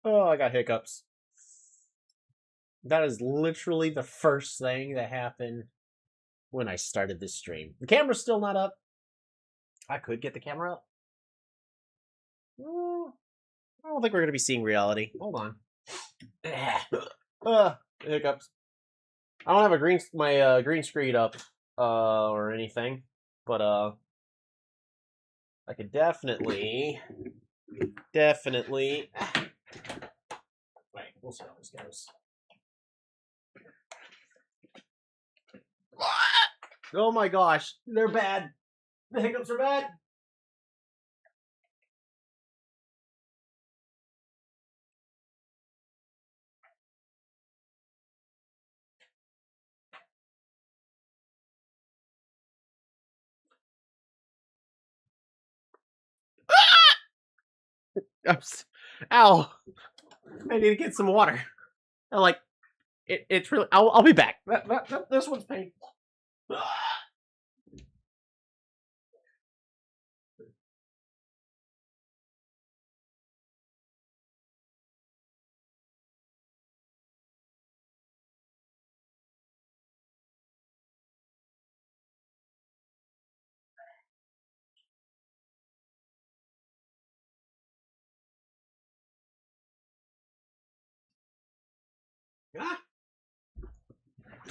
Oh, I got hiccups. That is literally the first thing that happened when I started this stream. The camera's still not up. I could get the camera up. I don't think we're going to be seeing reality. Hold on. Hiccups. I don't have my green screen up or anything, but I could definitely. Wait, we'll see how this goes. Oh my gosh, they're bad. The hiccups are bad. Ow! I need to get some water. I'm like, it's really. I'll be back. This one's painful.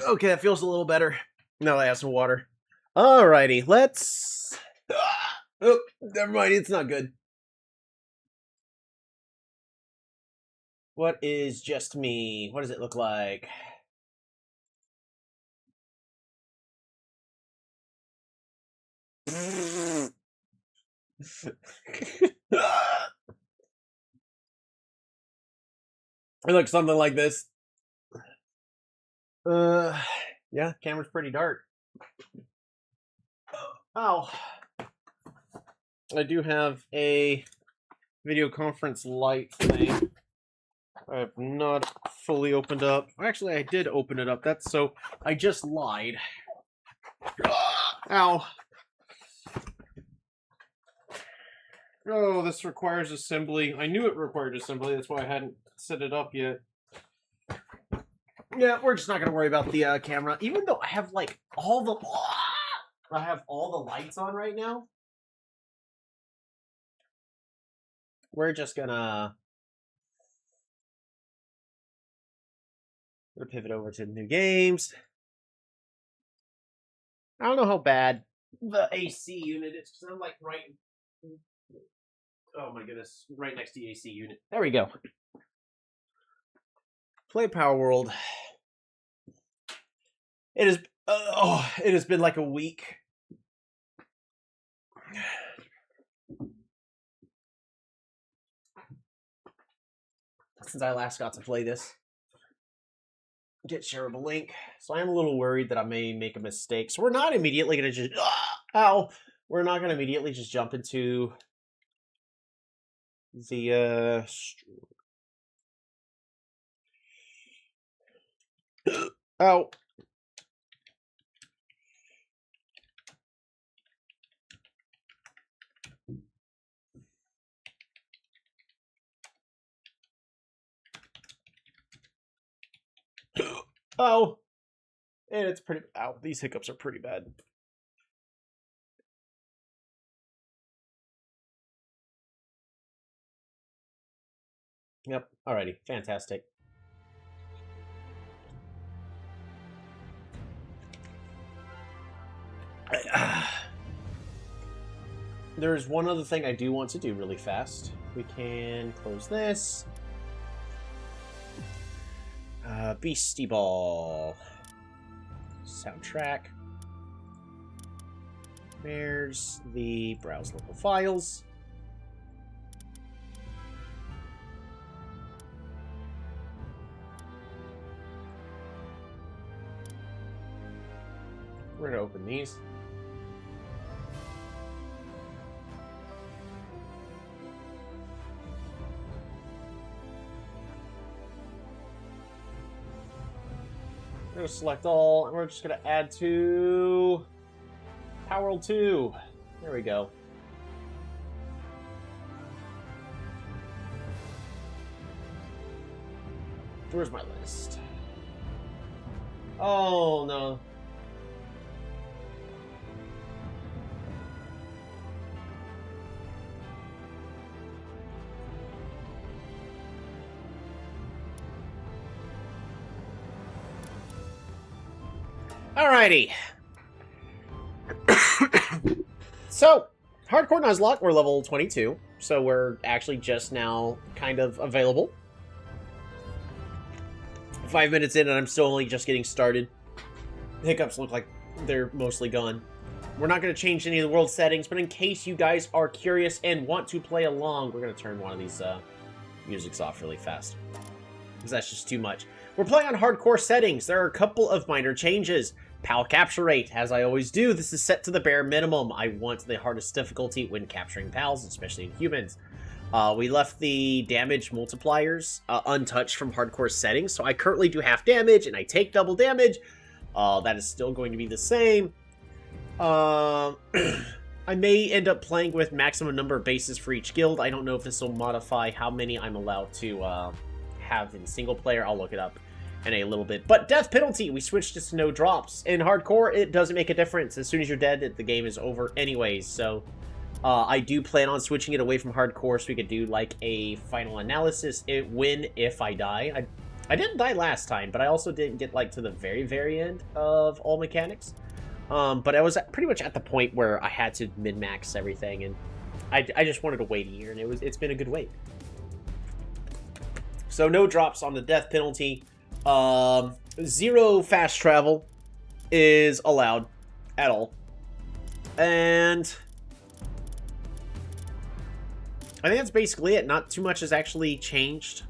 Okay, that feels a little better. Now I have some water. Alrighty, let's. Oh, never mind. It's not good. What is just me? What does it look like? It looks something like this. Yeah, camera's pretty dark. Oh. I do have a video conference light thing. I have not fully opened up. Actually, I did open it up. That's so I just lied. Ow. Oh, this requires assembly. I knew it required assembly. That's why I hadn't set it up yet. Yeah, we're just not gonna worry about the camera, even though I have like all the lights on right now. We're just gonna pivot over to new games. I don't know how bad the AC unit is because I'm like right. Oh my goodness, right next to the AC unit. There we go. Play Palworld. It is. It has been like a week. Since I last got to play this. Get shareable link. So I'm a little worried that I may make a mistake. So we're not immediately going to just... We're not going to immediately just jump into the... Ow. Oh. And it's pretty... Ow, these hiccups are pretty bad. Yep, alrighty, fantastic. There's one other thing I do want to do really fast. We can close this. Beastie Ball. Soundtrack. There's the browse local files. We're going to open these. We're going to select all, and we're just going to add to Palworld 2. There we go. Where's my list? Oh, no. Alrighty. So, Hardcore Nuzlocke, we're level 22, so we're actually just now kind of available. 5 minutes in and I'm still only just getting started. Hiccups look like they're mostly gone. We're not going to change any of the world settings, but in case you guys are curious and want to play along, we're going to turn one of these musics off really fast, because that's just too much. We're playing on hardcore settings. There are a couple of minor changes. PAL capture rate, as I always do, this is set to the bare minimum. I want the hardest difficulty when capturing PALs, especially in humans. We left the damage multipliers untouched from hardcore settings, so I currently do half damage and I take double damage. That is still going to be the same. I may end up playing with maximum number of bases for each guild. I don't know if this will modify how many I'm allowed to have in single player. I'll look it up in a little bit. But death penalty, we switched to no drops. In hardcore, it doesn't make a difference. As soon as you're dead, the game is over anyways. So I do plan on switching it away from hardcore so we could do like a final analysis. If I die. I didn't die last time, but I also didn't get like to the very, very end of all mechanics. But I was pretty much at the point where I had to min-max everything, and I just wanted to wait a year, and it's been a good wait. So no drops on the death penalty. 0 fast travel is allowed at all. And I think that's basically it. Not too much has actually changed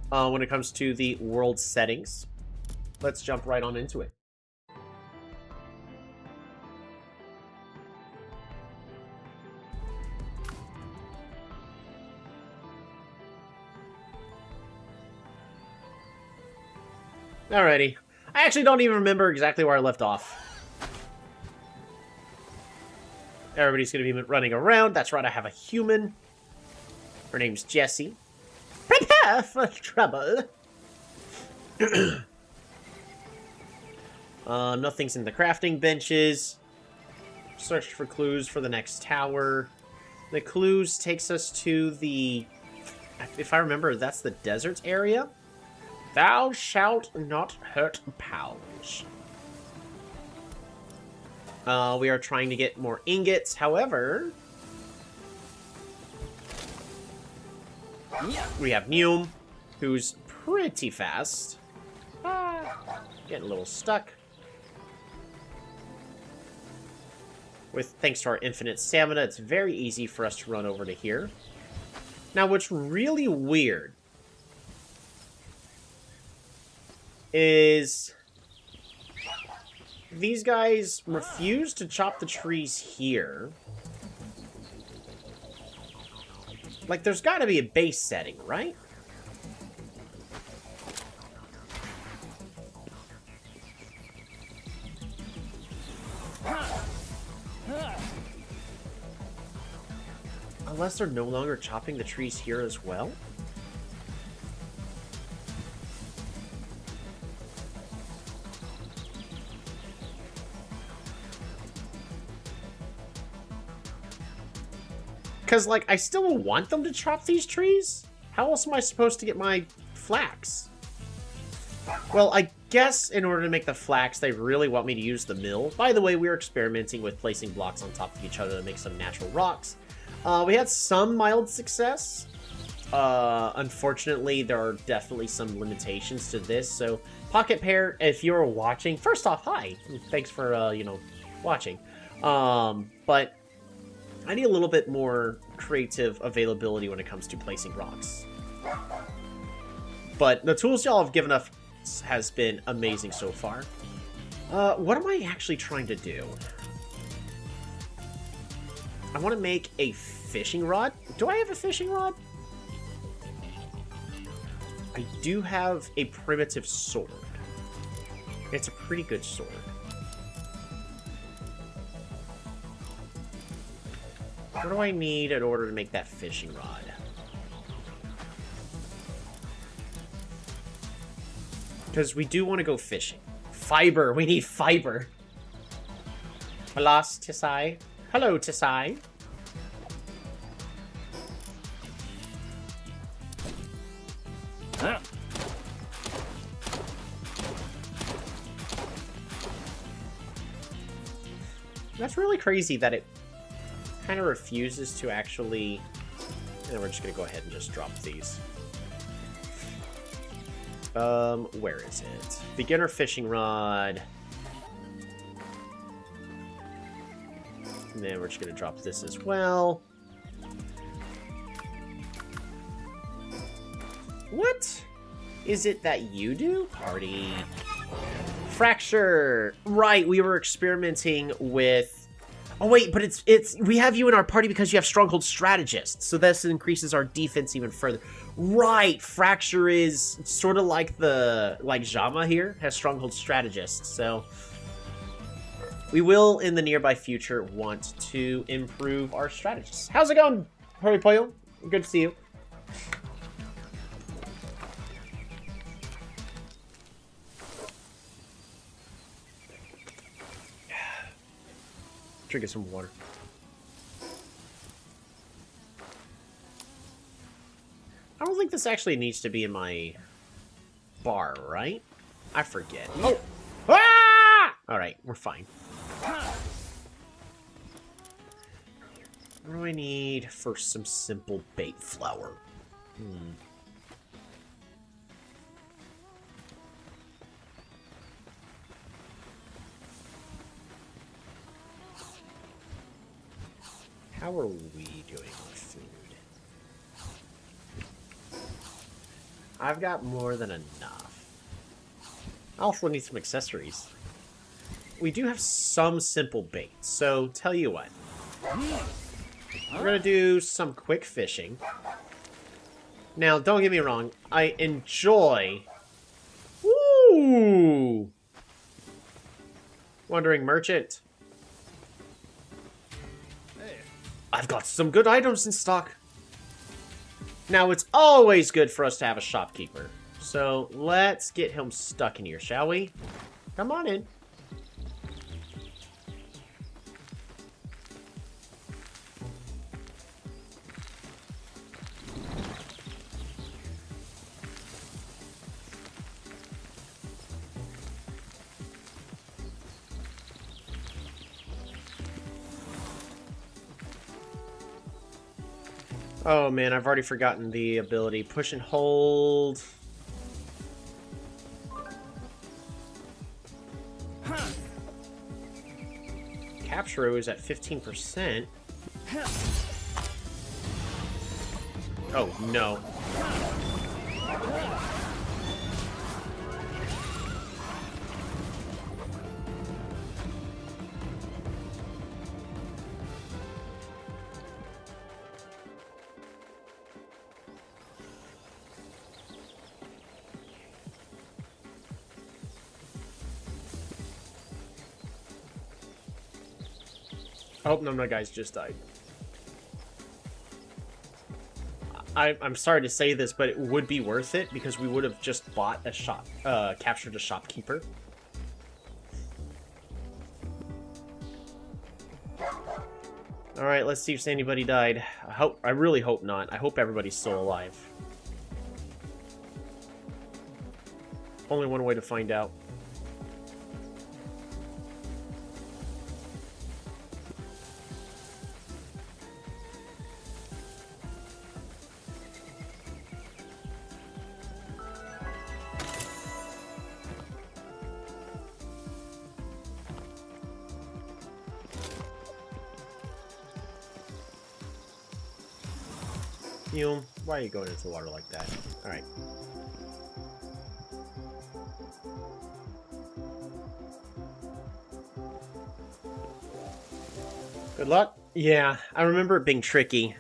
when it comes to the world settings. Let's jump right on into it. Alrighty. I actually don't even remember exactly where I left off. Everybody's going to be running around. That's right, I have a human. Her name's Jessie. Prepare for trouble. Nothing's in the crafting benches. Search for clues for the next tower. The clues takes us to the... If I remember, that's the desert area. Thou shalt not hurt pals. We are trying to get more ingots, however... We have Neum, who's pretty fast. Getting a little stuck. Thanks to our infinite stamina, it's very easy for us to run over to here. Now, what's really weird is these guys refuse to chop the trees here. Like, there's got to be a base setting, right? Unless they're no longer chopping the trees here as well? Because, like, I still want them to chop these trees? How else am I supposed to get my flax? Well, I guess in order to make the flax, they really want me to use the mill. By the way, we're experimenting with placing blocks on top of each other to make some natural rocks. We had some mild success. Unfortunately, there are definitely some limitations to this. So, Pocket Pear, if you're watching, first off, hi. Thanks for, watching. But I need a little bit more creative availability when it comes to placing rocks. But the tools y'all have given us has been amazing so far. What am I actually trying to do? I want to make a fishing rod. Do I have a fishing rod? I do have a primitive sword. It's a pretty good sword. What do I need in order to make that fishing rod? Because we do want to go fishing. Fiber. We need fiber. Alas, Tisai. Hello, Tisai. That's really crazy that it kind of refuses to actually... And we're just going to go ahead and just drop these. Where is it? Beginner fishing rod. And then we're just going to drop this as well. What is it that you do? Party. Fracture. Right, we were experimenting with... Oh wait, but it's we have you in our party because you have Stronghold Strategist, so this increases our defense even further. Right, Fracture is sort of like Jama here has Stronghold Strategist, so we will in the nearby future want to improve our strategists. How's it going, Hurry Poyo? Good to see you. Drinking some water. I don't think this actually needs to be in my bar, right? I forget. Oh! Ah! Alright, we're fine. What do I need for some simple bait flour? How are we doing with food? I've got more than enough. I also need some accessories. We do have some simple baits, so tell you what. We're gonna do some quick fishing. Now, don't get me wrong, I enjoy... Woo! Wandering Merchant. I've got some good items in stock. Now, it's always good for us to have a shopkeeper. So, let's get him stuck in here, shall we? Come on in. Oh man, I've already forgotten the ability. Push and hold. Capture is at 15%. Oh no. Oh, no, my guys just died. I'm sorry to say this, but it would be worth it because we would have just bought a captured a shopkeeper. All right, let's see if anybody died. I really hope not. I hope everybody's still alive. Only one way to find out. Why are you going into the water like that? Alright. Good luck? Yeah, I remember it being tricky.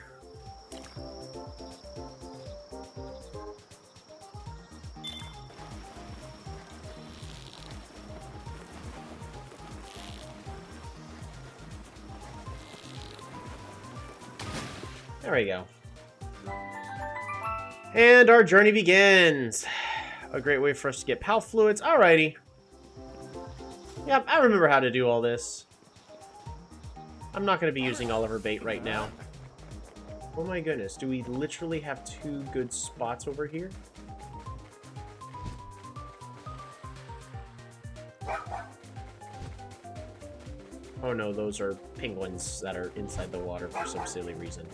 There we go. And our journey begins. A great way for us to get PAL fluids. Alrighty. Yep, I remember how to do all this. I'm not going to be using Oliver bait right now. Oh my goodness, do we literally have 2 good spots over here? Oh no, those are penguins that are inside the water for some silly reason.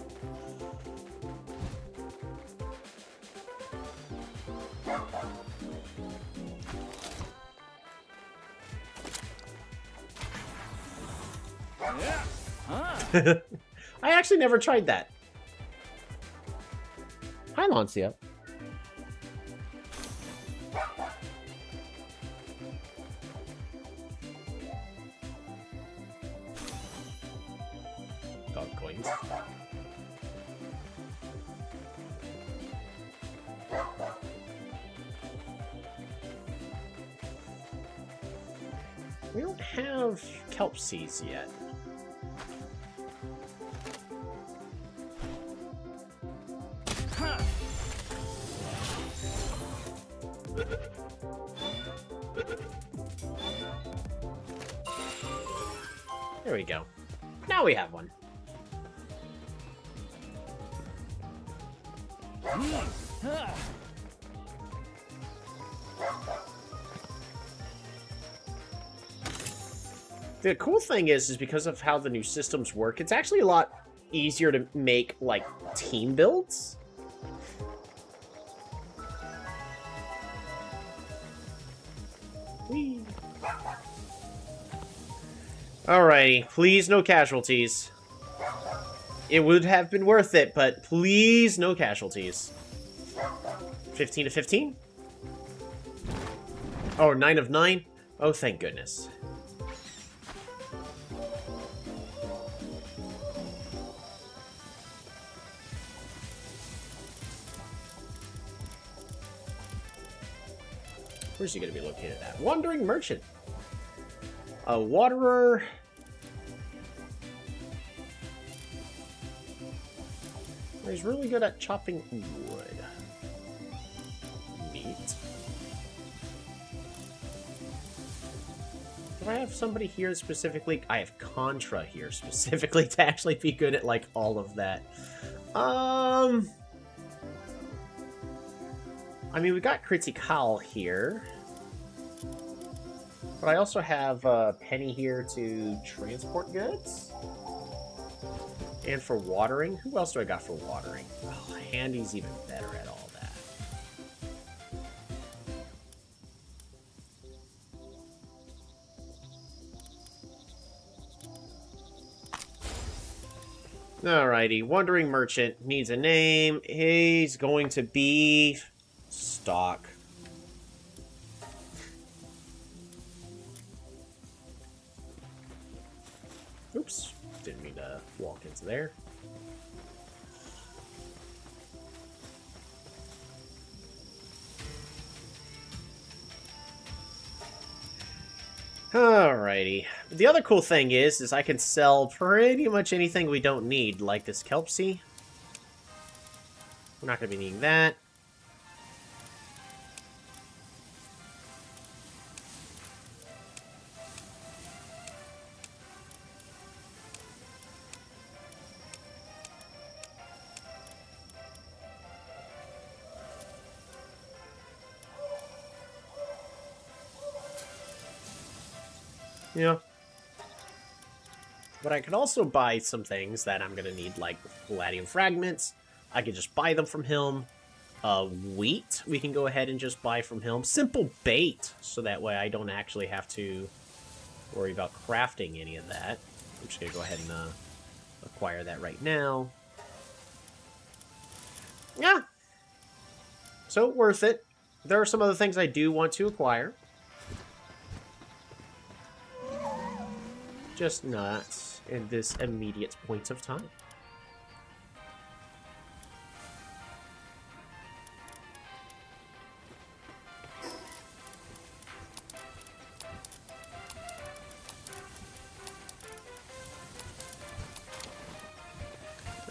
I actually never tried that. Hi, Lancia. Dog coins. We don't have kelp seeds yet. There we go. Now we have one. The cool thing is because of how the new systems work, it's actually a lot easier to make, like, team builds. Whee! Alrighty, please no casualties. It would have been worth it, but please no casualties. 15 to 15? Oh, 9 of 9? Oh, thank goodness. Where's he going to be located at? Wandering Merchant. A Waterer. He's really good at chopping wood. Meat. Do I have somebody here specifically? I have Contra here specifically to actually be good at, like, all of that. I mean, we got Critical here. But I also have Penny here to transport goods. And for watering. Who else do I got for watering? Oh, Handy's even better at all that. Alrighty, Wandering Merchant needs a name. He's going to be Stock. Oops, didn't mean to walk into there. Alrighty. The other cool thing is I can sell pretty much anything we don't need, like this kelp sea. We're not going to be needing that. Yeah. But I could also buy some things that I'm going to need, like Palladium Fragments. I could just buy them from him. Wheat, we can go ahead and just buy from him. Simple bait, so that way I don't actually have to worry about crafting any of that. I'm just going to go ahead and acquire that right now. Yeah. So, worth it. There are some other things I do want to acquire. Just not in this immediate point of time.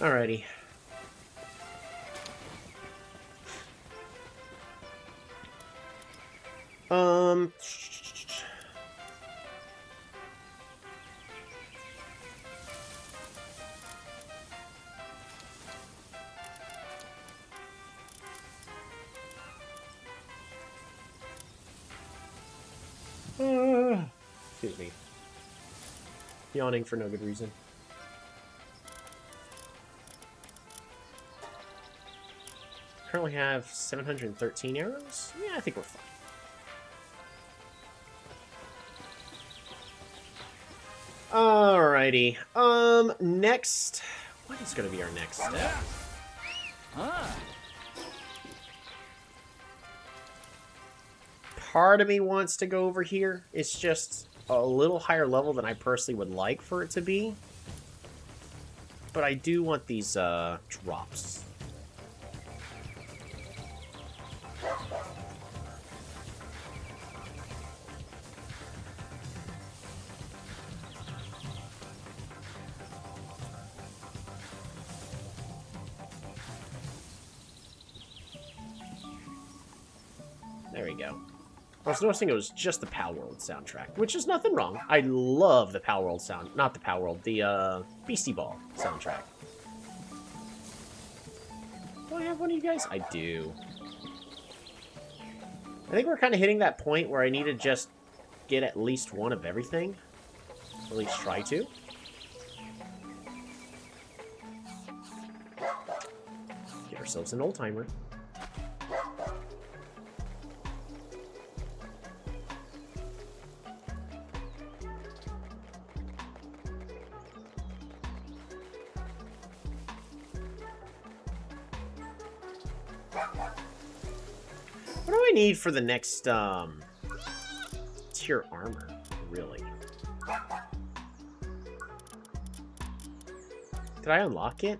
Alrighty. Excuse me. Yawning for no good reason. Currently have 713 arrows? Yeah, I think we're fine. Alrighty. Next... What is going to be our next step? Part of me wants to go over here. It's just a little higher level than I personally would like for it to be. But I do want these, drops. There we go. I was noticing it was just the Palworld soundtrack, which is nothing wrong. I love the Palworld sound, not the Palworld, the Beastie Ball soundtrack. Do I have one of you guys? I do. I think we're kind of hitting that point where I need to just get at least one of everything. At least try to. Get ourselves an old-timer. What do I need for the next, tier armor, really? Did I unlock it?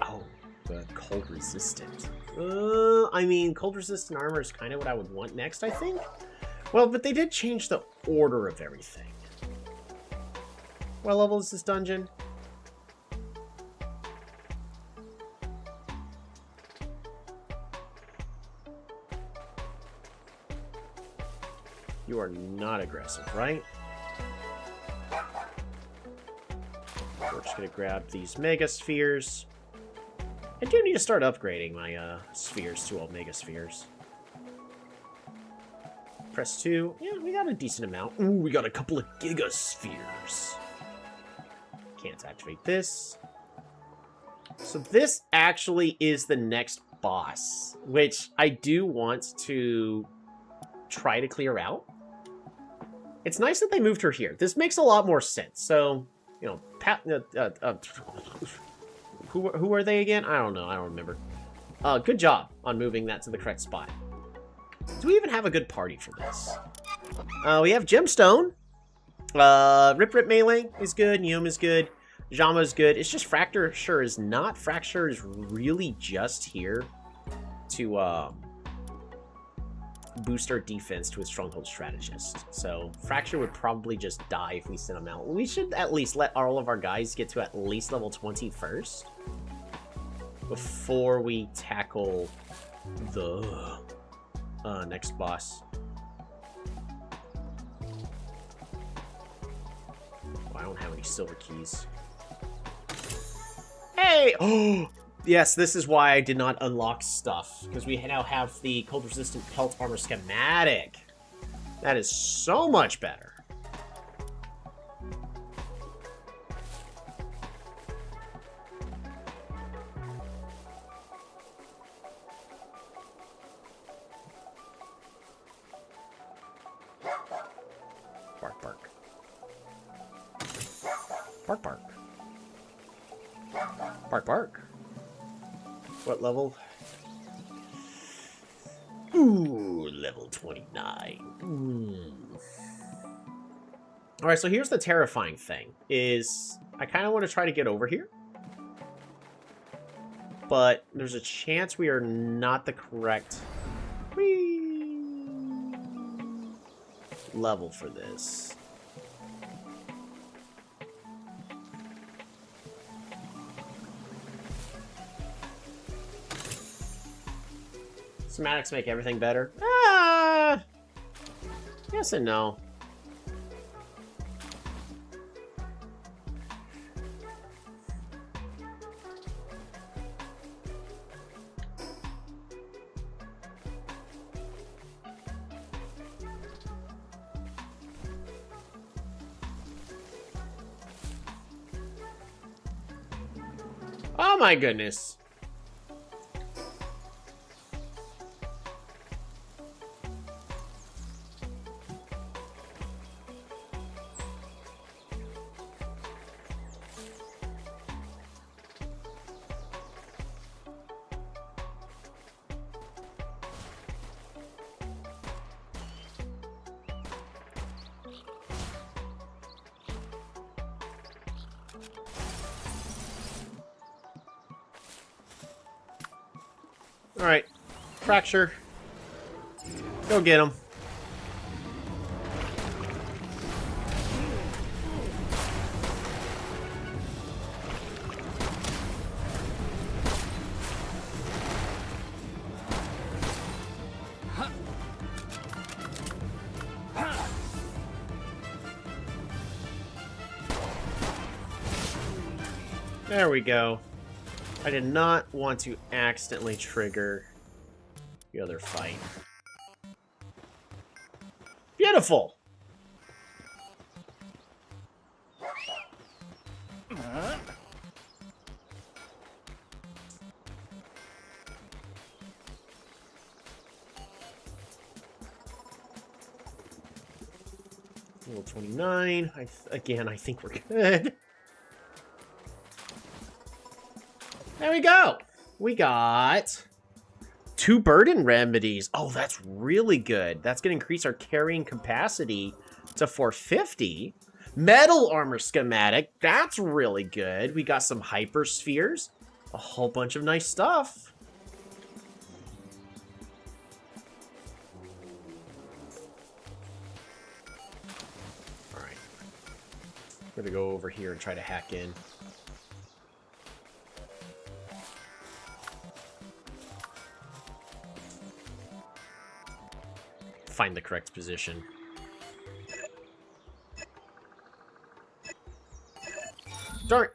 Oh, the cold resistant. I mean, cold resistant armor is kind of what I would want next, I think. Well, but they did change the order of everything. What level is this dungeon? You are not aggressive, right? We're just gonna grab these mega spheres. I do need to start upgrading my spheres to all mega spheres. Press 2. Yeah, we got a decent amount. Ooh, we got a couple of giga spheres. Can't activate this. So this actually is the next boss, which I do want to try to clear out. It's nice that they moved her here. This makes a lot more sense. So, you know, who are they again? I don't know. I don't remember. Good job on moving that to the correct spot. Do we even have a good party for this? We have Gemstone. Rip Rip Melee is good. Neom is good. Jama is good. It's just Fracture is not. Fracture is really just here to boost our defense to a Stronghold Strategist. So Fracture would probably just die if we sent him out. We should at least let all of our guys get to at least level 20 first before we tackle the next boss. Oh, I don't have any silver keys. Hey! Oh! Yes, this is why I did not unlock stuff, because we now have the cold-resistant pelt armor schematic. That is so much better. Bark, bark. Bark, bark. Bark, bark. What level? Ooh, level 29. Alright, so here's the terrifying thing, is I kind of want to try to get over here. But there's a chance we are not the correct level for this. Schematics make everything better. Yes and no. Oh my goodness. All right, Fracture. Go get him. There we go. I did not want to accidentally trigger the other fight. Beautiful! Level 29. Again, I think we're good. There we go. We got 2 burden remedies. Oh, that's really good. That's going to increase our carrying capacity to 450. Metal armor schematic. That's really good. We got some hyper spheres. A whole bunch of nice stuff. All right. I'm going to go over here and try to hack in. Find the correct position. Darn.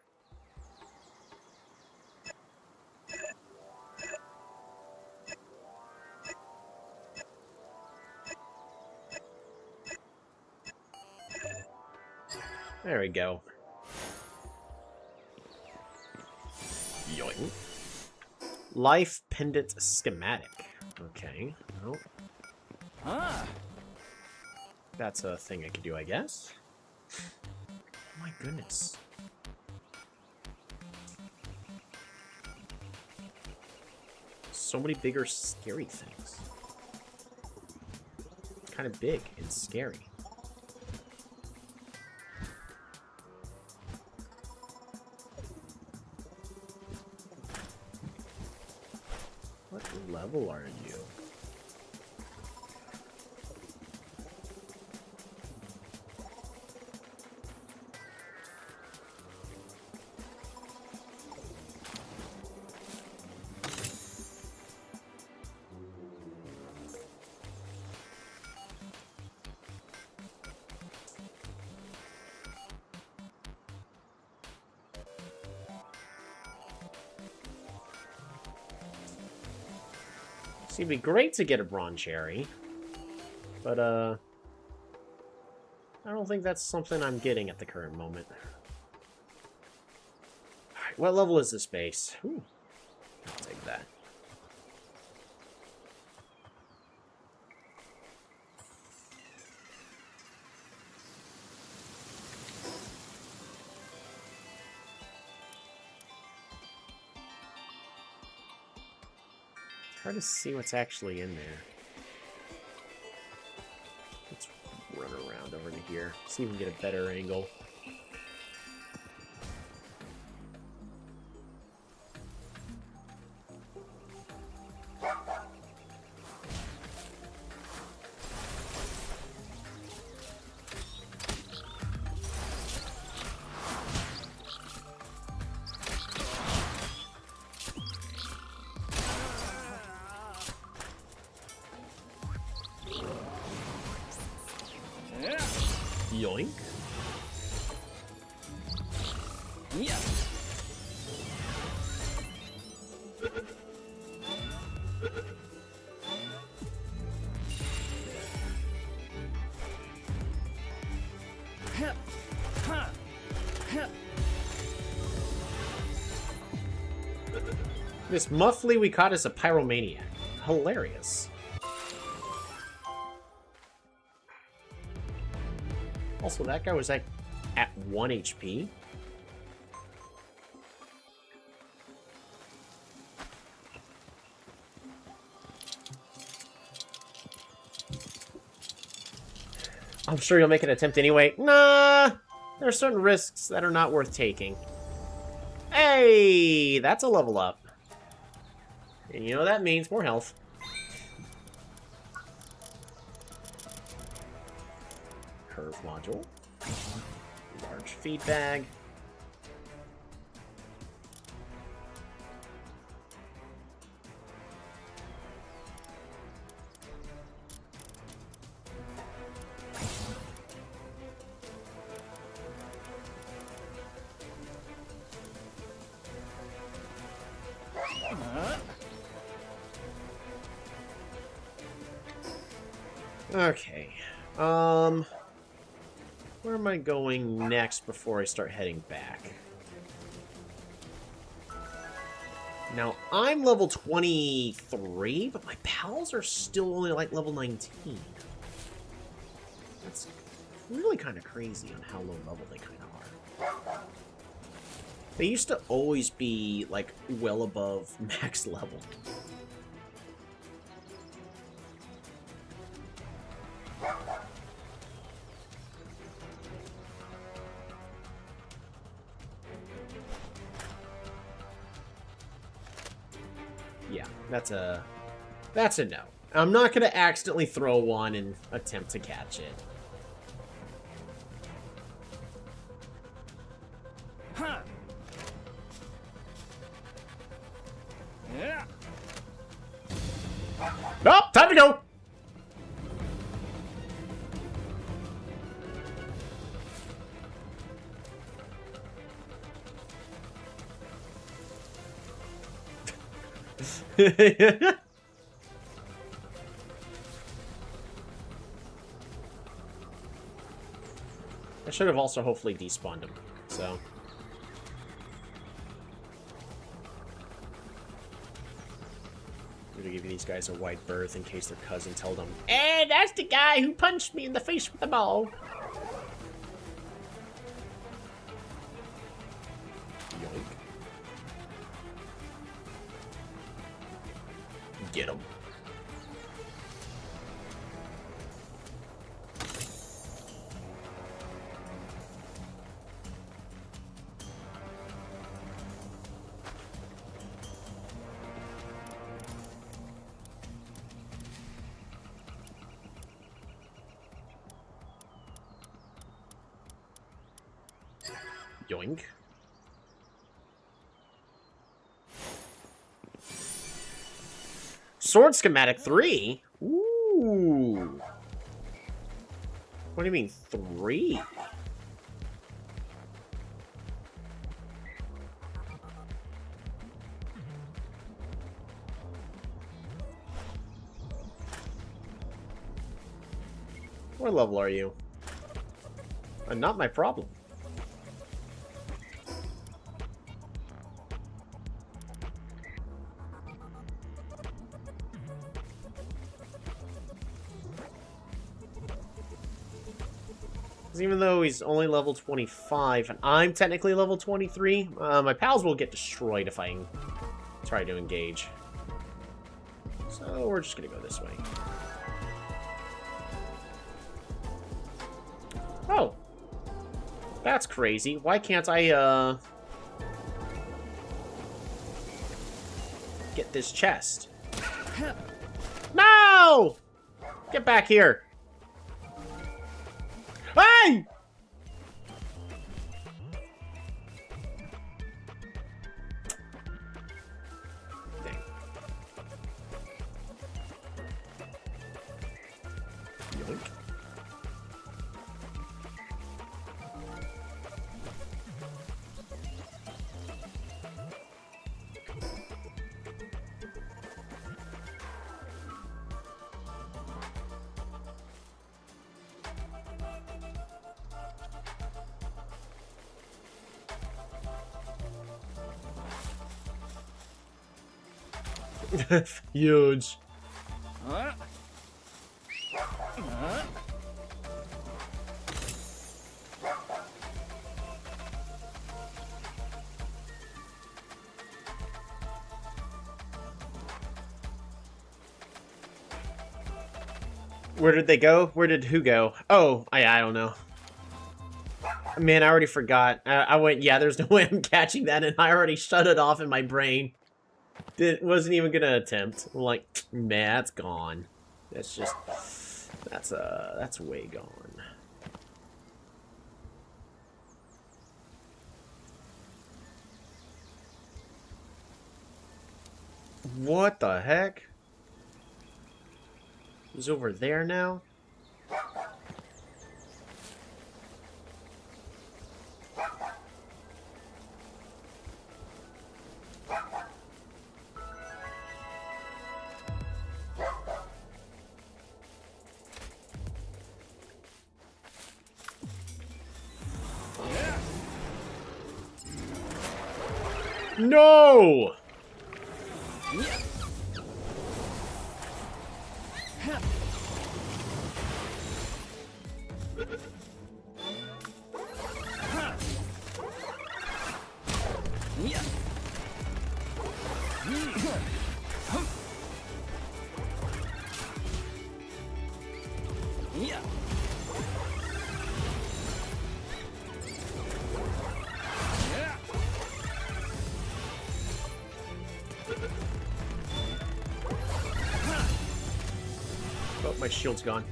There we go. Yoink. Life pendant schematic. Okay. Oh. Ah. That's a thing I could do, I guess. Oh my goodness. So many bigger, scary things. It's kind of big and scary. What level are you? It'd be great to get a bronze cherry, but I don't think that's something I'm getting at the current moment. All right, what level is this base? Ooh, I'll take that. Hard to see what's actually in there. Let's run around over to here, see if we can get a better angle. Yoink. Yeah. This muffly we caught is a pyromaniac. Hilarious. Also, that guy was like at 1 HP. I'm sure you'll make an attempt anyway. Nah, there are certain risks that are not worth taking. Hey, that's a level up. And you know that means more health. Curve module. Large feed bag. Okay. Where am I going next before I start heading back? Now, I'm level 23, but my pals are still only like level 19. That's really kind of crazy on how low level they kind of are. They used to always be like well above max level. Yeah, that's a no. I'm not gonna accidentally throw one and attempt to catch it. Huh. Yeah. Oh, time to go! I should have also hopefully despawned him, so... I'm gonna give these guys a wide berth in case their cousin tell them, "Hey, that's the guy who punched me in the face with the ball." Yoink. Get him. Yoink. Sword schematic 3? Ooh. What do you mean 3? What level are you? Not my problem. Even though he's only level 25, and I'm technically level 23, my pals will get destroyed if I try to engage. So we're just gonna go this way. Oh! That's crazy. Why can't I, get this chest? No! Get back here! Hey! Dang. Yoink. Huge. Where did they go? Where did who go? Oh, I don't know. Man, I already forgot. I went, yeah, there's no way I'm catching that, and I already shut it off in my brain. Wasn't even gonna attempt. I'm like, man, that's gone. That's just, that's way gone. What the heck? He's over there now? No! Oh, my shield's gone.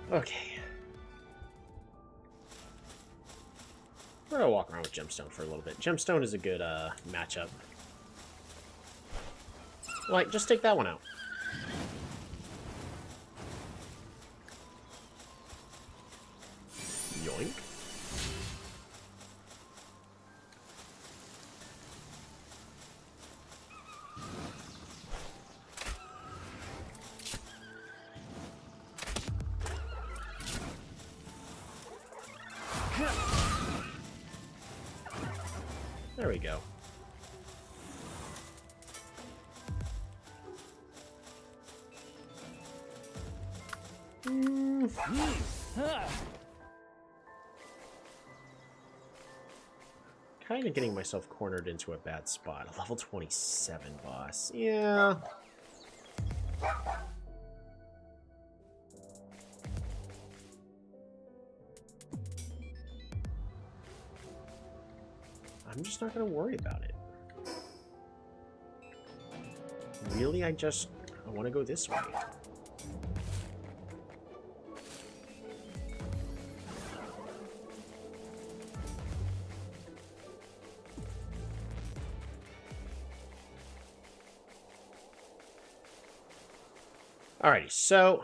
Okay. We're gonna walk around with Gemstone for a little bit. Gemstone is a good matchup. Like, just take that one out. Yoink. There we go. Kind of getting myself cornered into a bad spot. A level 27 boss. Yeah. I'm just not going to worry about it. Really, I want to go this way. Alrighty, so...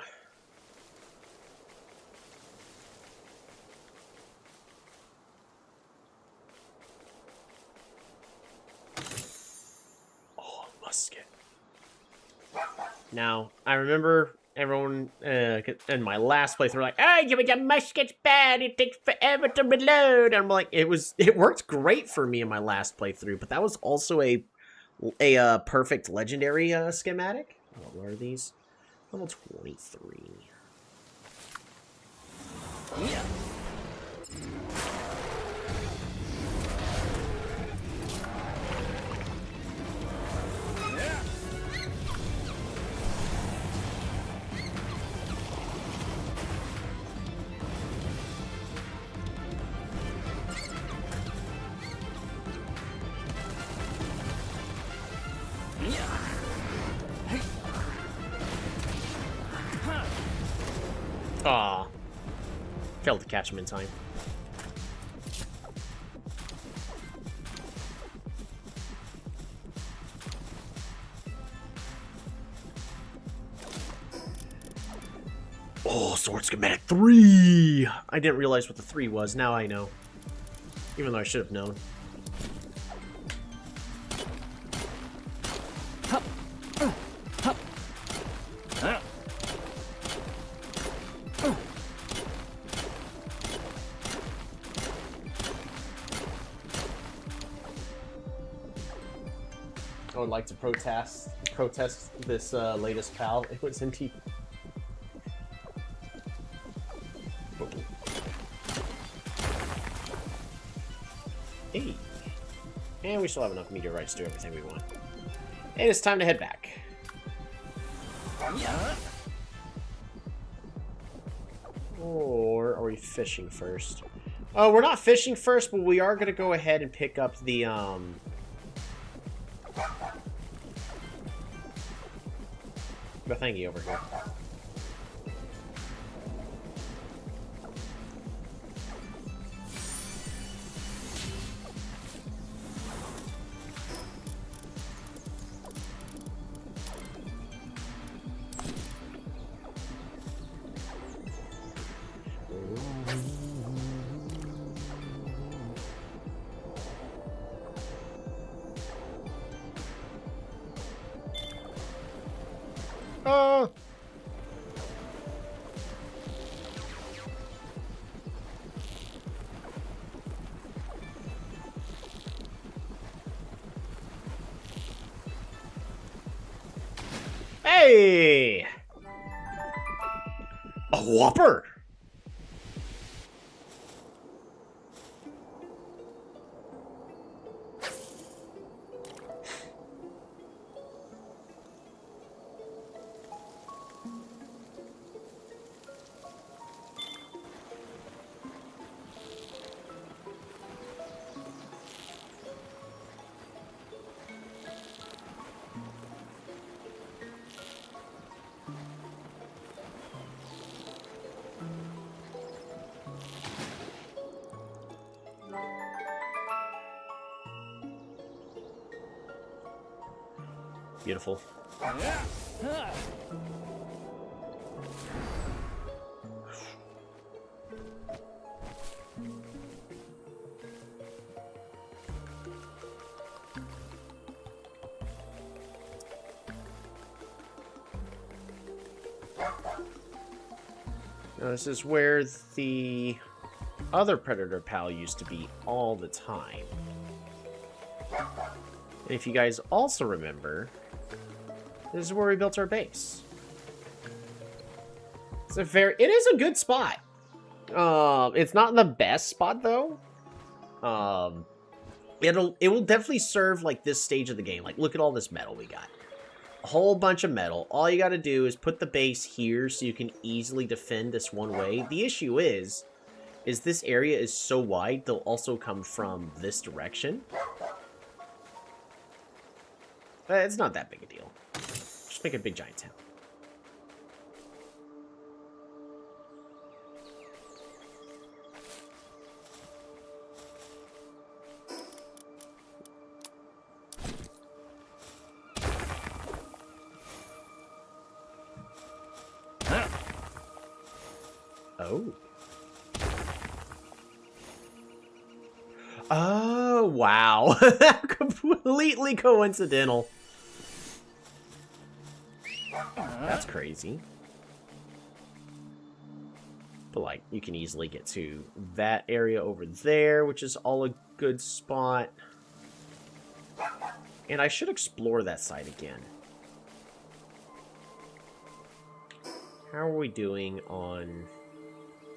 Oh, musket. Now, I remember everyone in my last playthrough like, "Oh, your musket's bad, it takes forever to reload." And I'm like, it worked great for me in my last playthrough, but that was also a perfect legendary schematic. Oh, what are these? Level 23. Yeah. Aw. Failed to catch him in time. Oh, sword schematic 3! I didn't realize what the 3 was. Now I know. Even though I should have known. I would like to protest this latest pal. It was indeed. Hey. And we still have enough meteorites to do everything we want. And it's time to head back. Or are we fishing first? Oh, we're not fishing first, but we are going to go ahead and pick up the, the thingy over here. Hey! A whopper! Beautiful. Now, this is where the other predator pal used to be all the time. And if you guys also remember, this is where we built our base. It is a good spot. It's not the best spot though. It will definitely serve like this stage of the game. Like, look at all this metal we got. A whole bunch of metal. All you got to do is put the base here so you can easily defend this one way. The issue is this area is so wide, they'll also come from this direction. But it's not that big a deal. Just make a big giant town. Oh. Oh, wow. Completely coincidental. That's crazy. But, like, you can easily get to that area over there, which is all a good spot. And I should explore that side again. How are we doing on...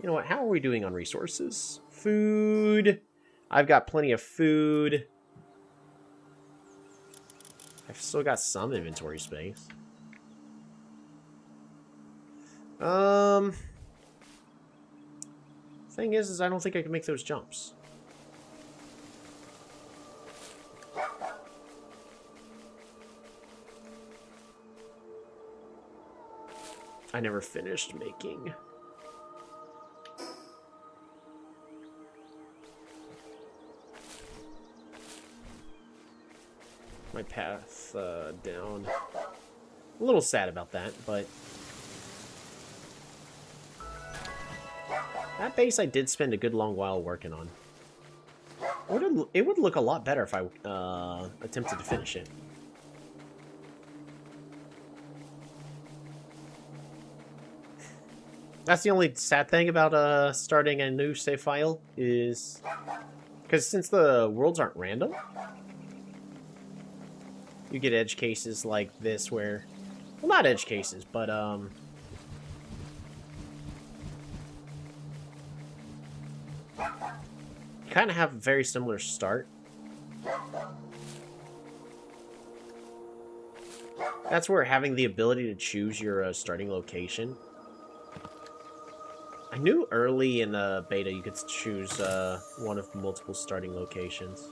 You know what? How are we doing on resources? Food. I've got plenty of food. I've still got some inventory space. Thing is I don't think I can make those jumps. I never finished making. My path down. A little sad about that, but that base I did spend a good long while working on. It would look a lot better if I attempted to finish it. That's the only sad thing about starting a new save file is because since the worlds aren't random, you get edge cases like this where, well, not edge cases, but you kind of have a very similar start. That's where having the ability to choose your starting location. I knew early in the beta you could choose one of multiple starting locations.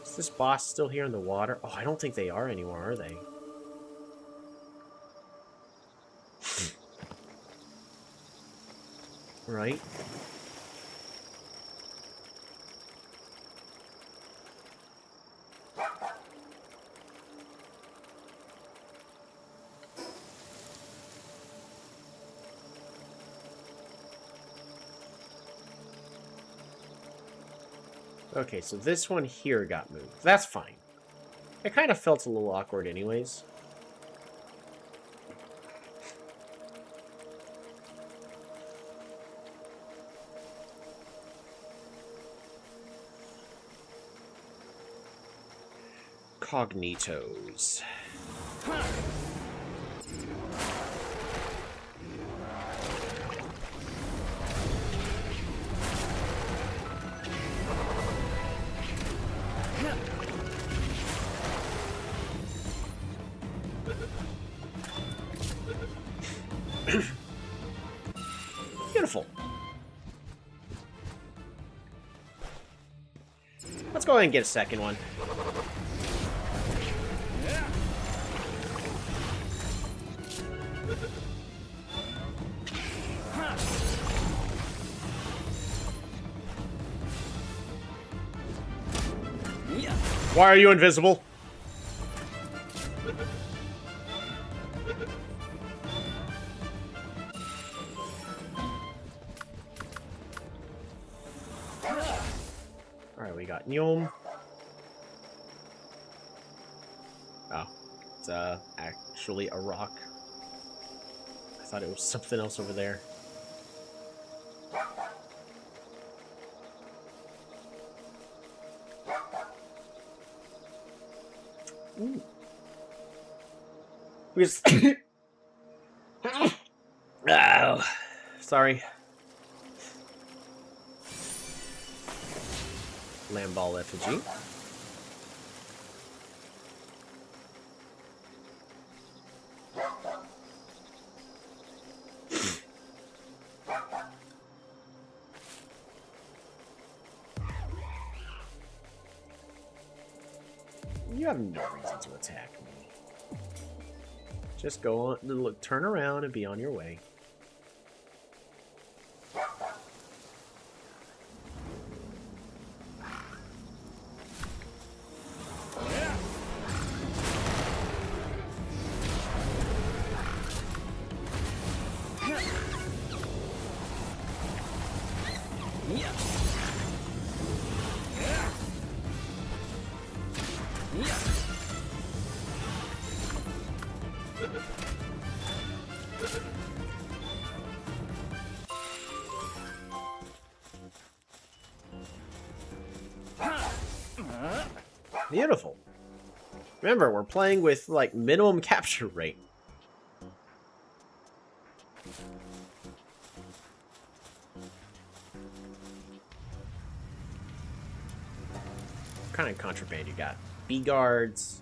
Is this boss still here in the water? Oh, I don't think they are anymore, are they? Right? Okay, so this one here got moved. That's fine. It kind of felt a little awkward anyways. Cognitos. Beautiful. Let's go ahead and get a second one. Why are you invisible? Alright, we got Nyom. Oh, it's actually a rock. I thought it was something else over there. Ooh. Oh, sorry. Lamball effigy. You have no reason to attack me. Just go on, look, turn around and be on your way. Beautiful. Remember, we're playing with, like, minimum capture rate. What kind of contraband you got? B-guards.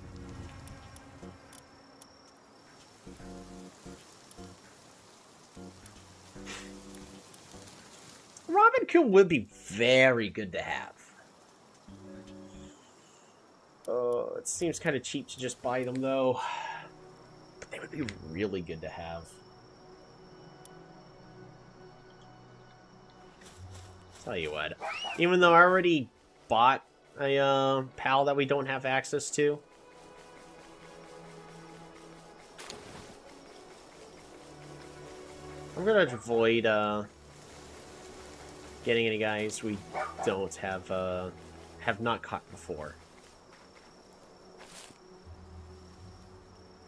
Robin Kill would be very good to have. It seems kind of cheap to just buy them, though. But they would be really good to have. Tell you what, even though I already bought a PAL that we don't have access to, I'm gonna avoid getting any guys we don't have not caught before.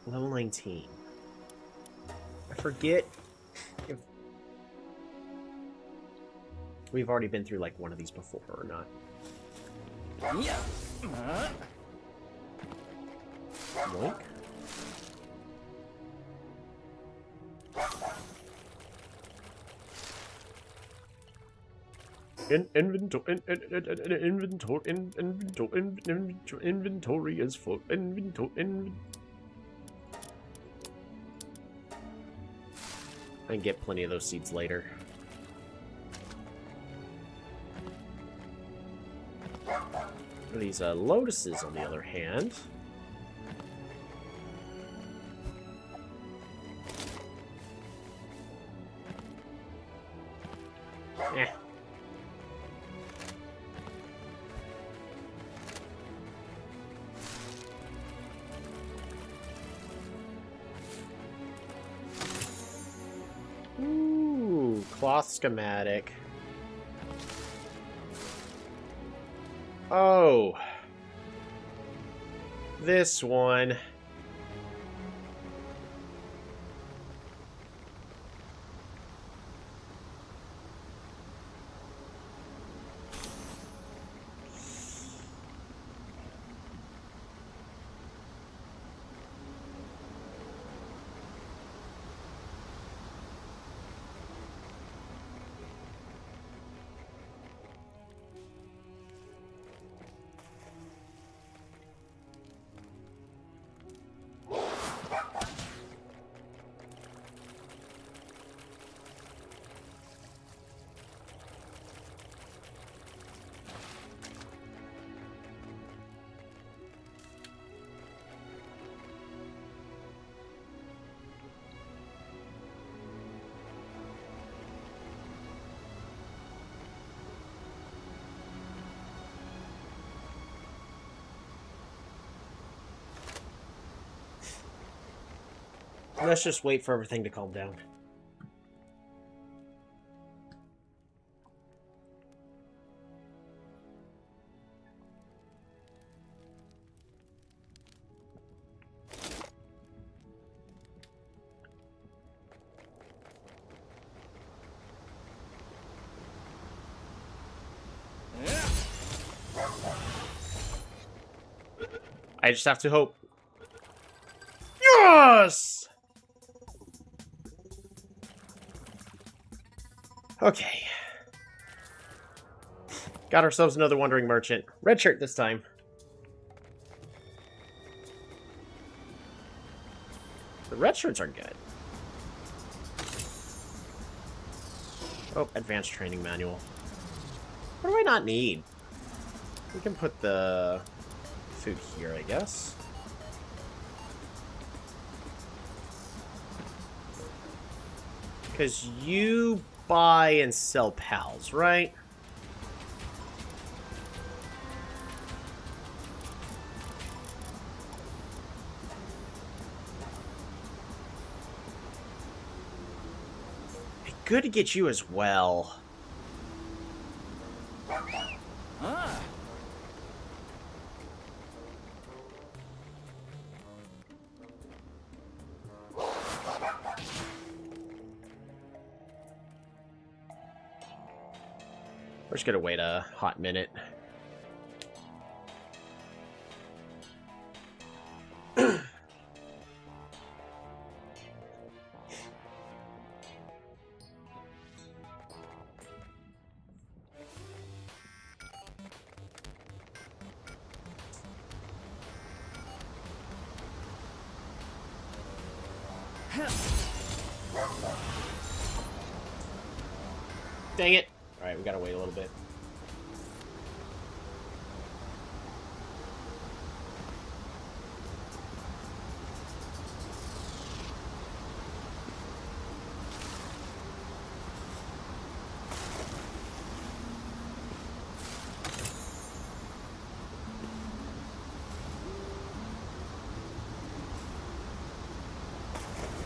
Level 19. I forget if we've already been through like one of these before or not. Yeah. Yoink. Inventory is full. I can get plenty of those seeds later. These lotuses, on the other hand. Eh. Ooh, cloth schematic. Oh. This one. Let's just wait for everything to calm down. I just have to hope. Yes! Okay. Got ourselves another wandering merchant. Red shirt this time. The red shirts are good. Oh, advanced training manual. What do I not need? We can put the food here, I guess. Because you buy and sell pals, right? Good to get you as well. Ah. We're just gonna wait a hot minute. Dang it. Alright, we gotta wait a little bit.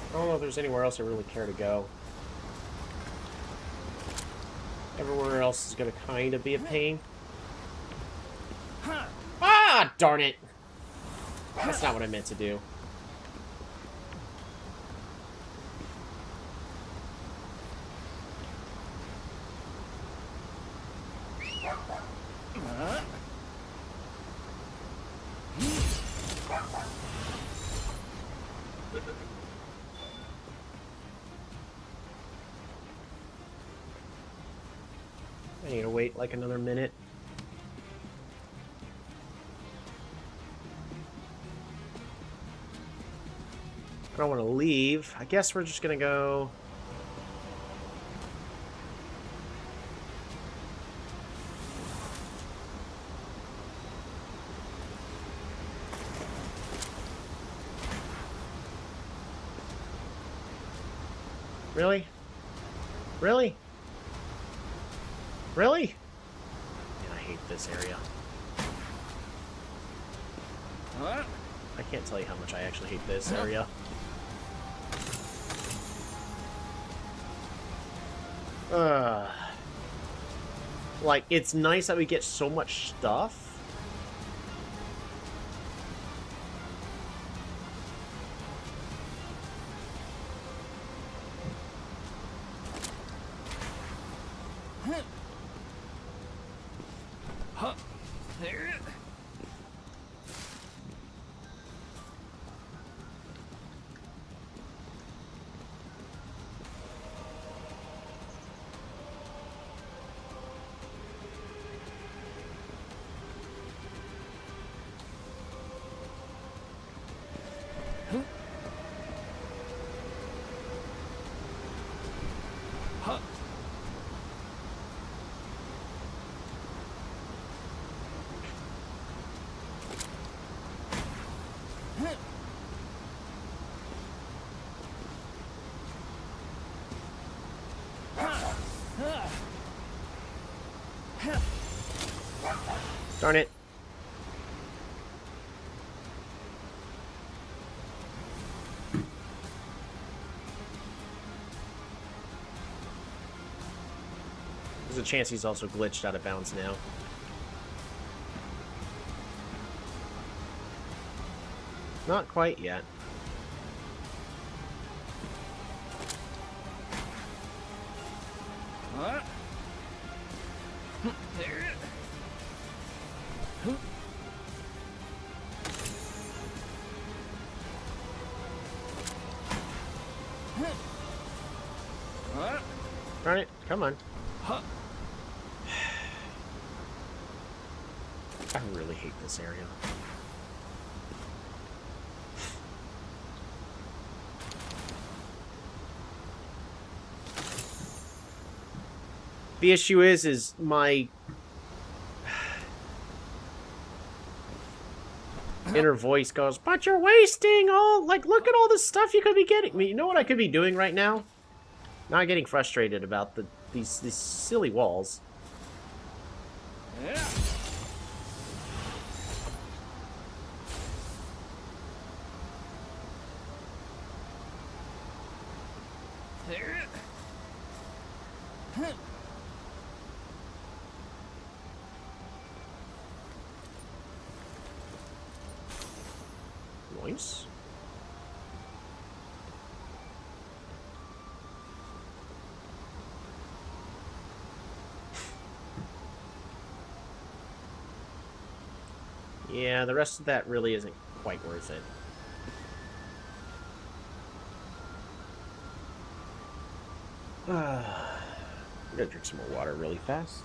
I don't know if there's anywhere else I really care to go. Everywhere else is gonna kind of be a pain. Ah, darn it! That's not what I meant to do. I need to wait like another minute. I don't want to leave. I guess we're just gonna go... Really? Really? Really? Man, I hate this area. I can't tell you how much I actually hate this area. Like, it's nice that we get so much stuff. Darn it. There's a chance he's also glitched out of bounds now. Not quite yet. Darn it, come on. I really hate this area. The issue is my inner voice goes, but you're wasting all, like, look at all the stuff you could be getting. I mean, you know what I could be doing right now? Not getting frustrated about these silly walls. Nice. Yeah, the rest of that really isn't quite worth it. I'm gonna drink some more water really fast.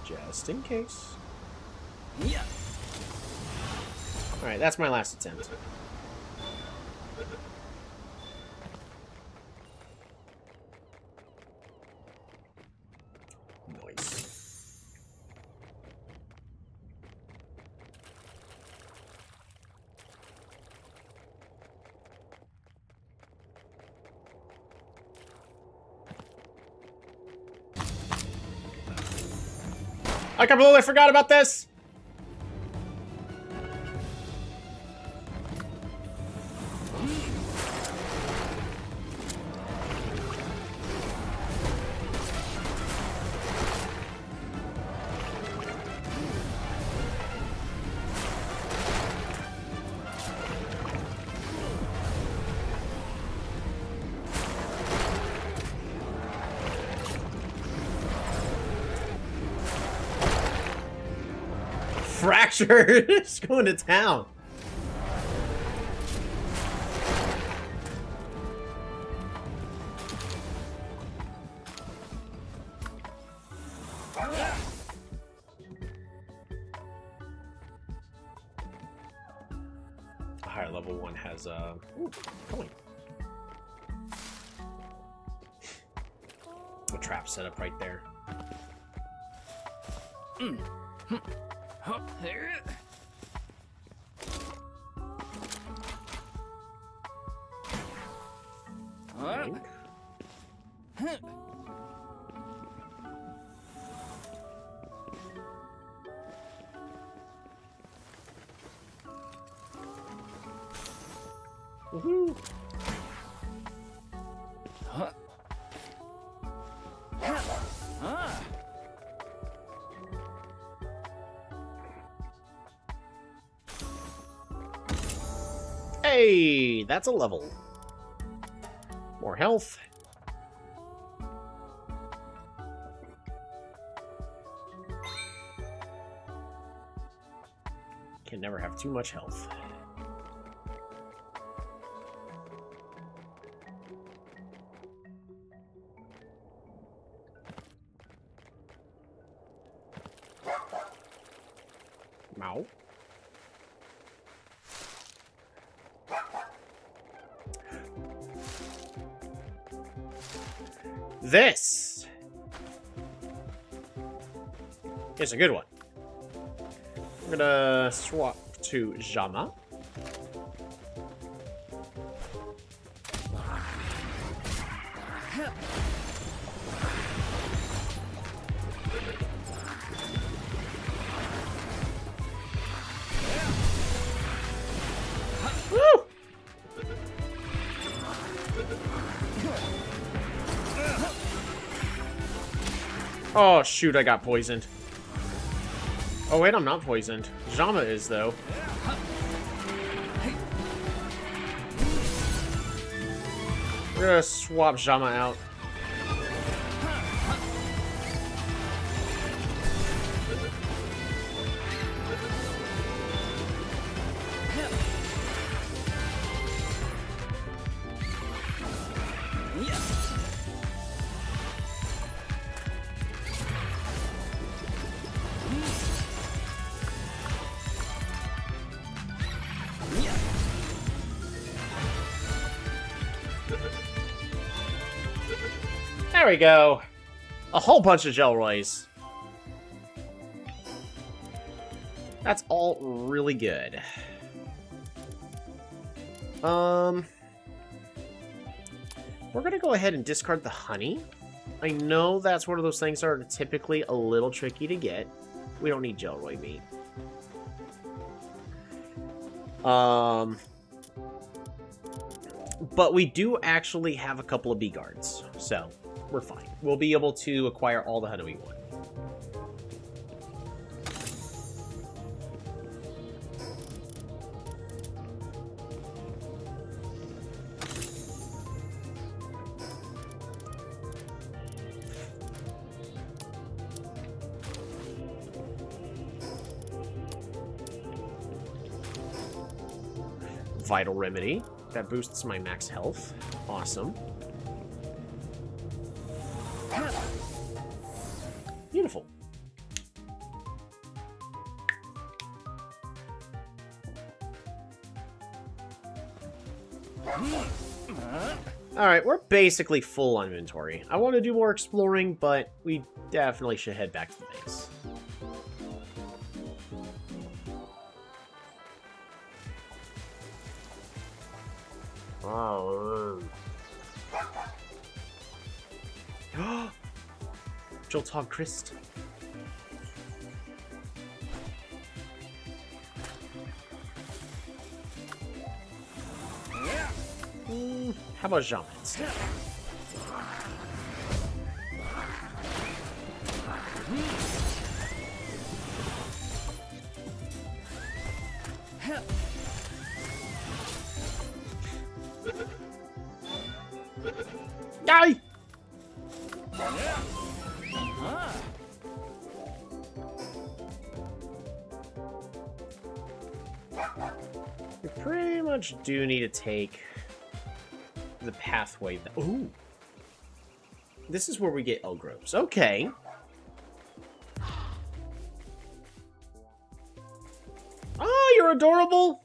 Just in case. Yeah. Alright, that's my last attempt. Nice. I completely forgot about this! Fracture is going to town. A higher level one has a coin. A trap set up right there. Woohoo! Hey, that's a level. More health. Can never have too much health. Mow. This is a good one. We're gonna swap to Jama. Woo! Oh, shoot, I got poisoned. Oh, wait, I'm not poisoned. Jama is, though. We're gonna swap Jama out. There we go. A whole bunch of Gelroys. That's all really good. We're gonna go ahead and discard the honey. I know that's one of those things that are typically a little tricky to get. We don't need Gelroy meat. But we do actually have a couple of bee guards, so we're fine. We'll be able to acquire all the honey we want. Vital Remedy. That boosts my max health. Awesome. Beautiful. Alright, we're basically full on inventory. I want to do more exploring, but we definitely should head back to the base. Oh. Joltog Christ. How about Jama instead? Die! We pretty much do need to take the pathway. Ooh. This is where we get Elgroves. Okay. Oh, you're adorable.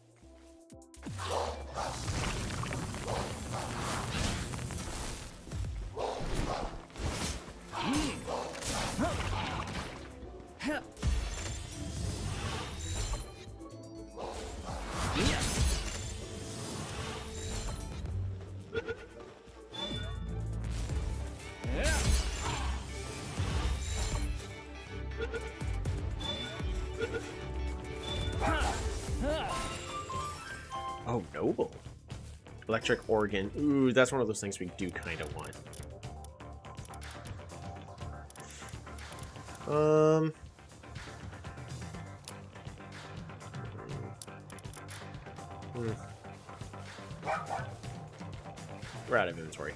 Oh, noble. Electric organ. Ooh, that's one of those things we do kind of want. We're out of inventory.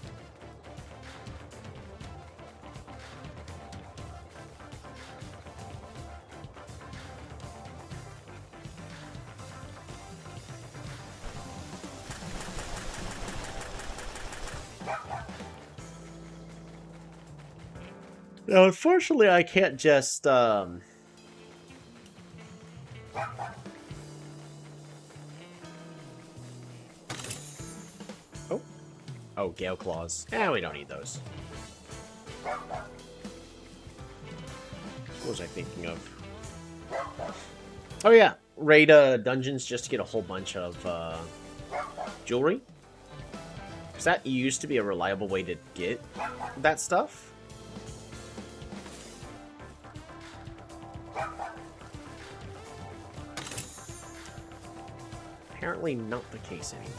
Now, unfortunately, I can't just, Oh. Oh, Gale Claws. Eh, we don't need those. What was I thinking of? Oh, yeah. Raid dungeons just to get a whole bunch of, jewelry. Because that used to be a reliable way to get that stuff. Apparently not the case anymore.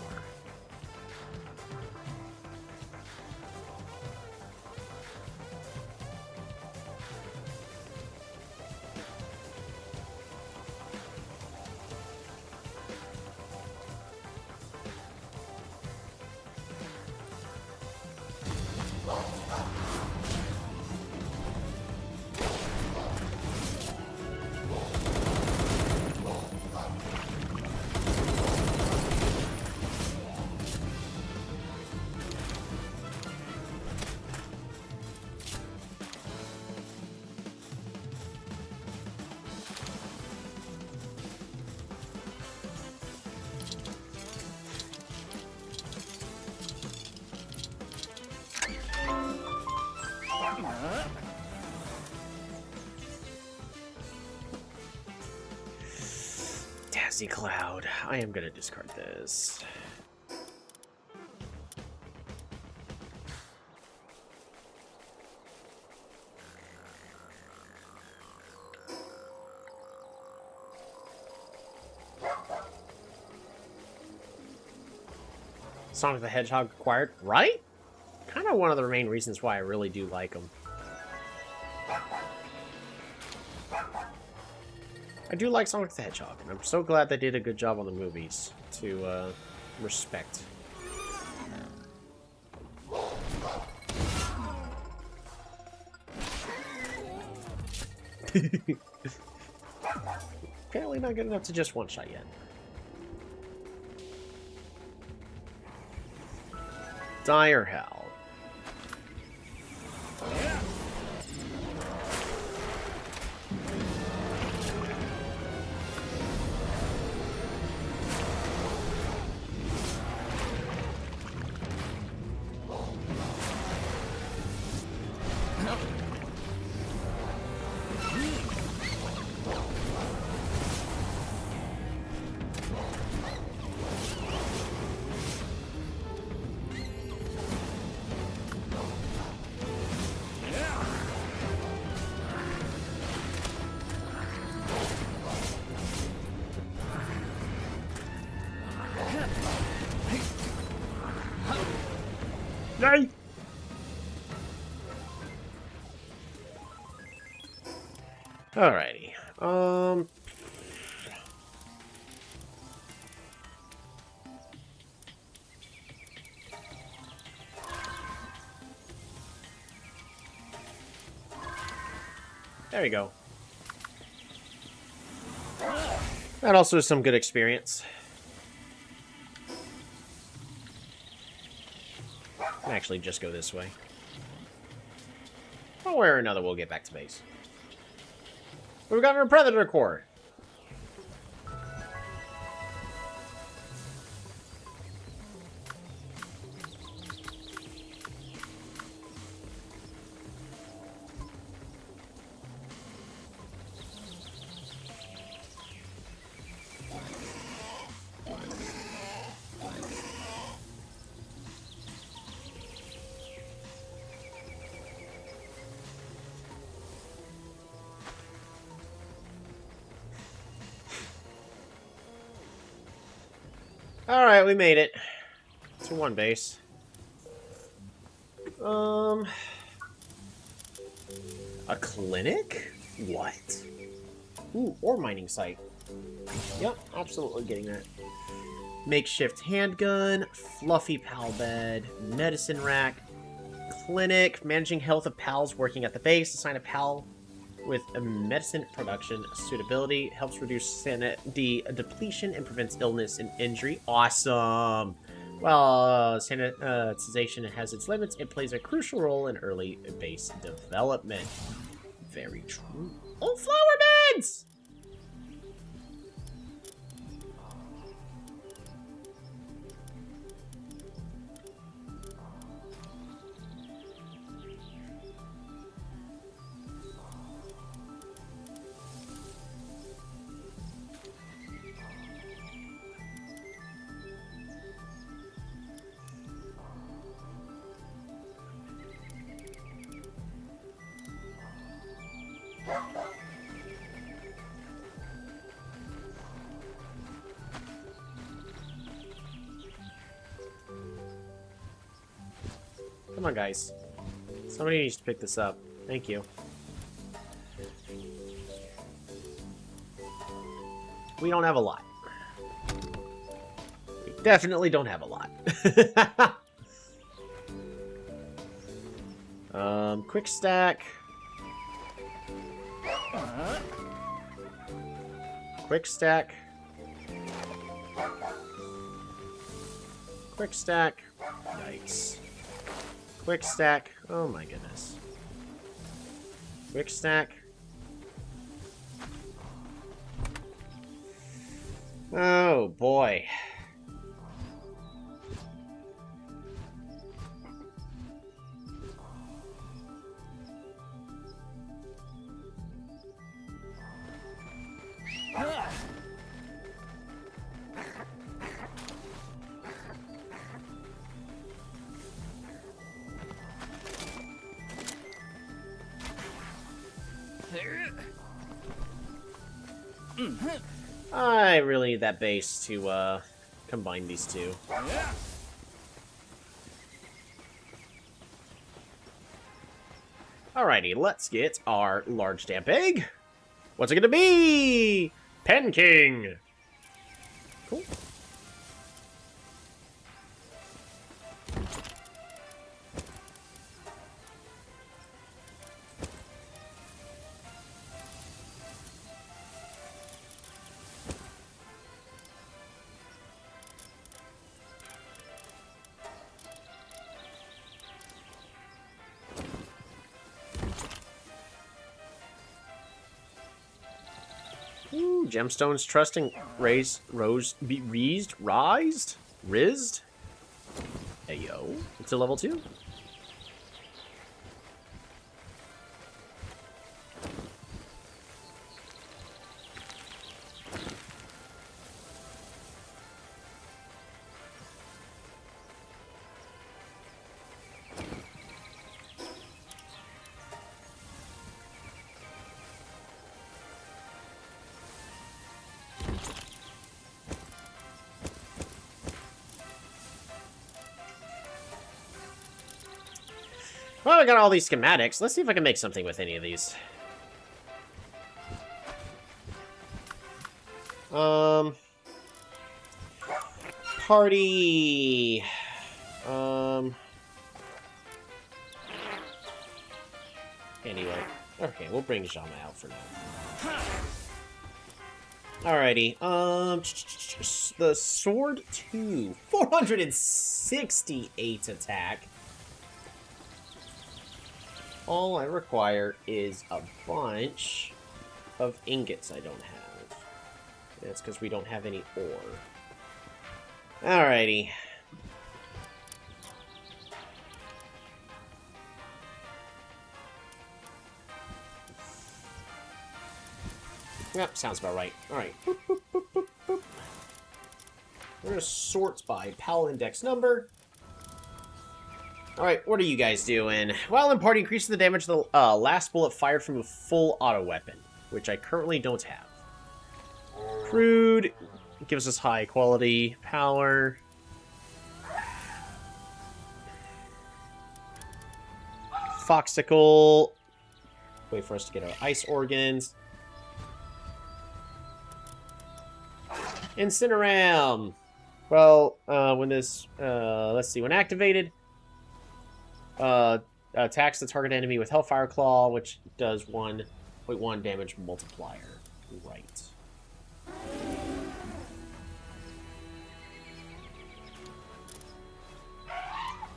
Dazzy Cloud. I am gonna discard this. Sonic the Hedgehog acquired, right? Kind of one of the main reasons why I really do like them. I do like Sonic the Hedgehog, and I'm so glad they did a good job on the movies to respect. Apparently not good enough to just one-shot yet. Dire Hell. Nice. Alrighty. There we go. That also is some good experience. Can actually just go this way. One way or another, we'll get back to base. We've got our Predator Core. Alright, we made it. To one base. A clinic? What? Ooh, ore mining site. Yep, absolutely getting that. Makeshift handgun, fluffy pal bed, medicine rack, clinic, managing health of pals working at the base, assign a pal with a medicine production suitability, helps reduce sanity depletion and prevents illness and injury. Awesome! While sanitization has its limits, it plays a crucial role in early base development. Very true. Oh, flower beds! Come on, guys. Somebody needs to pick this up. Thank you. We don't have a lot. We definitely don't have a lot. Quick stack. Quick stack. Quick stack. Nice. Quick stack. Oh my goodness. Quick stack. Oh boy. I really need that base to combine these two. Alrighty, let's get our large damp egg. What's it gonna be? Pen King. Cool. Ooh, gemstones trusting rised. Ayo. It's a level 2. Well, I got all these schematics. Let's see if I can make something with any of these. Party. Anyway. Okay, we'll bring Jama out for now. Alrighty. The sword 2, 468 attack. All I require is a bunch of ingots I don't have. That's because we don't have any ore. Alrighty. Yep, sounds about right. Alright. We're going to sort by PAL index number. Alright, what are you guys doing? While imparting, increases the damage of the last bullet fired from a full auto weapon, which I currently don't have. Crude gives us high quality power. Foxicle. Wait for us to get our ice organs. Incineram. Well, when this, let's see, when activated, attacks the target enemy with Hellfire Claw, which does 1.1 damage multiplier. Right.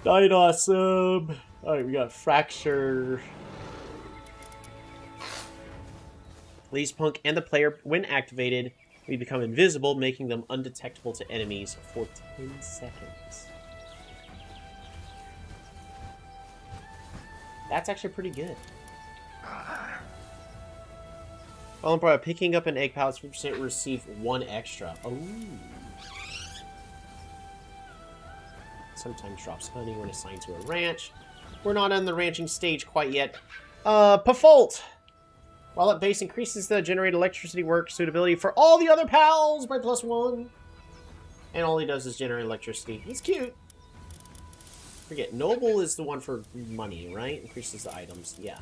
Died awesome. Alright, we got Fracture. Leaves Punk and the player, when activated, we become invisible, making them undetectable to enemies for 10 seconds. That's actually pretty good. While I'm picking up an egg palace, 50% receive 1 extra. Oh. Sometimes drops honey when assigned to a ranch. We're not on the ranching stage quite yet. Pafault! While at base, increases the generate electricity work suitability for all the other pals by +1. And all he does is generate electricity. He's cute. Forget, Noble is the one for money, right? Increases the items, yeah.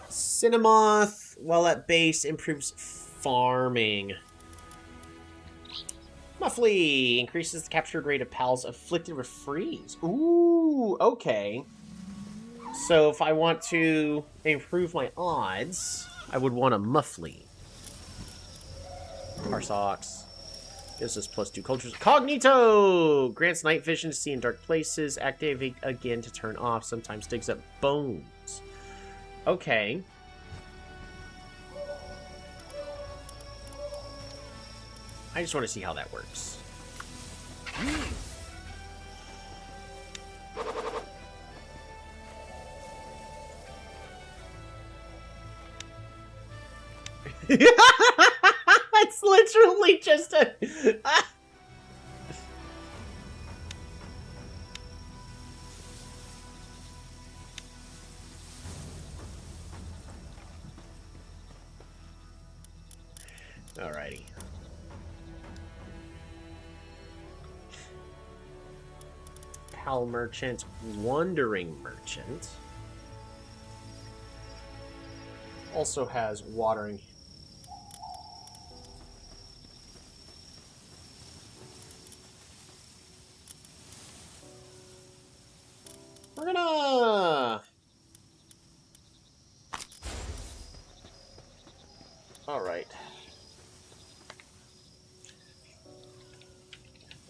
Cinemoth, while at base, improves farming. Muffly increases the captured rate of pals afflicted with freeze. Ooh, okay. So if I want to improve my odds, I would want a Muffly. Parsox. Gives us +2 cultures. Cognito! Grants night vision to see in dark places. Activate again to turn off. Sometimes digs up bones. Okay. I just want to see how that works. It's literally just a... Alrighty. Pal Merchant, Wandering Merchant. Also has watering. We're gonna... Alright.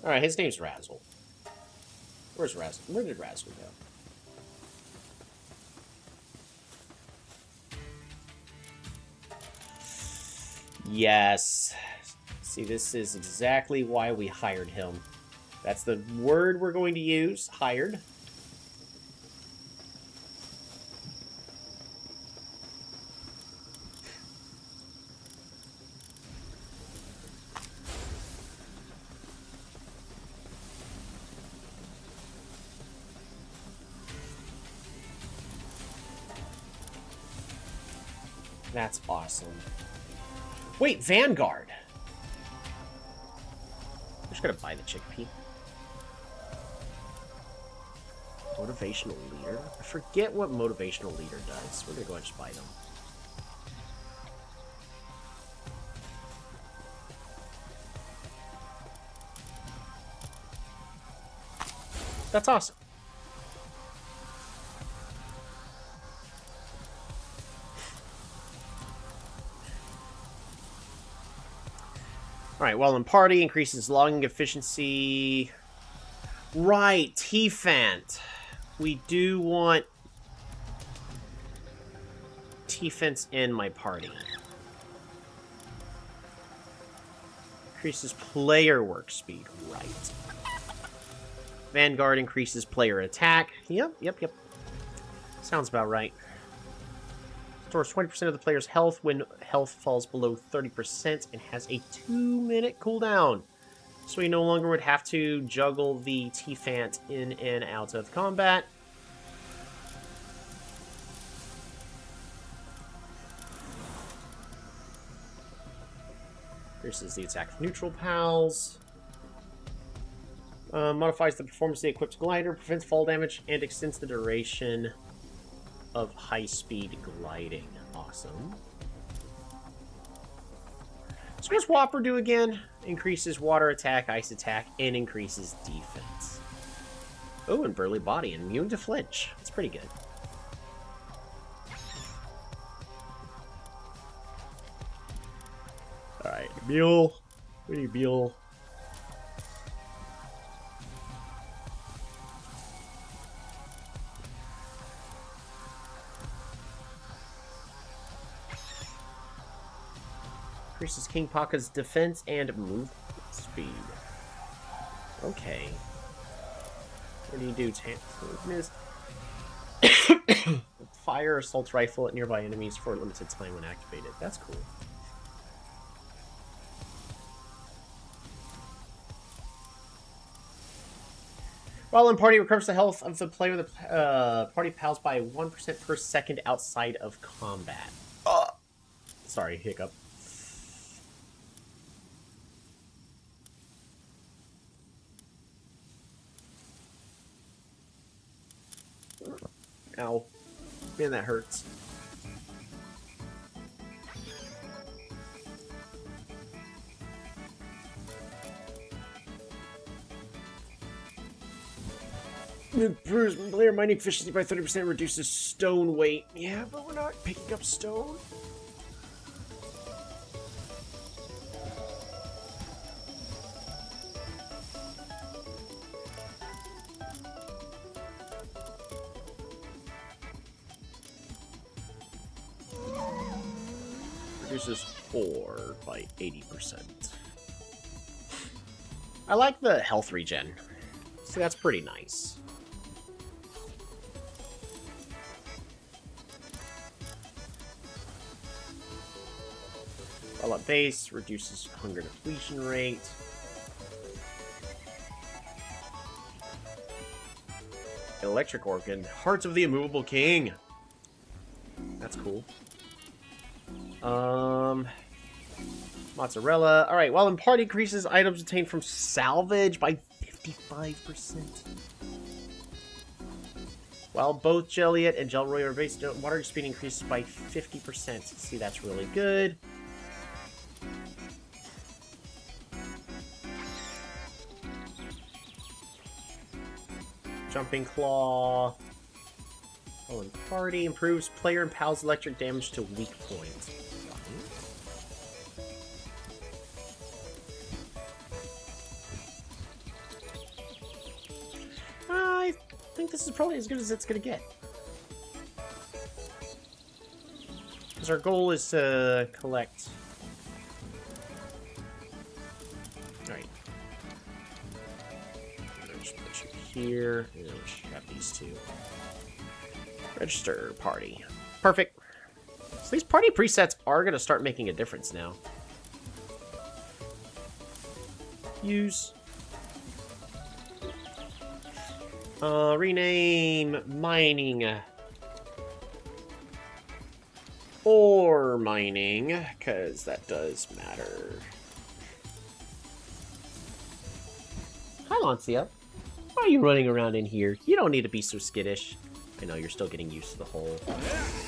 Alright, his name's Razzle. Where's Razzle? Where did Razzle go? Yes. See, this is exactly why we hired him. That's the word we're going to use. Hired. That's awesome. Wait, Vanguard. I'm just gonna buy the chickpea. Motivational leader? I forget what motivational leader does. We're gonna go ahead and just buy them. That's awesome. Alright, well, in party, increases logging efficiency. Right, T-Fant. We do want T-Fants in my party. Increases player work speed. Right. Vanguard increases player attack. Yep. Sounds about right. Stores 20% of the player's health when health falls below 30% and has a 2-minute cooldown. So we no longer would have to juggle the T-Fant in and out of combat. Versus the attack of neutral pals. Modifies the performance of the equipped glider, prevents fall damage, and extends the duration of high-speed gliding. Awesome. So what's Whopper do again? Increases water attack, ice attack, and increases defense. Oh, and Burly Body, immune to flinch. That's pretty good. Alright, Mule. We need Mule. Increases King Paka's defense and movement speed. Okay. What do you do, Miss? Fire assault rifle at nearby enemies for a limited time when activated. That's cool. While in party, recovers the health of the player with the party pals by 1% per second outside of combat. Sorry, hiccup. Ow. Man, that hurts. Improves player mining efficiency by 30%, reduces stone weight. Yeah, but we're not picking up stone. Reduces 4 by 80%. I like the health regen. So that's pretty nice. While at base, reduces hunger depletion rate. Electric Organ, Hearts of the Immovable King. That's cool. Mozzarella. Alright, while in party, increases items obtained from salvage by 55%. While both Jelliet and Gelroy are based, water speed increases by 50%. See, that's really good. Jumping Claw. Oh, and party improves player and pal's electric damage to weak points. I think this is probably as good as it's gonna get. Because our goal is to collect. Alright. Just put you here. And then we'll grab these two. Register party. Perfect. So these party presets are going to start making a difference now. Use. Rename mining. Ore mining, because that does matter. Hi, Lancia. Why are you running around in here? You don't need to be so skittish. I know you're still getting used to the whole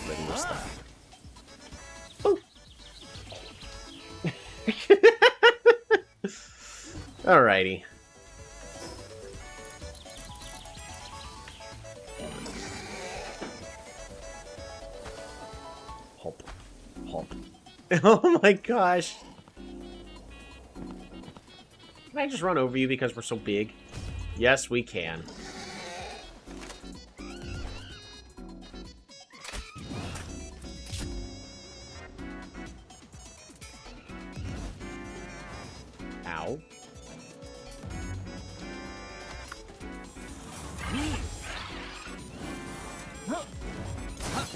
regular stuff. Oh. Alrighty. Hop. Hop. Oh my gosh. Can I just run over you because we're so big? Yes, we can. Ow.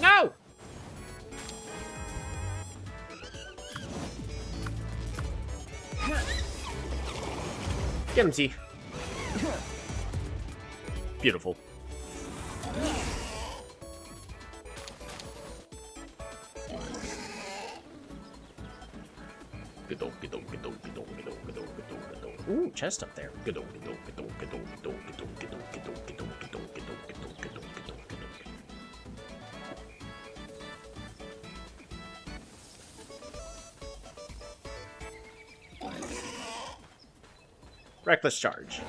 No! Get him, T. Beautiful. Ooh, chest up there. Reckless charge.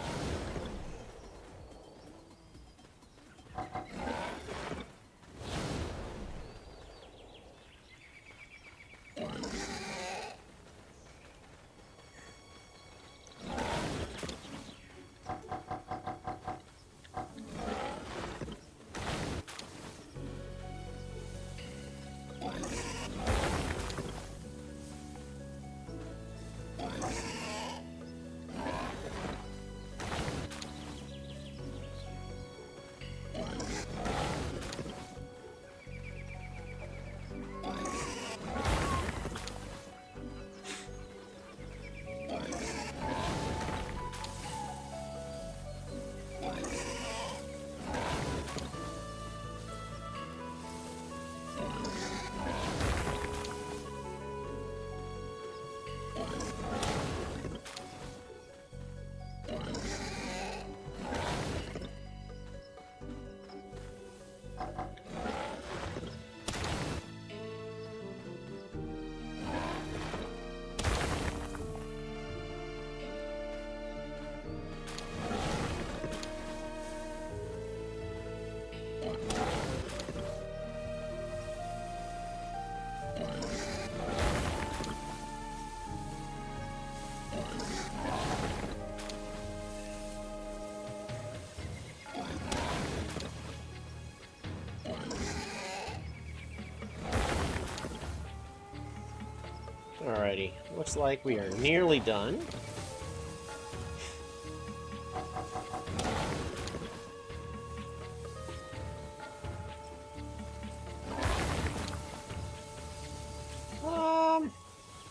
Alrighty, looks like we are nearly done.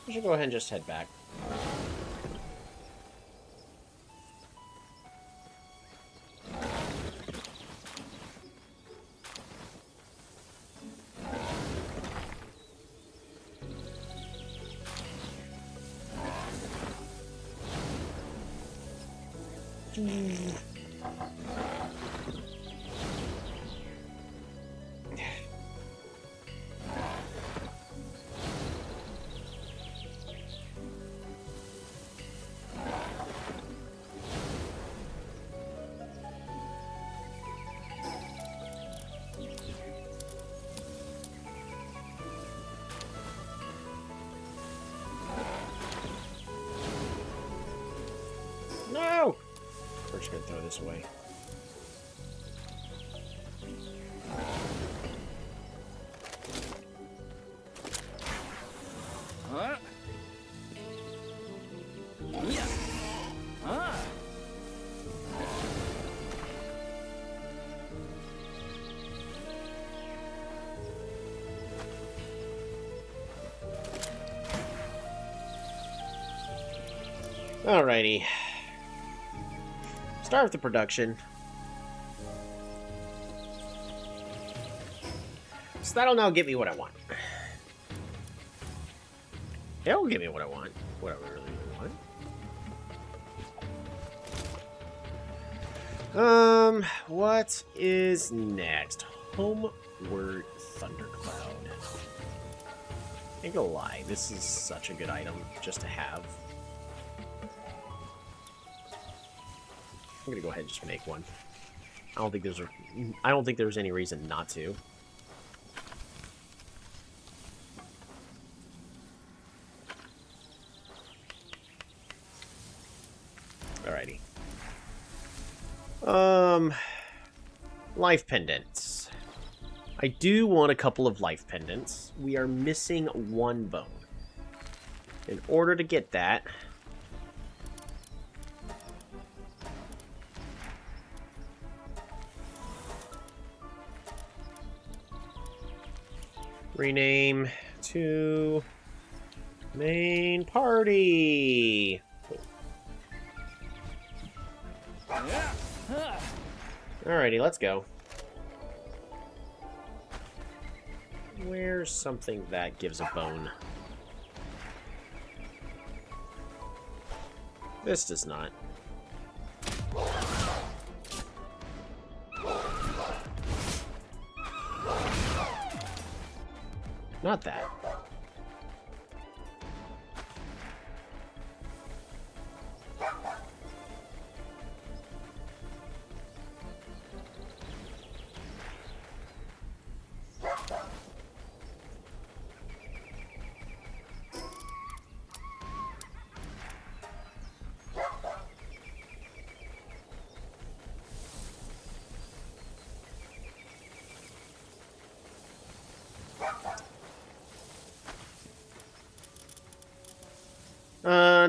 We should go ahead and just head back. No! We're just gonna throw this away. Huh? Yeah. Ah. Alrighty. Start with the production. So that'll now get me what I want. It'll give me what I want. What I really want. What is next? Homeward Thundercloud. Ain't gonna lie, this is such a good item just to have. I'm gonna go ahead and just make one. I don't think there's any reason not to. Alrighty. Life pendants. I do want a couple of life pendants. We are missing one bone. In order to get that, rename to main party. Alrighty, let's go. Where's something that gives a bone? This does not. Not that.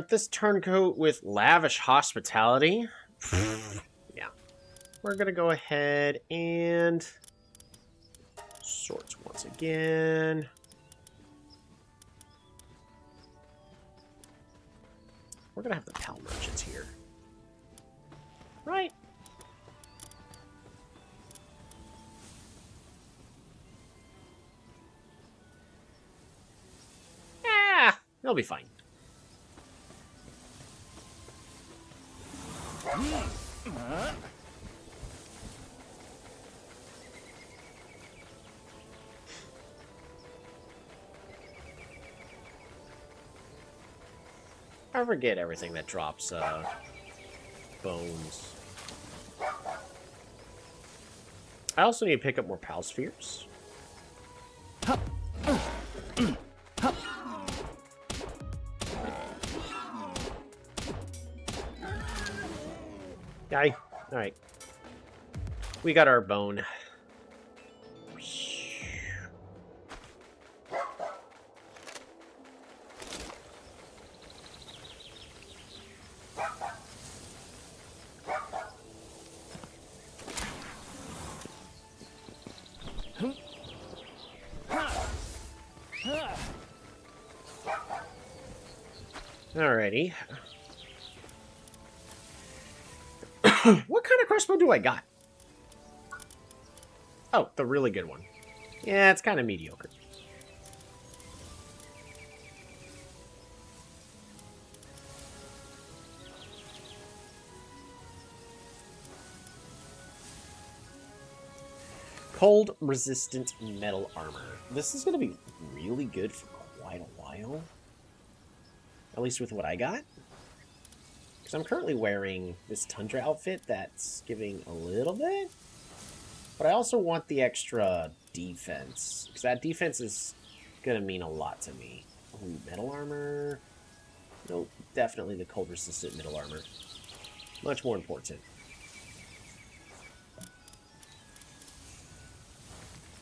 This turncoat with lavish hospitality. Yeah. We're gonna go ahead and sort once again. We're gonna have the pal merchants here. Right? Ah, they'll be fine. I forget everything that drops bones. I also need to pick up more pal spheres. Alright. We got our bone. Alrighty. What kind of crossbow do I got? Oh, the really good one. Yeah, it's kind of mediocre. Cold resistant metal armor. This is going to be really good for quite a while. At least with what I got. Because I'm currently wearing this Tundra outfit that's giving a little bit. But I also want the extra defense. Because that defense is going to mean a lot to me. Ooh, metal armor. Nope, definitely the cold resistant metal armor. Much more important.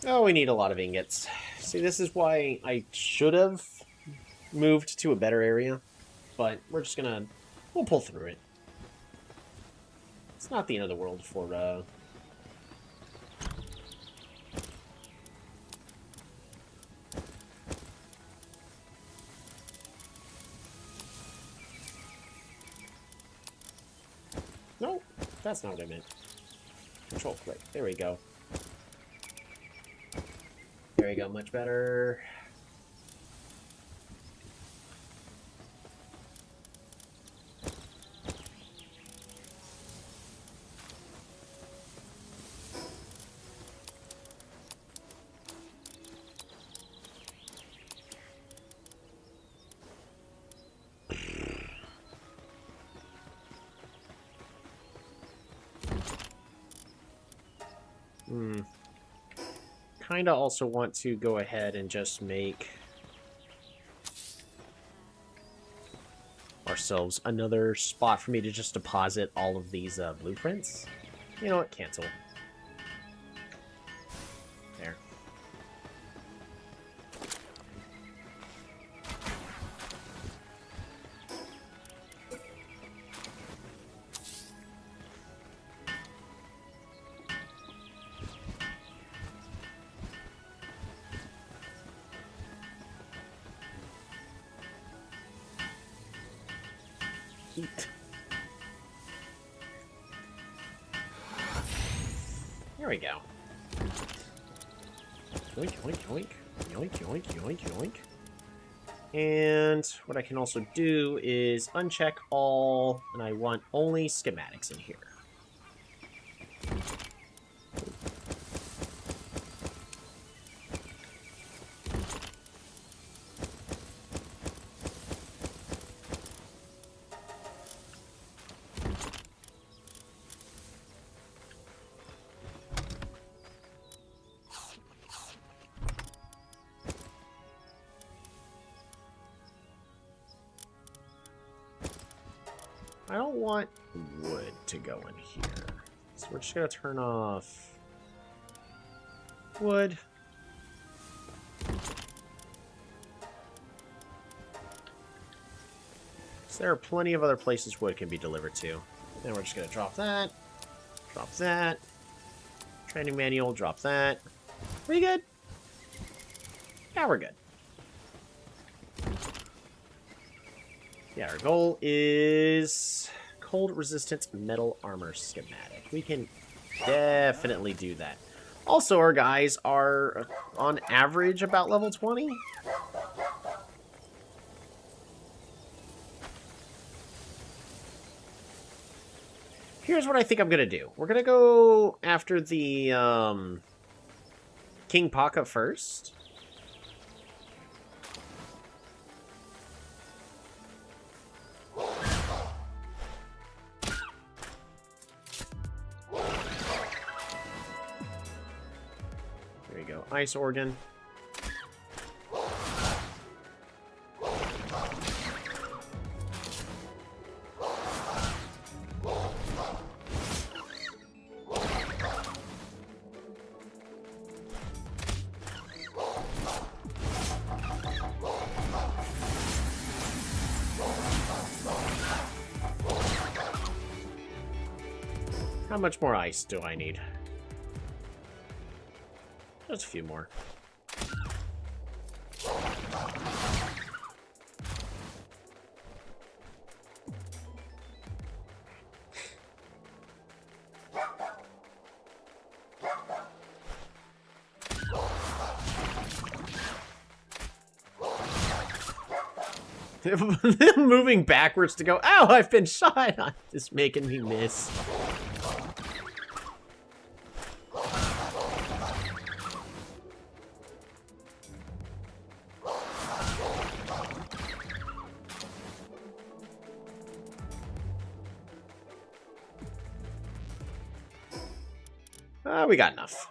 Oh, we need a lot of ingots. See, this is why I should have moved to a better area. But we're just going to... We'll pull through it. It's not the end of the world for, No, that's not what I meant. Control click. There we go. There we go. Much better. Kind of also want to go ahead and just make ourselves another spot for me to just deposit all of these blueprints. You know what? Cancel. There. Eat. There we go. Yoink, yoink, yoink. Yoink, yoink, yoink, yoink. And what I can also do is uncheck all, and I want only schematics in here. I don't want wood to go in here. So we're just going to turn off wood. So there are plenty of other places wood can be delivered to. Then we're just going to drop that. Drop that. Training manual, drop that. We good? Yeah, we're good. Yeah, our goal is cold resistant metal armor schematic. We can definitely do that. Also, our guys are on average about level 20. Here's what I think I'm going to do. We're going to go after the King Paka first. There you go. Ice organ. How much more ice do I need? Just a few more. Moving backwards to go, ow, I've been shot! It's making me miss. We got enough.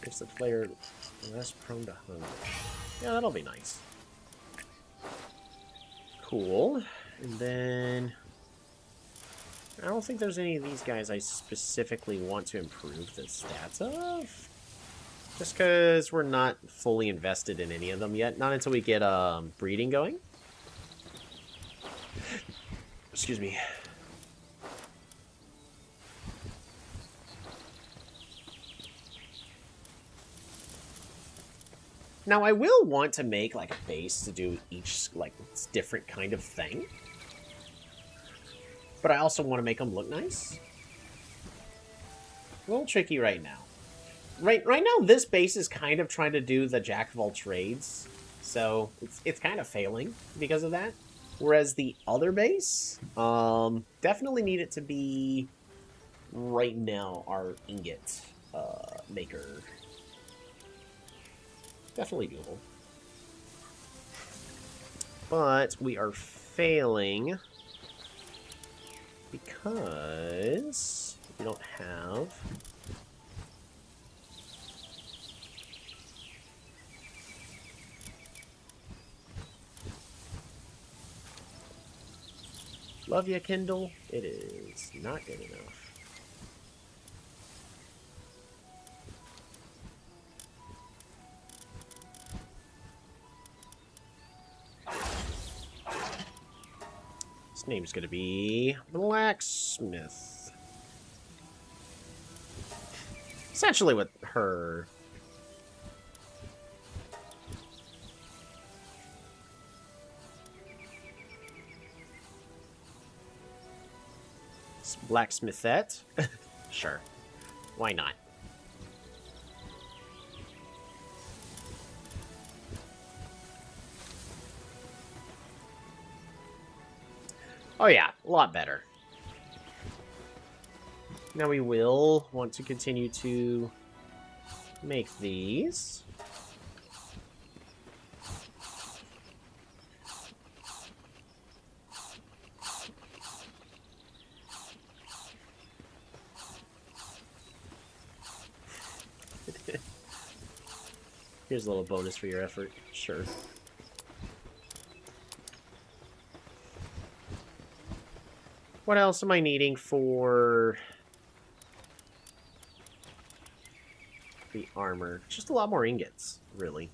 Makes the player less prone to hunger. Yeah, that'll be nice. Cool. And then I don't think there's any of these guys I specifically want to improve the stats of. Just because we're not fully invested in any of them yet. Not until we get breeding going. Excuse me. Now, I will want to make, like, a base to do each, like, different kind of thing. But I also want to make them look nice. A little tricky right now. Right now, this base is kind of trying to do the jack of all trades, so it's kind of failing because of that. Whereas the other base, definitely need it to be right now our ingot maker. Definitely doable. But we are failing because we don't have... Love ya, Kindle. It is not good enough. His name's gonna be Blacksmith. Essentially with her... Blacksmithette? Sure. Why not? Oh yeah, a lot better. Now we will want to continue to make these. Here's a little bonus for your effort. Sure. What else am I needing for the armor? Just a lot more ingots, really.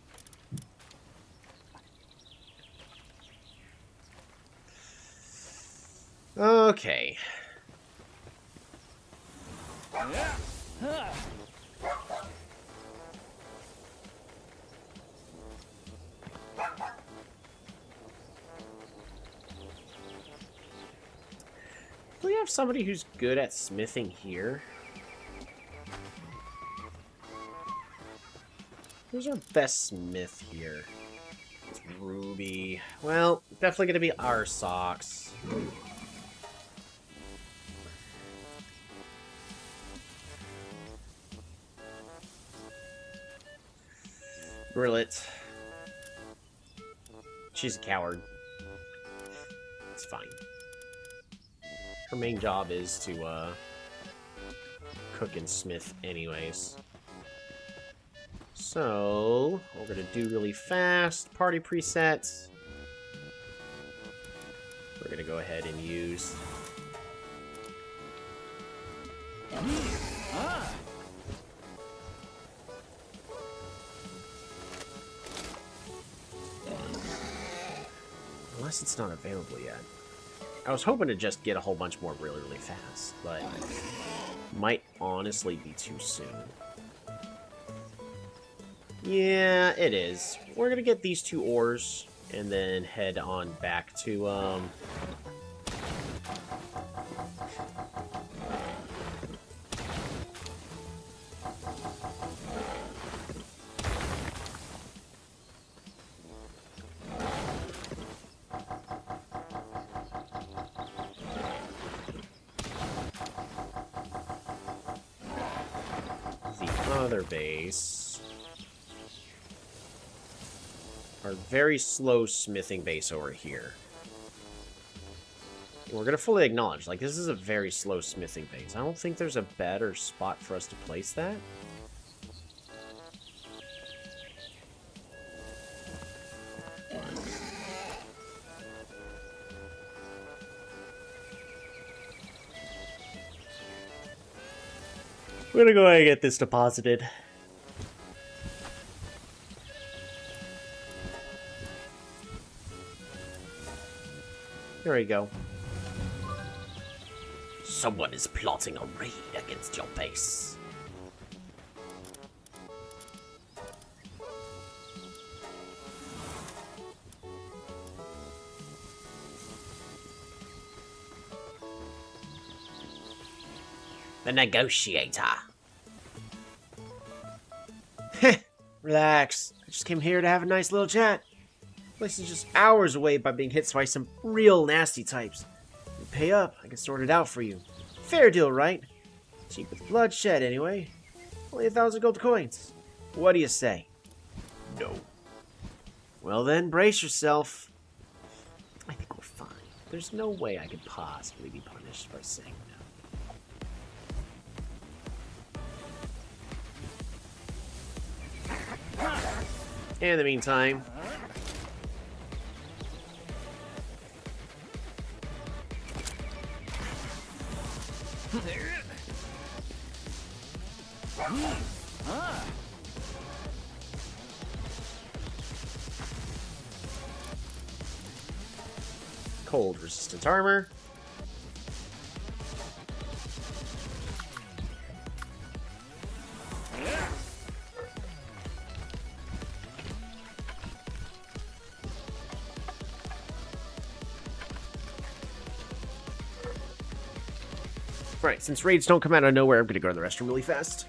Okay. Yeah. Huh. Do we have somebody who's good at smithing here? Who's our best smith here? It's Ruby. Well, definitely gonna be our socks. Brillet. She's a coward. It's fine. Her main job is to, cook and smith anyways. So, we're gonna do really fast. Party presets. We're gonna go ahead and use... Ah. Unless it's not available yet. I was hoping to just get a whole bunch more really, really fast, but might honestly be too soon. Yeah, it is. We're gonna get these 2 ores and then head on back to, the other base. Our very slow smithing base over here. And we're going to fully acknowledge, like, this is a very slow smithing base. I don't think there's a better spot for us to place that. We're going to go ahead and get this deposited. There we go. Someone is plotting a raid against your base. The negotiator. Relax. I just came here to have a nice little chat. Place is just hours away by being hit by some real nasty types. You pay up, I can sort it out for you. Fair deal, right? Cheap with bloodshed, anyway. Only 1,000 gold coins. What do you say? No. Well then, brace yourself. I think we're fine. There's no way I could possibly be punished for saying no. In the meantime... Cold resistant armor. Right, since raids don't come out of nowhere, I'm gonna go to the restroom really fast.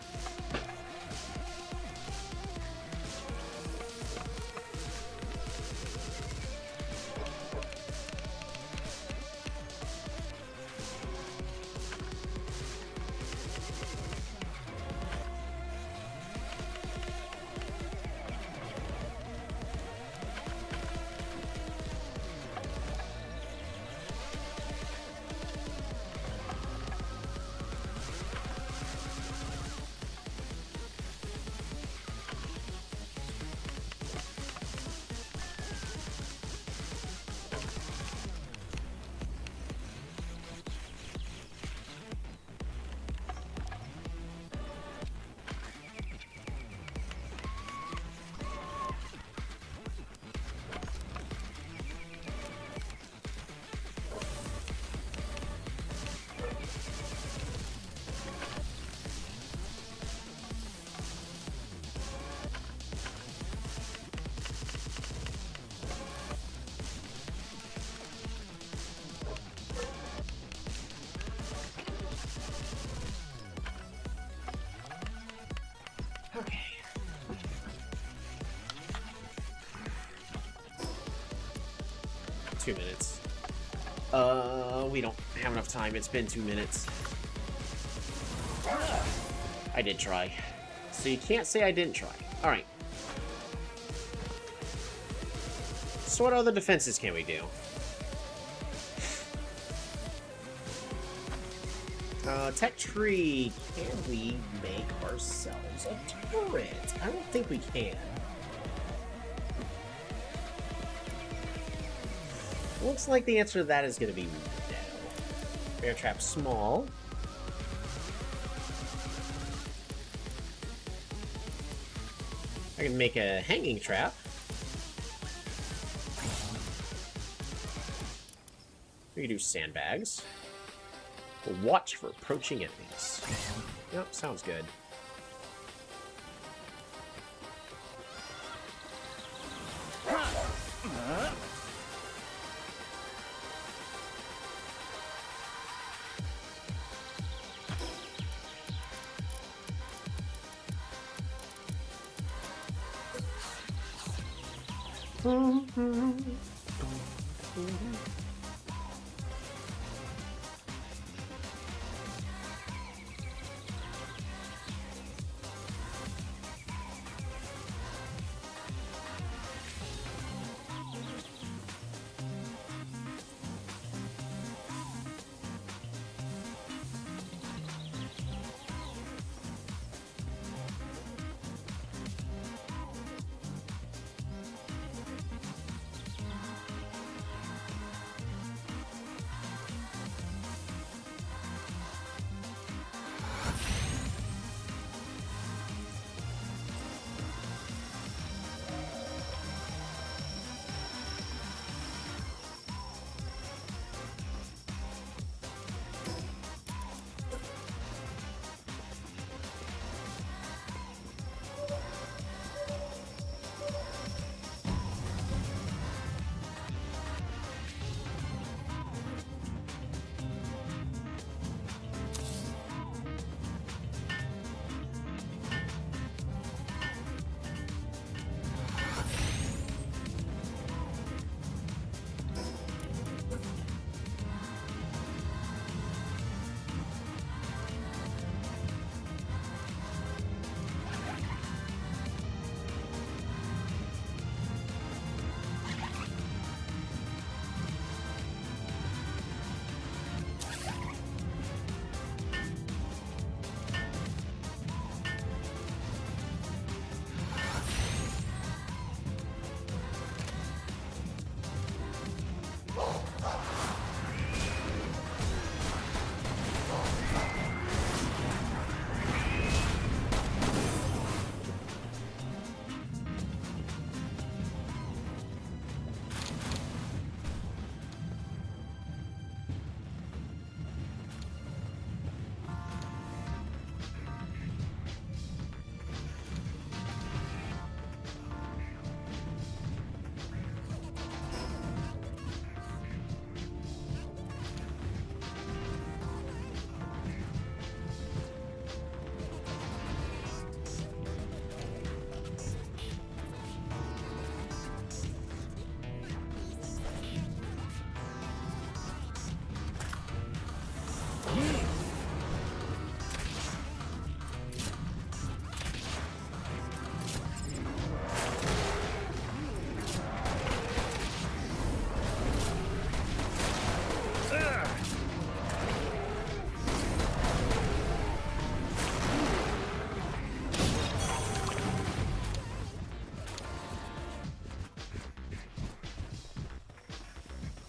Okay. Two minutes. We don't have enough time. It's been 2 minutes. I did try. So you can't say I didn't try. Alright. So what other defenses can we do? Tech tree. Can we make ourselves a turret? I don't think we can. Looks like the answer to that is going to be no. Bear trap small. I can make a hanging trap. We can do sandbags. We'll watch for approaching enemies. Yep, sounds good.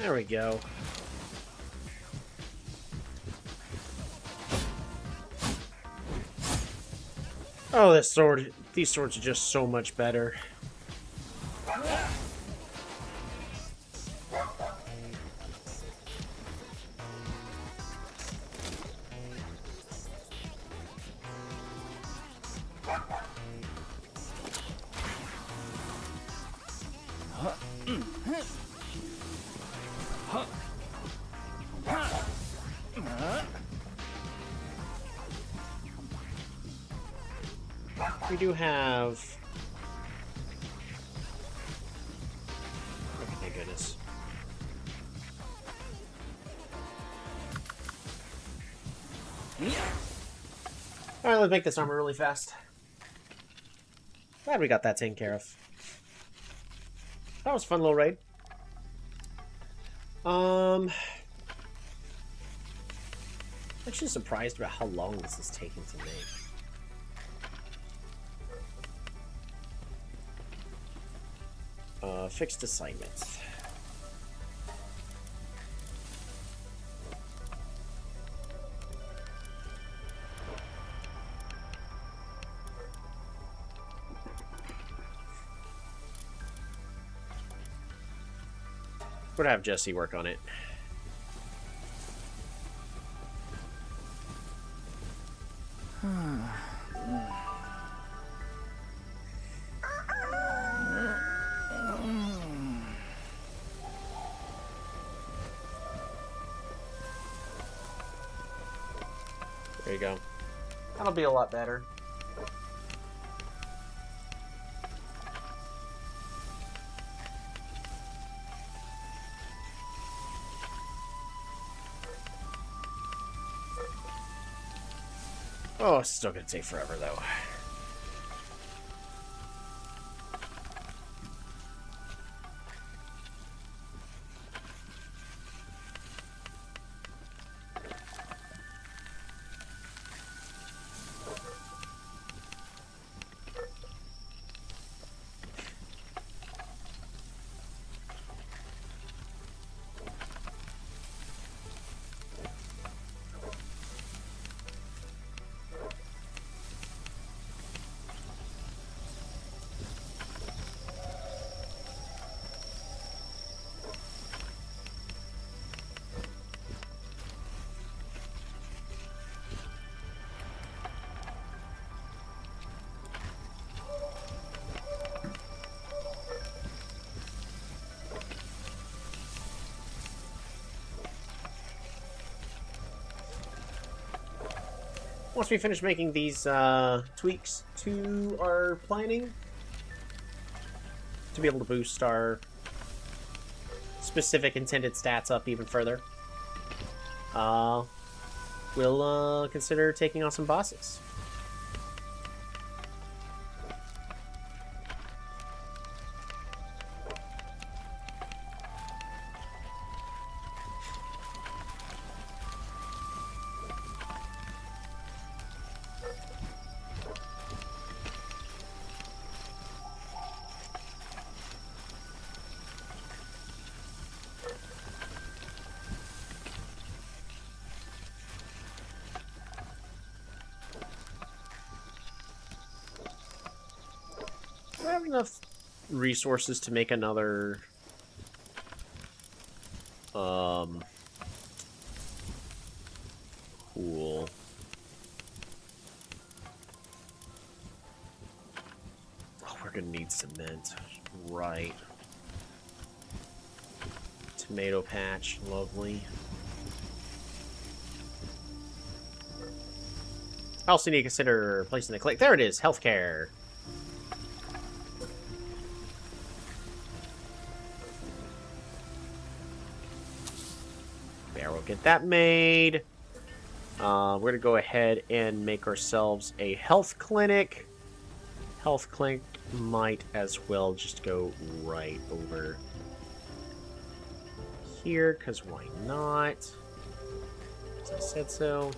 There we go. Oh, this sword. These swords are just so much better. We do have... Oh, thank goodness. Alright, let's make this armor really fast. Glad we got that taken care of. That was a fun little raid. Actually surprised about how long this is taking to make. Fixed assignments. We're gonna have Jesse work on it. There you go. That'll be a lot better. Oh, it's still gonna take forever though. Once we finish making these tweaks to our planning, to be able to boost our specific intended stats up even further, we'll consider taking on some bosses. Do I have enough resources to make another pool? Oh, we're gonna need cement. Right. Tomato patch, lovely. I also need to consider placing the click. There it is, healthcare. There, we'll get that made. We're gonna go ahead and make ourselves a health clinic. Health clinic might as well just go right over here, because why not? As I said so.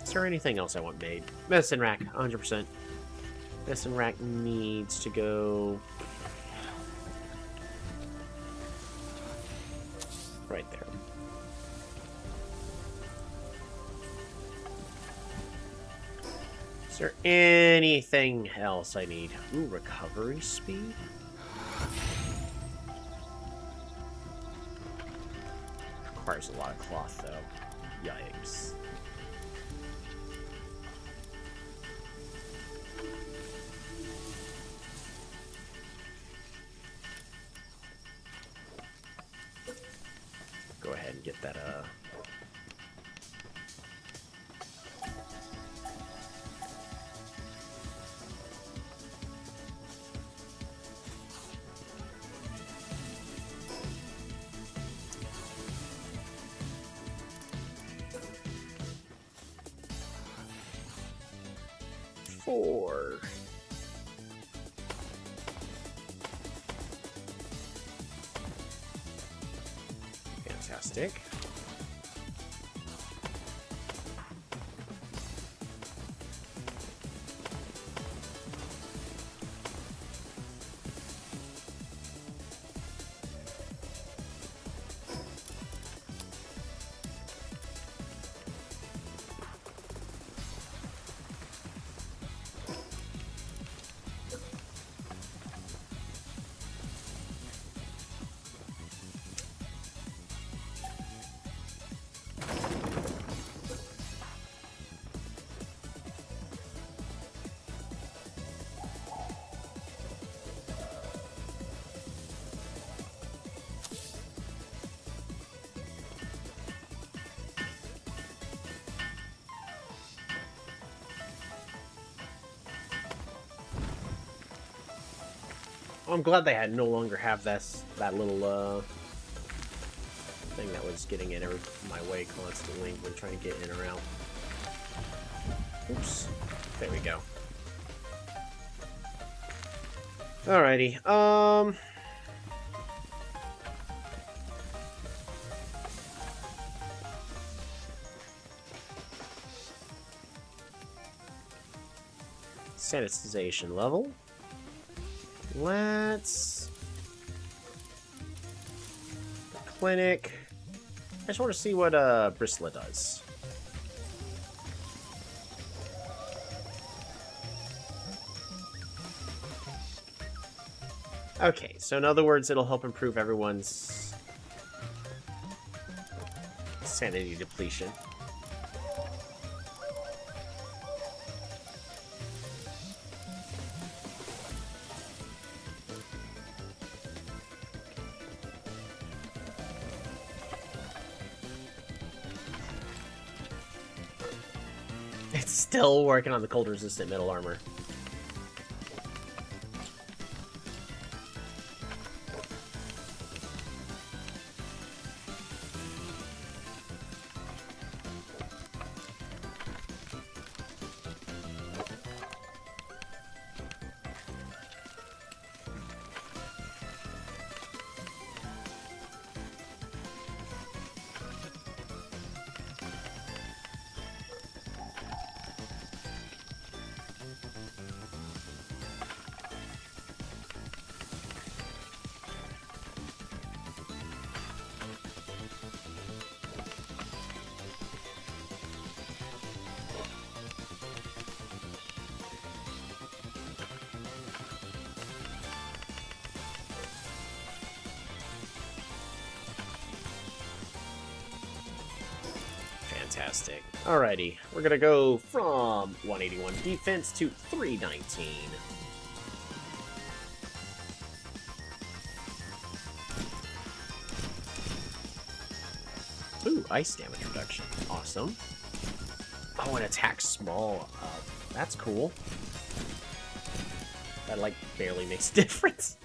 Is there anything else I want made? Medicine rack, 100%. Medicine rack needs to go right there. Is there anything else I need? Ooh, recovery speed? Requires a lot of cloth, though. Yikes. Go ahead and get that, four. Fantastic. I'm glad they had no longer have that little thing that was getting in my way constantly when trying to get in or out. Oops. There we go. Alrighty. Sanitization level. Let's... Clinic. I just want to see what Bristla does. Okay, so in other words, it'll help improve everyone's sanity depletion. It's still working on the cold-resistant metal armor. Fantastic. Alrighty, we're gonna go from 181 defense to 319. Ooh, ice damage reduction. Awesome. Oh, and attack small. That's cool. That, like, barely makes a difference.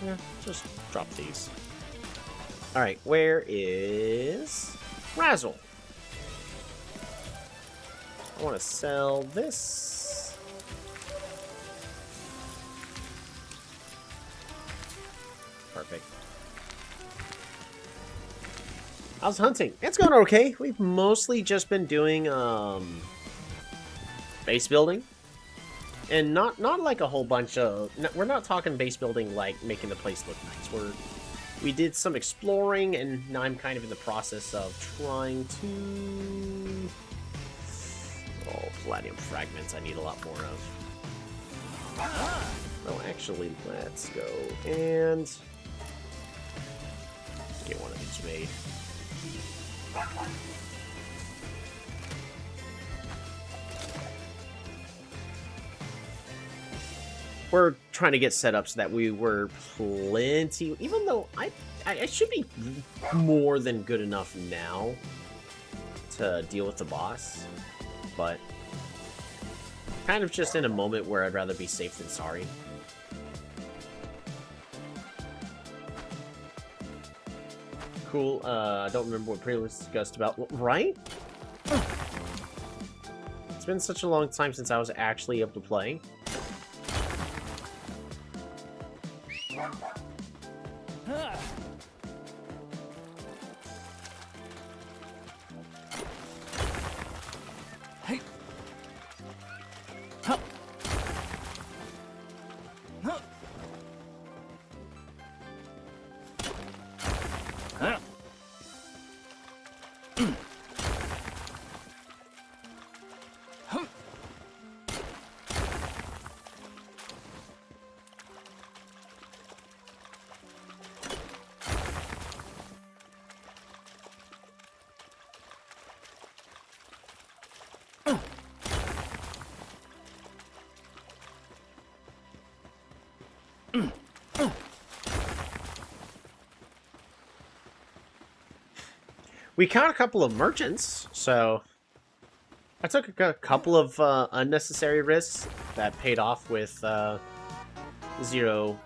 Yeah, just drop these. Alright, where is Razzle? I want to sell this. Perfect. How's hunting? It's going okay. We've mostly just been doing base building, and not like a whole bunch of. We're not talking base building like making the place look nice. We did some exploring, and now I'm kind of in the process of trying to. Oh, platinum fragments! I need a lot more of. Oh, actually, let's go and get one of these made. We're trying to get set up so that we were plenty, even though I should be more than good enough now to deal with the boss, but kind of just in a moment where I'd rather be safe than sorry. Cool. I don't remember what previously discussed about, right? It's been such a long time since I was actually able to play. Hey. Huh. Huh. Huh. Huh. We caught a couple of merchants, so I took a couple of unnecessary risks that paid off with zero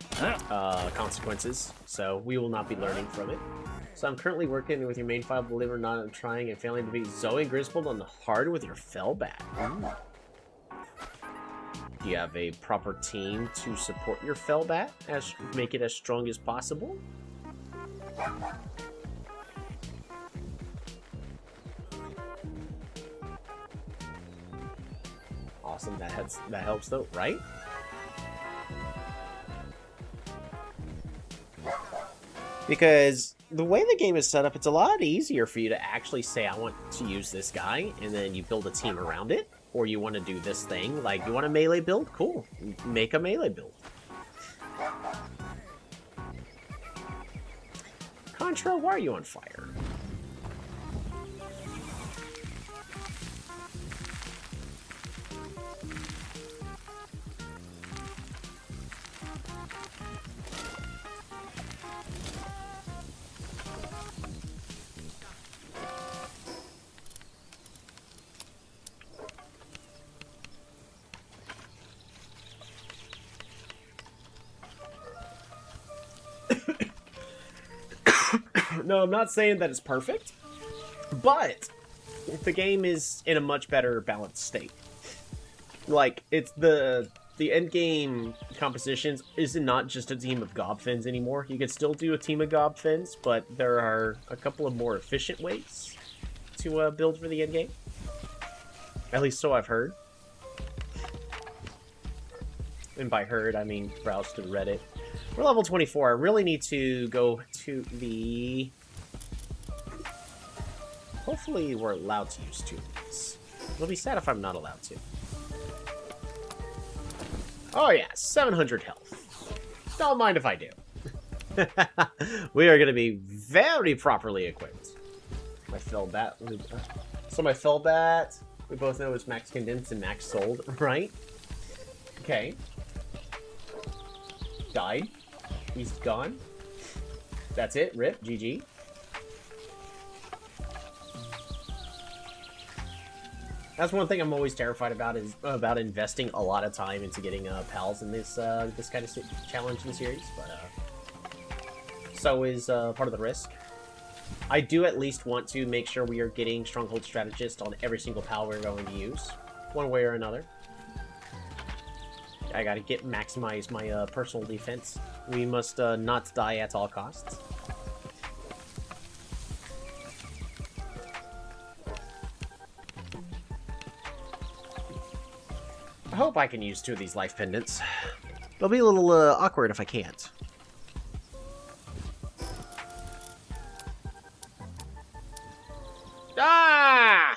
consequences, so we will not be learning from it. So I'm currently working with your main file, believe it or not. I'm trying and failing to beat Zoe and Griswold on the hard with your fellback. Do you have a proper team to support your fellback, make it as strong as possible? Awesome, that helps though, right? Because the way the game is set up, it's a lot easier for you to actually say, I want to use this guy, and then you build a team around it, or you want to do this thing, like, you want a melee build? Cool, make a melee build. Contra, why are you on fire? No, I'm not saying that it's perfect, but the game is in a much better balanced state. Like, it's the end game compositions is not just a team of gobfins anymore. You can still do a team of gobfins, but there are a couple of more efficient ways to build for the end game. At least so I've heard. And by heard, I mean browse to Reddit. We're level 24. I really need to go to the... Hopefully we're allowed to use 2 of these. It'll be sad if I'm not allowed to. Oh yeah, 700 health. Don't mind if I do. We are going to be very properly equipped. My Fellbat. So my Fellbat, we both know is max condensed and max sold, right? Okay. Died. He's gone. That's it. Rip. GG. That's one thing I'm always terrified about, is about investing a lot of time into getting pals in this this kind of challenge in the series. But so is part of the risk. I do at least want to make sure we are getting Stronghold Strategist on every single pal we're going to use, one way or another. I gotta maximize my personal defense. We must not die at all costs. I hope I can use 2 of these life pendants. It'll be a little awkward if I can't. Ah!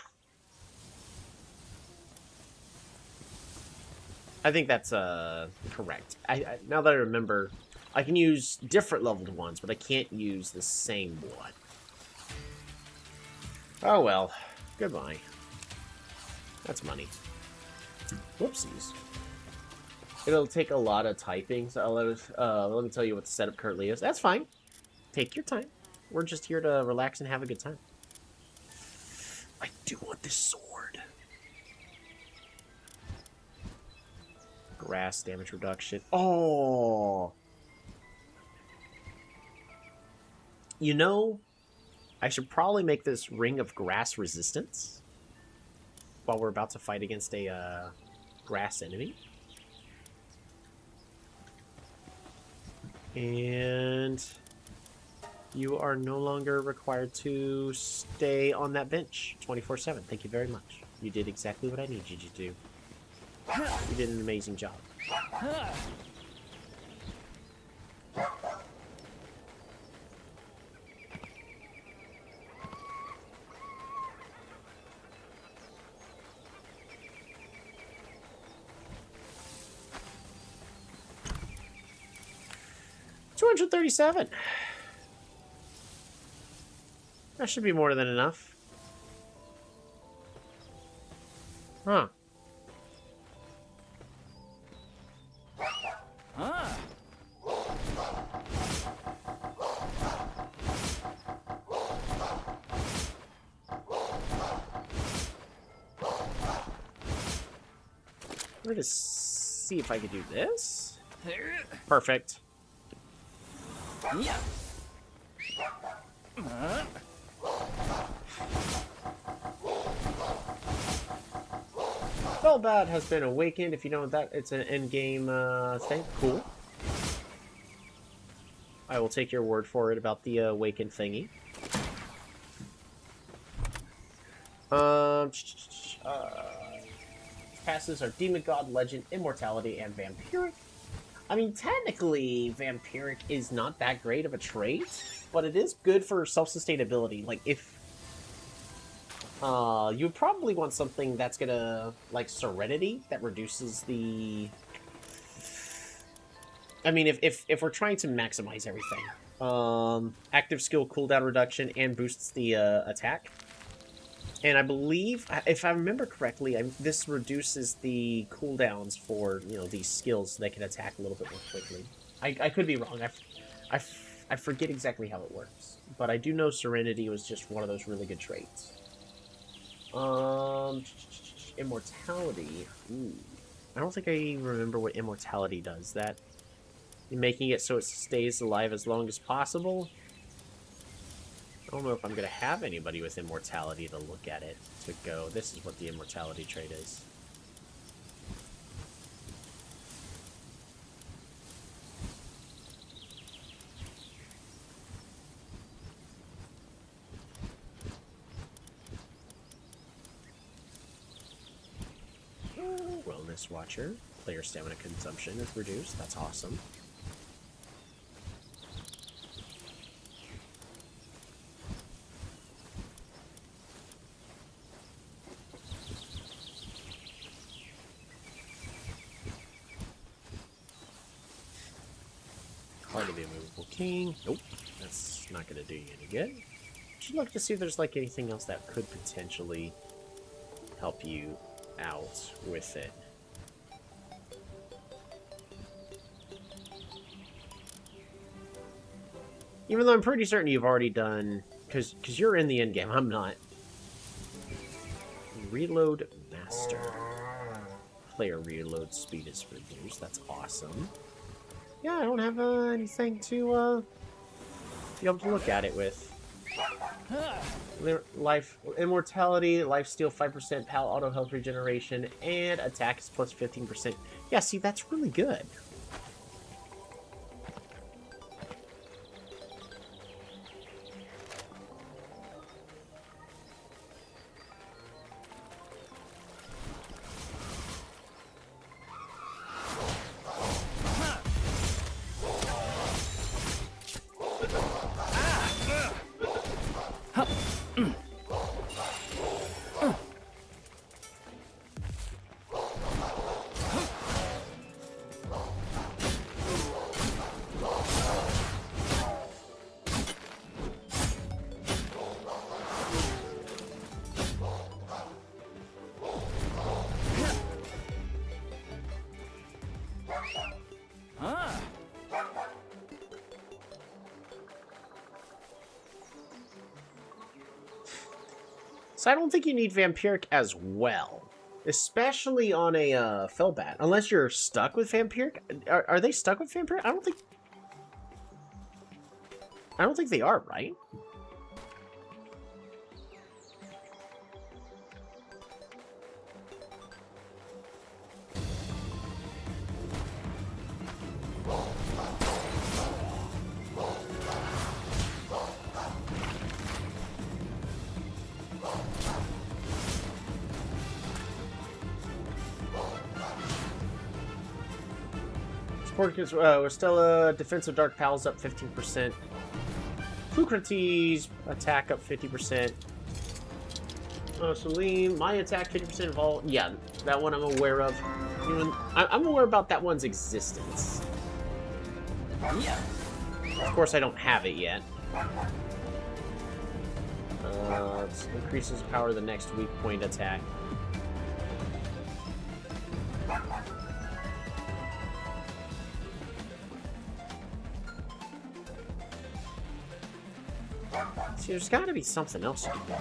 I think that's correct. Now that I remember, I can use different leveled ones, but I can't use the same one. Oh well. Goodbye. That's money. Whoopsies. It'll take a lot of typing, so let me tell you what the setup currently is. That's fine. Take your time. We're just here to relax and have a good time. I do want this sword. Grass damage reduction. Oh! You know, I should probably make this ring of grass resistance while we're about to fight against a grass enemy. And you are no longer required to stay on that bench 24/7. Thank you very much. You did exactly what I needed you to do. You did an amazing job. $237. That should be more than enough. Huh. Ah. Let me just see if I can do this. Perfect. Yeah. Spellbound has been awakened. If you know that, it's an end-game thing. Cool. I will take your word for it about the awakened thingy. Passes are Demon God, Legend, Immortality, and Vampiric. I mean, technically, Vampiric is not that great of a trait, but it is good for self-sustainability. Like, if... you probably want something that's gonna, like, Serenity, that reduces the... I mean, if we're trying to maximize everything. Active skill cooldown reduction and boosts the, attack. And I believe, if I remember correctly, this reduces the cooldowns for, you know, these skills so they can attack a little bit more quickly. I could be wrong. I forget exactly how it works. But I do know Serenity was just one of those really good traits. Immortality. Ooh. I don't think I remember what Immortality does. That making it so it stays alive as long as possible? I don't know if I'm going to have anybody with Immortality to look at it, to go, this is what the Immortality trait is. Wellness Watcher. Player stamina consumption is reduced. That's awesome. Heart of the Immovable King. Nope. That's not going to do you any good. Should look to see if there's like anything else that could potentially help you out with it. Even though I'm pretty certain you've already done, because you're in the end game, I'm not. Reload Master. Player reload speed is reduced. That's awesome. Yeah, I don't have anything to be able to look at it with. Life Immortality, Lifesteal 5%, Pal Auto Health Regeneration, and Attack is plus 15%. Yeah, see, that's really good. So I don't think you need Vampiric as well. Especially on a Fellbat. Unless you're stuck with Vampiric. Are they stuck with Vampiric? I don't think they are, right? We're still defensive Dark Pals up 15%. Lucrates attack up 50%. Salim, my attack 50% of all. Yeah, that one I'm aware of. Even, I'm aware about that one's existence. Yeah. Of course, I don't have it yet. It increases power of the next weak point attack. See, there's got to be something else you can do.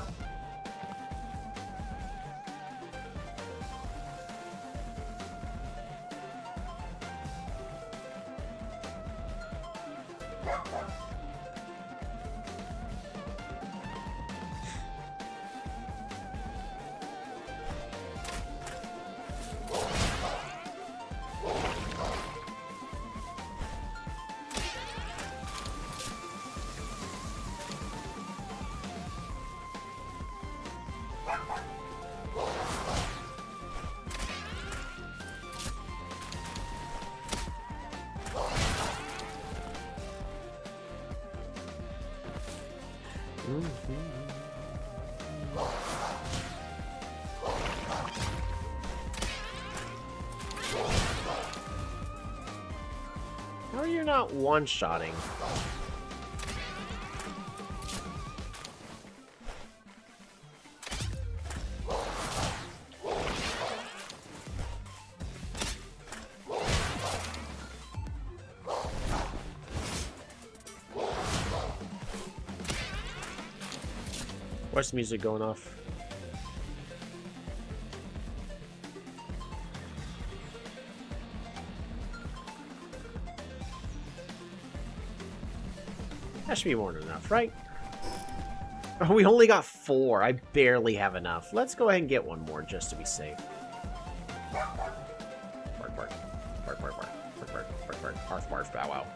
How are you not one-shotting? Where's the music going off? That should be more than enough, right? Oh, we only got 4. I barely have enough. Let's go ahead and get one more just to be safe. Bark, bark. Bark, bark, bark. Bark, bark, bark, bark. Barf, barf, bow, wow.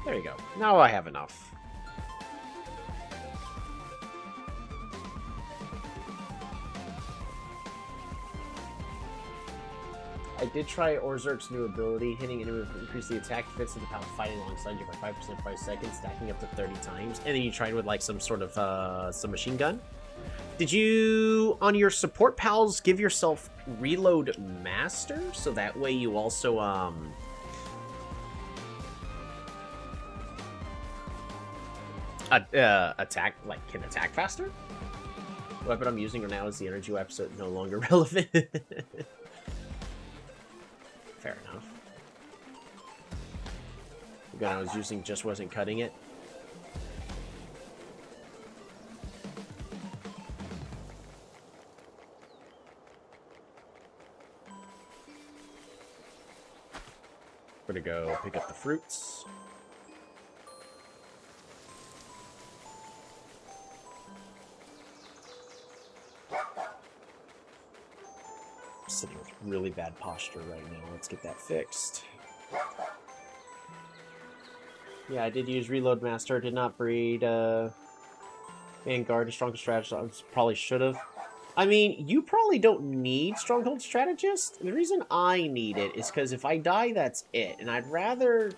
There you go. Now I have enough. I did try Orzerk's new ability. Hitting enemy will increase the attack defense of the pal fighting alongside you by 5% for 5 seconds, stacking up to 30 times. And then you tried with like some sort of some machine gun. Did you, on your support pals, give yourself Reload Master? So that way you also, attack, like, can attack faster? The weapon I'm using right now is the energy weapon, so it's no longer relevant. Fair enough. The gun I was using just wasn't cutting it. We're gonna go pick up the fruits. Sitting with really bad posture right now. Let's get that fixed. Yeah, I did use Reload Master. Did not breed Vanguard, a Stronghold Strategist. I probably should have. I mean, you probably don't need Stronghold Strategist. The reason I need it is because if I die, that's it. And I'd rather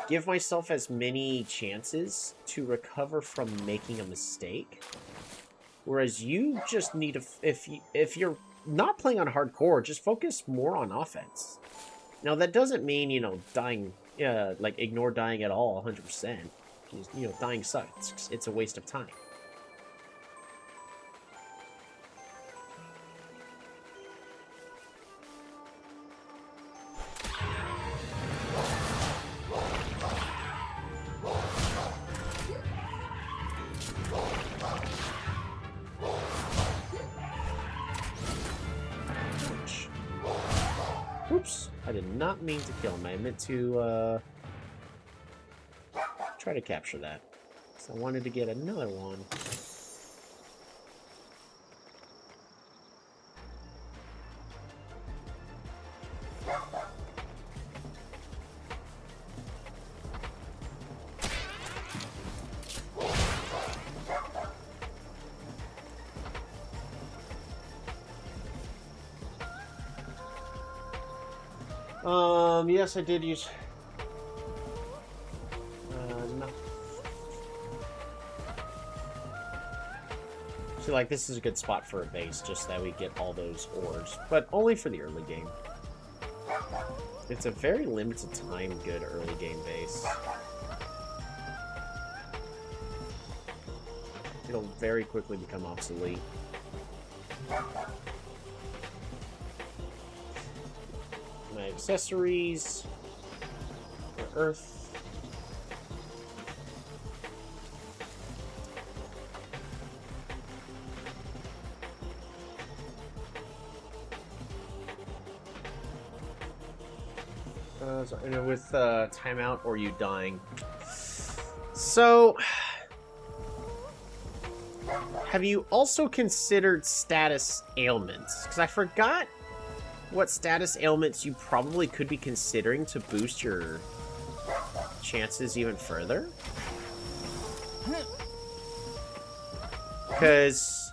give myself as many chances to recover from making a mistake. Whereas you just need to... If you're not playing on hardcore, just focus more on offense. Now, that doesn't mean, you know, dying... like, ignore dying at all 100%. You know, dying sucks. It's a waste of time. I did not mean to kill him. I meant to try to capture that. So I wanted to get another one. Yes, I did use... no. So, like, this is a good spot for a base, just that we get all those ores. But only for the early game. It's a very limited time good early game base. It'll very quickly become obsolete. My accessories, for earth. With timeout or you dying. So, have you also considered status ailments? Because I forgot what status ailments you probably could be considering to boost your chances even further. Because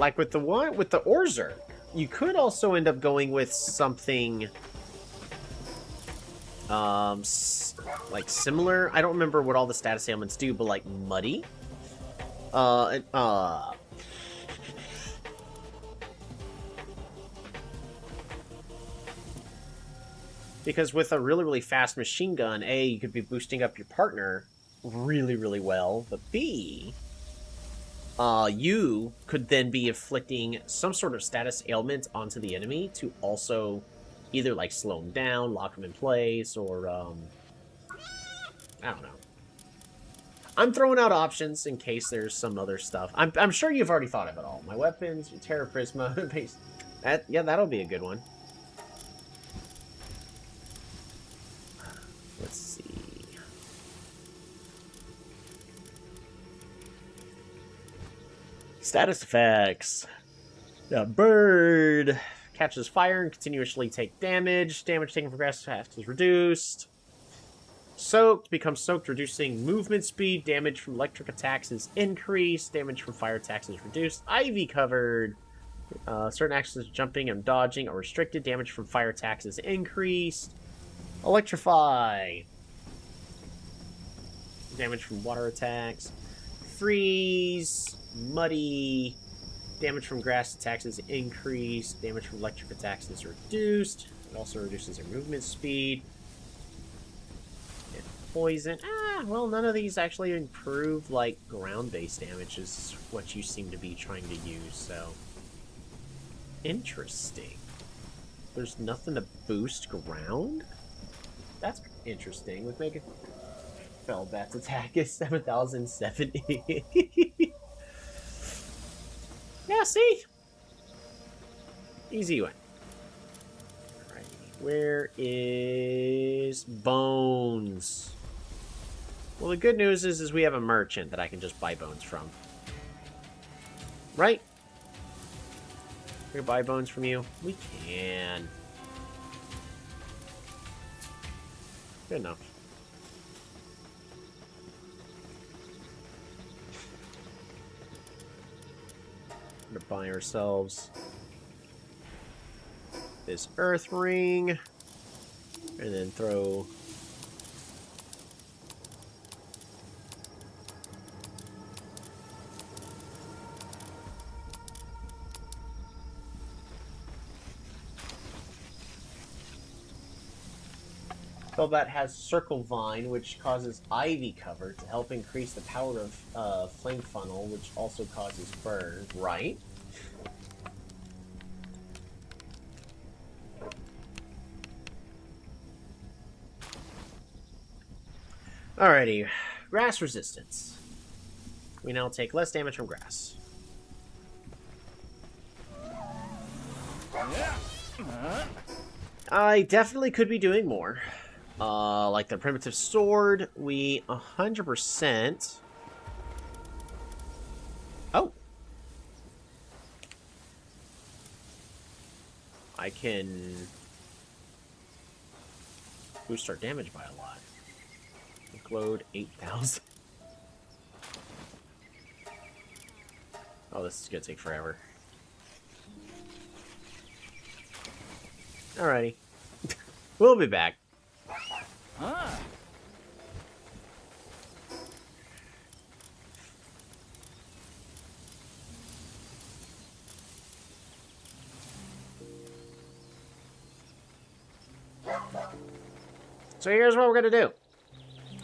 like with the one with the Orzerk, you could also end up going with something like similar. I don't remember what all the status ailments do, but like muddy. Because with a really, really fast machine gun, A, you could be boosting up your partner really, really well, but B, you could then be inflicting some sort of status ailment onto the enemy to also either, like, slow them down, lock them in place, or, I don't know. I'm throwing out options in case there's some other stuff. I'm sure you've already thought of it all. My weapons, your Terra Prisma, base. Yeah, that'll be a good one. Let's see. Status effects. The bird catches fire and continuously take damage. Damage taken from grass is reduced. Soaked becomes soaked, reducing movement speed. Damage from electric attacks is increased. Damage from fire attacks is reduced. Ivy covered. Certain actions, jumping and dodging, are restricted. Damage from fire attacks is increased. Electrify. Damage from water attacks. Freeze. Muddy. Damage from grass attacks is increased. Damage from electric attacks is reduced. It also reduces their movement speed. And poison. Well, none of these actually improve, like, ground-based damage is what you seem to be trying to use, so... Interesting. There's nothing to boost ground? That's interesting. Would make it... Fellbat's attack is 7,070. Yeah, see? Easy one. Alrighty. Where is Bones? Well, the good news is we have a merchant that I can just buy bones from. Right? We can buy bones from you? We can. Good enough. To buy ourselves this earth ring and then throw That has Circle Vine, which causes Ivy cover to help increase the power of Flame Funnel, which also causes burn, right? Alrighty, grass resistance. We now take less damage from grass. I definitely could be doing more. Like the primitive sword, we 100%... Oh! I can boost our damage by a lot. Load 8,000. Oh, this is gonna take forever. Alrighty. We'll be back. So here's what we're gonna do.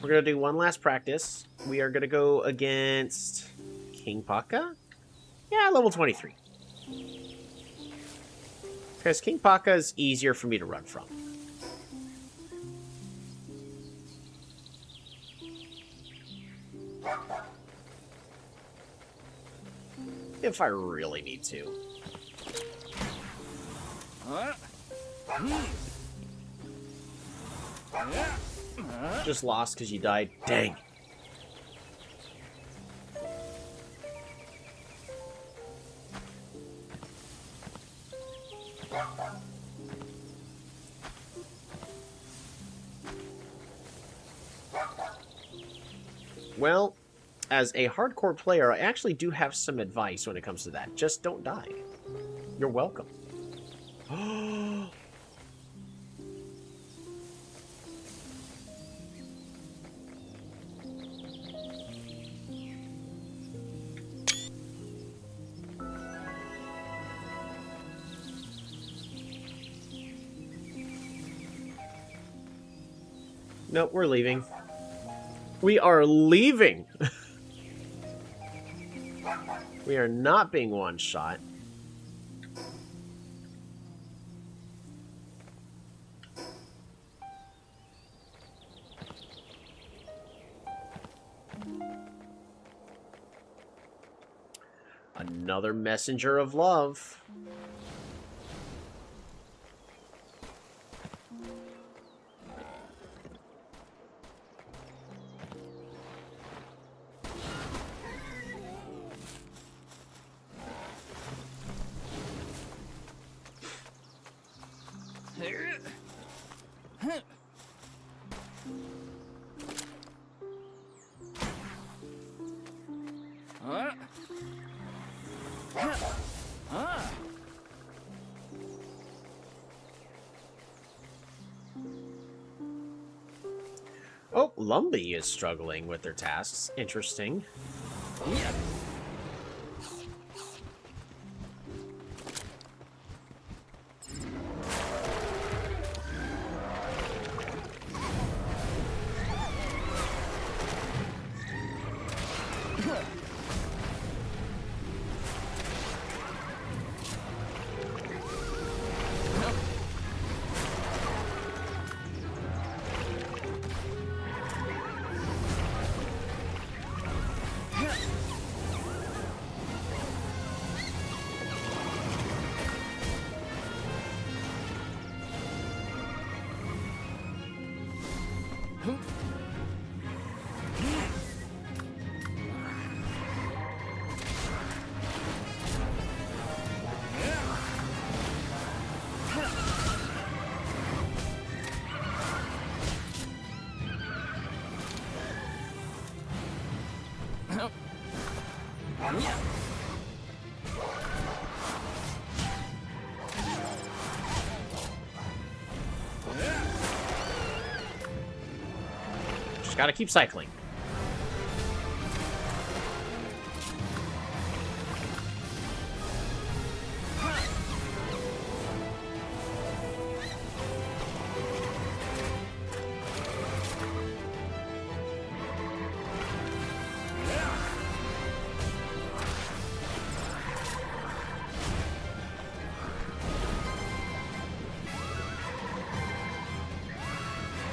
We're gonna do one last practice. We are gonna go against King Paka? Yeah, level 23. Because King Paka is easier for me to run from. If I really need to. Just lost because you died. Dang. Well, as a hardcore player, I actually do have some advice when it comes to that. Just don't die. You're welcome. Nope, we're leaving. We are leaving! We are not being one-shot. Another messenger of love. Oh, Lumbee is struggling with their tasks. Interesting. Just gotta keep cycling.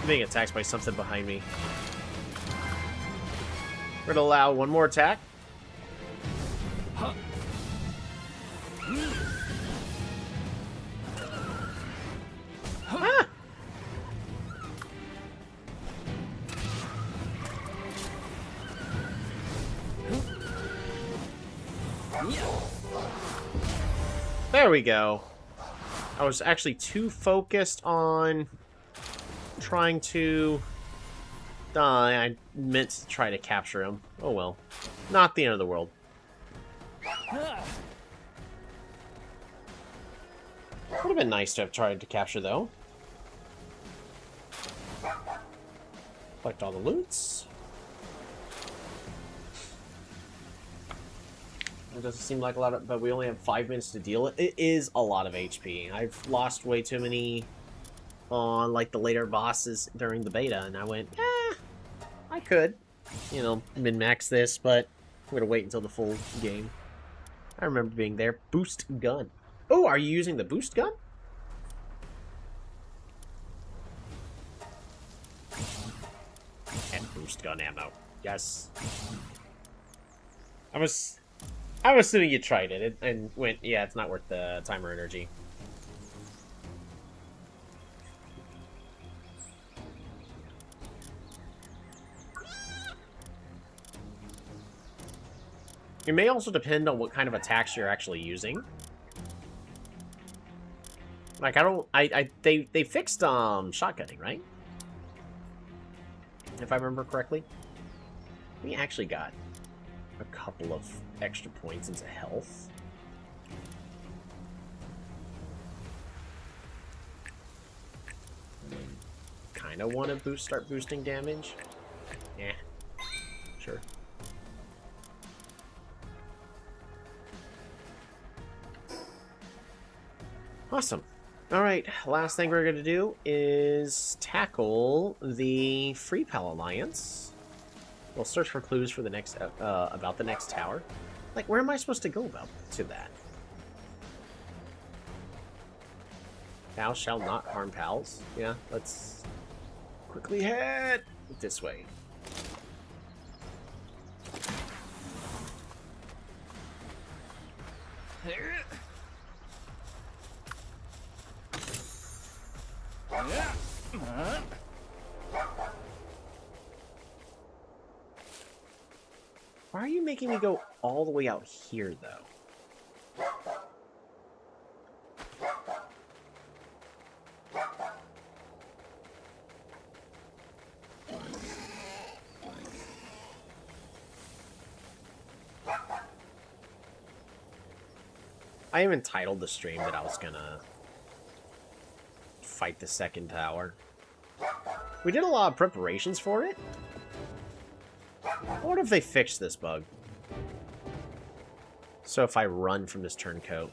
Being attacked by something behind me. We're gonna allow one more attack. There we go. I was actually too focused on trying to... I meant to try to capture him. Oh well. Not the end of the world. Would have been nice to have tried to capture, though. Collect all the loots. It doesn't seem like a lot of... But we only have 5 minutes to deal it. It is a lot of HP. I've lost way too many on, like, the later bosses during the beta, and I went, I could, you know, min-max this, but I'm gonna wait until the full game. I remember being there. Boost gun. Oh, are you using the boost gun? And boost gun ammo. Yes. I'm assuming you tried it and went, yeah, it's not worth the time or energy. It may also depend on what kind of attacks you're actually using. Like, they fixed, shotgunning, right? If I remember correctly. We actually got a couple of extra points into health. Kinda wanna start boosting damage. Yeah. Sure. Awesome. Alright, last thing we're going to do is tackle the Free Pal Alliance. We'll search for clues for the next about the next tower. Like, where am I supposed to go to that? Thou shalt not harm pals. Yeah, let's quickly head this way. Why are you making me go all the way out here, though? I even titled the stream that I was gonna fight the second tower. We did a lot of preparations for it. I wonder if they fixed this bug. So if I run from this turncoat.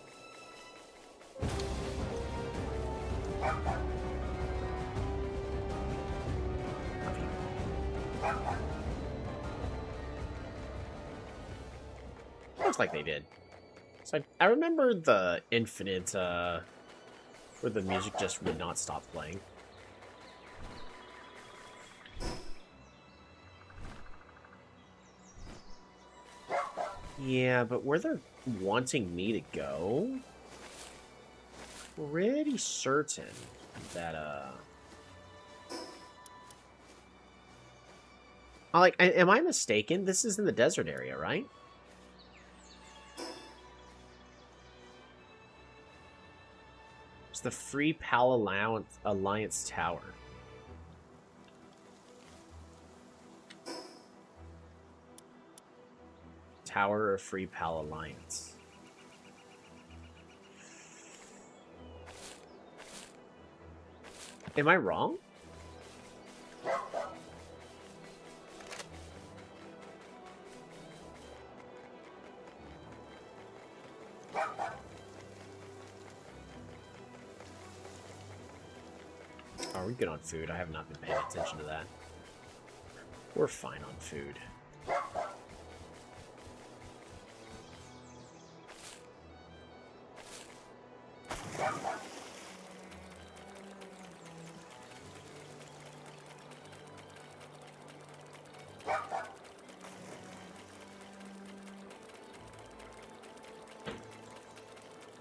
Looks like they did. So I remember the infinite, where the music just would not stop playing. Yeah, but where they're wanting me to go, pretty certain that, am I mistaken? This is in the desert area, right? It's the Free Pal Alliance Tower. Tower of Free Pal Alliance. Am I wrong? Are we good on food? I have not been paying attention to that. We're fine on food.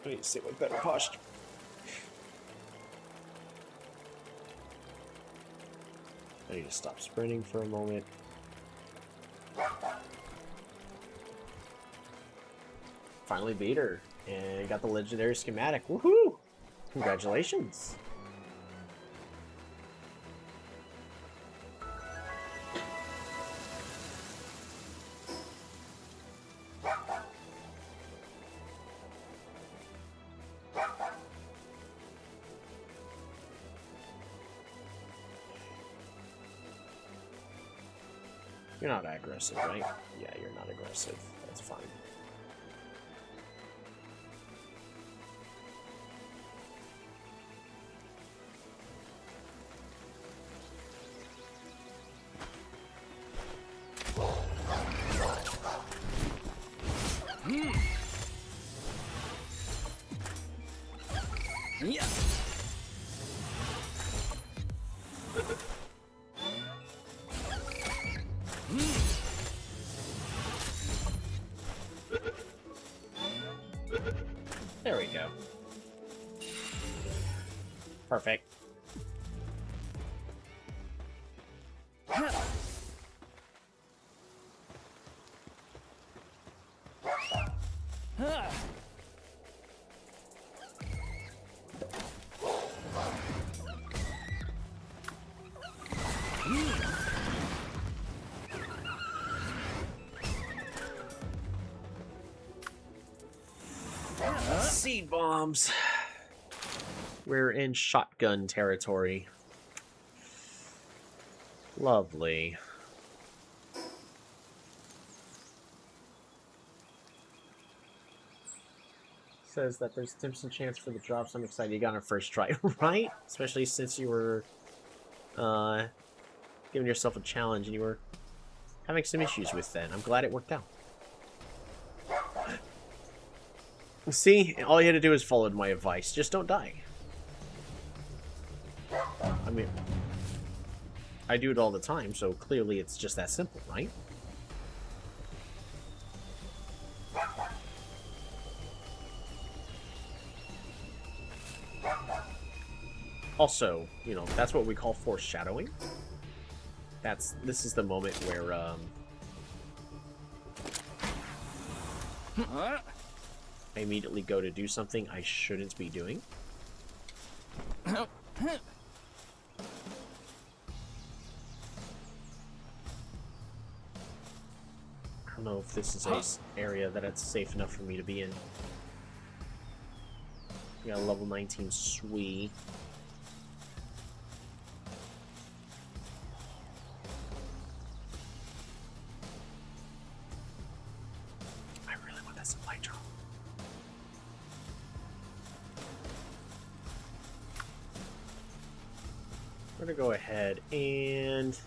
I need to sit with better posture. I need to stop sprinting for a moment. Finally beat her. And got the legendary schematic. Woohoo! Congratulations. You're not aggressive, right? Yeah, you're not aggressive. That's fine. Yeah. There we go. Perfect. Seed bombs. We're in shotgun territory. Lovely. Says that there's a 10% chance for the drops. I'm excited you got on first try, right? Especially since you were giving yourself a challenge and you were having some issues with that. I'm glad it worked out. See, all you had to do is follow my advice. Just don't die. I mean, I do it all the time, so clearly it's just that simple, right? Also, you know, that's what we call foreshadowing. This is the moment where, I immediately go to do something I shouldn't be doing. I don't know if this is a area that it's safe enough for me to be in. We got a level 19 Swee. I really want that supply drop. We're gonna go ahead and...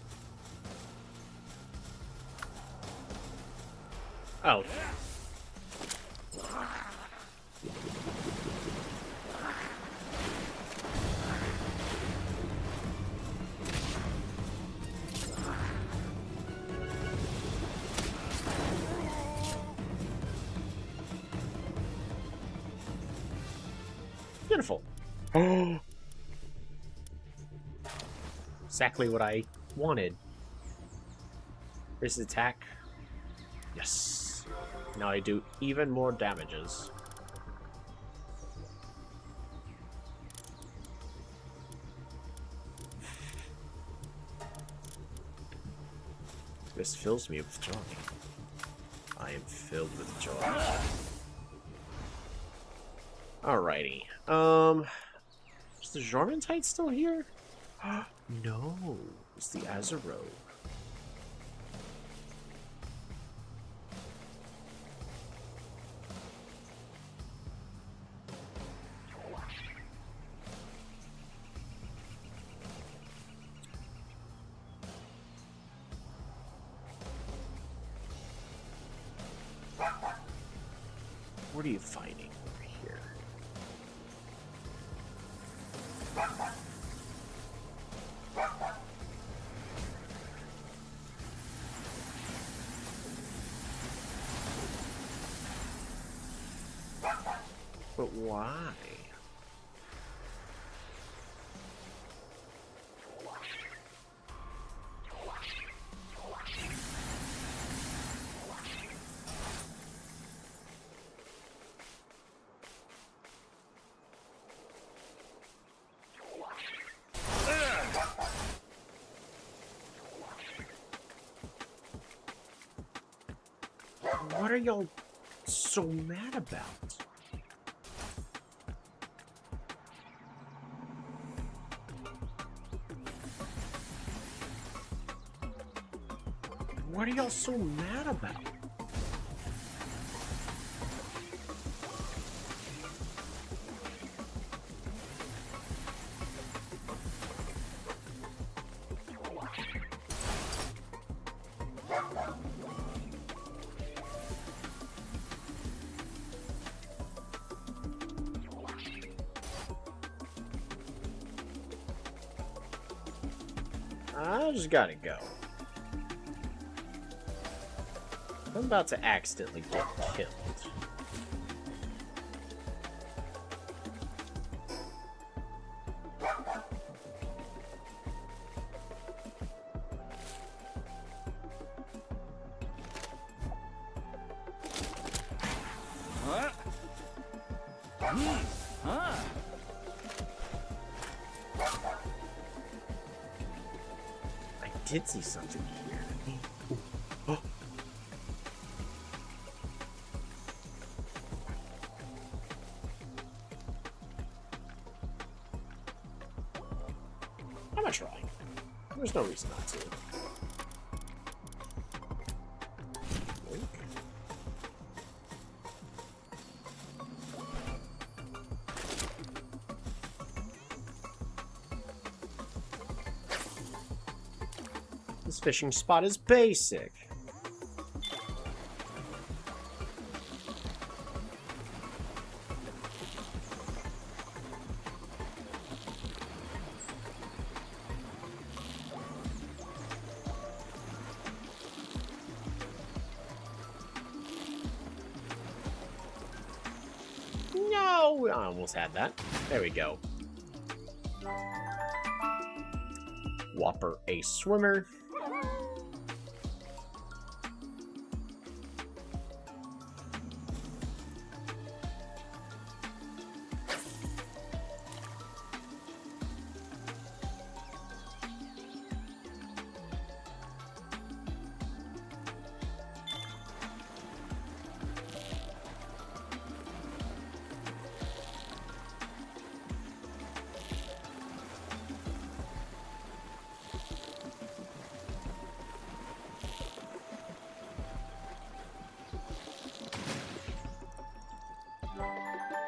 Oh. Beautiful. Oh. Exactly what I wanted. Here's the attack. Yes. Now I do even more damages. This fills me with joy. I am filled with joy. Alrighty. Is the Jormungandite still here? No, it's the Azuro. What are you fighting over here? But why? What are y'all so mad about? What are y'all so mad about? I just gotta go. I'm about to accidentally get killed. Huh? Huh? I did see something here. Oh. I'm gonna try. There's no reason not to. Wink. This fishing spot is basic. No! I almost had that. There we go. Whopper a swimmer.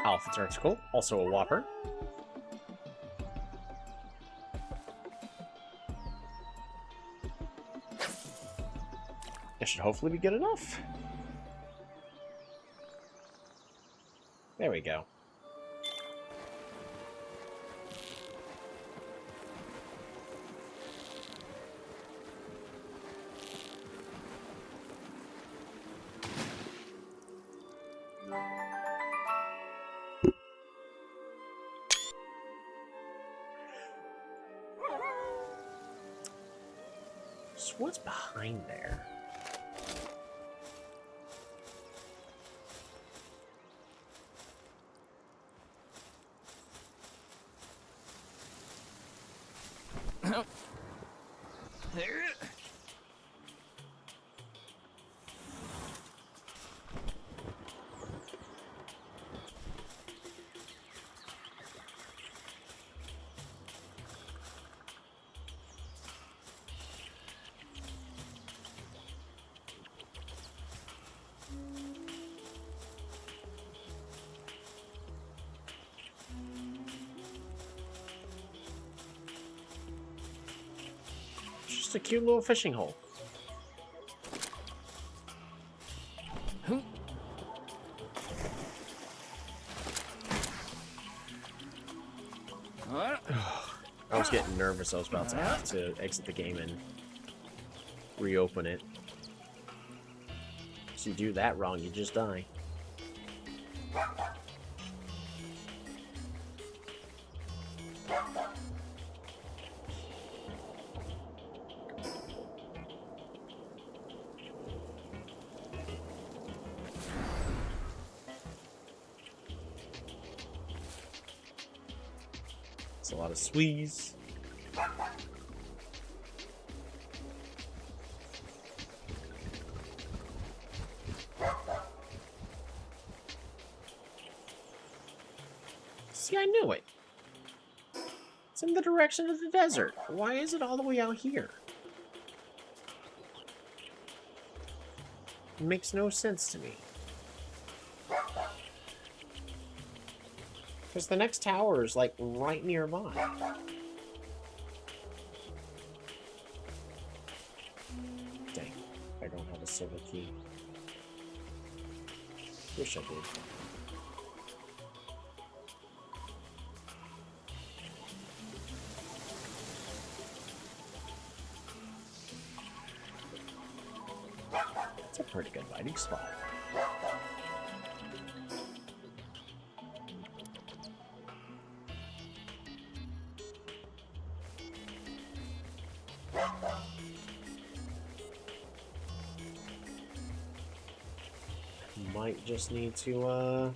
Alpha Tentacle, also a Whopper. That should hopefully be good enough. There we go. So what's behind there? Just a cute little fishing hole. Huh? I was getting nervous. I was about to have to exit the game and reopen it. So you do that wrong, you just die. It's a lot of squeeze. See, I knew it. It's in the direction of the desert. Why is it all the way out here? It makes no sense to me. Because the next tower is, like, right nearby. Dang, I don't have a silver key. Wish I did. It's a pretty good hiding spot. Might just need to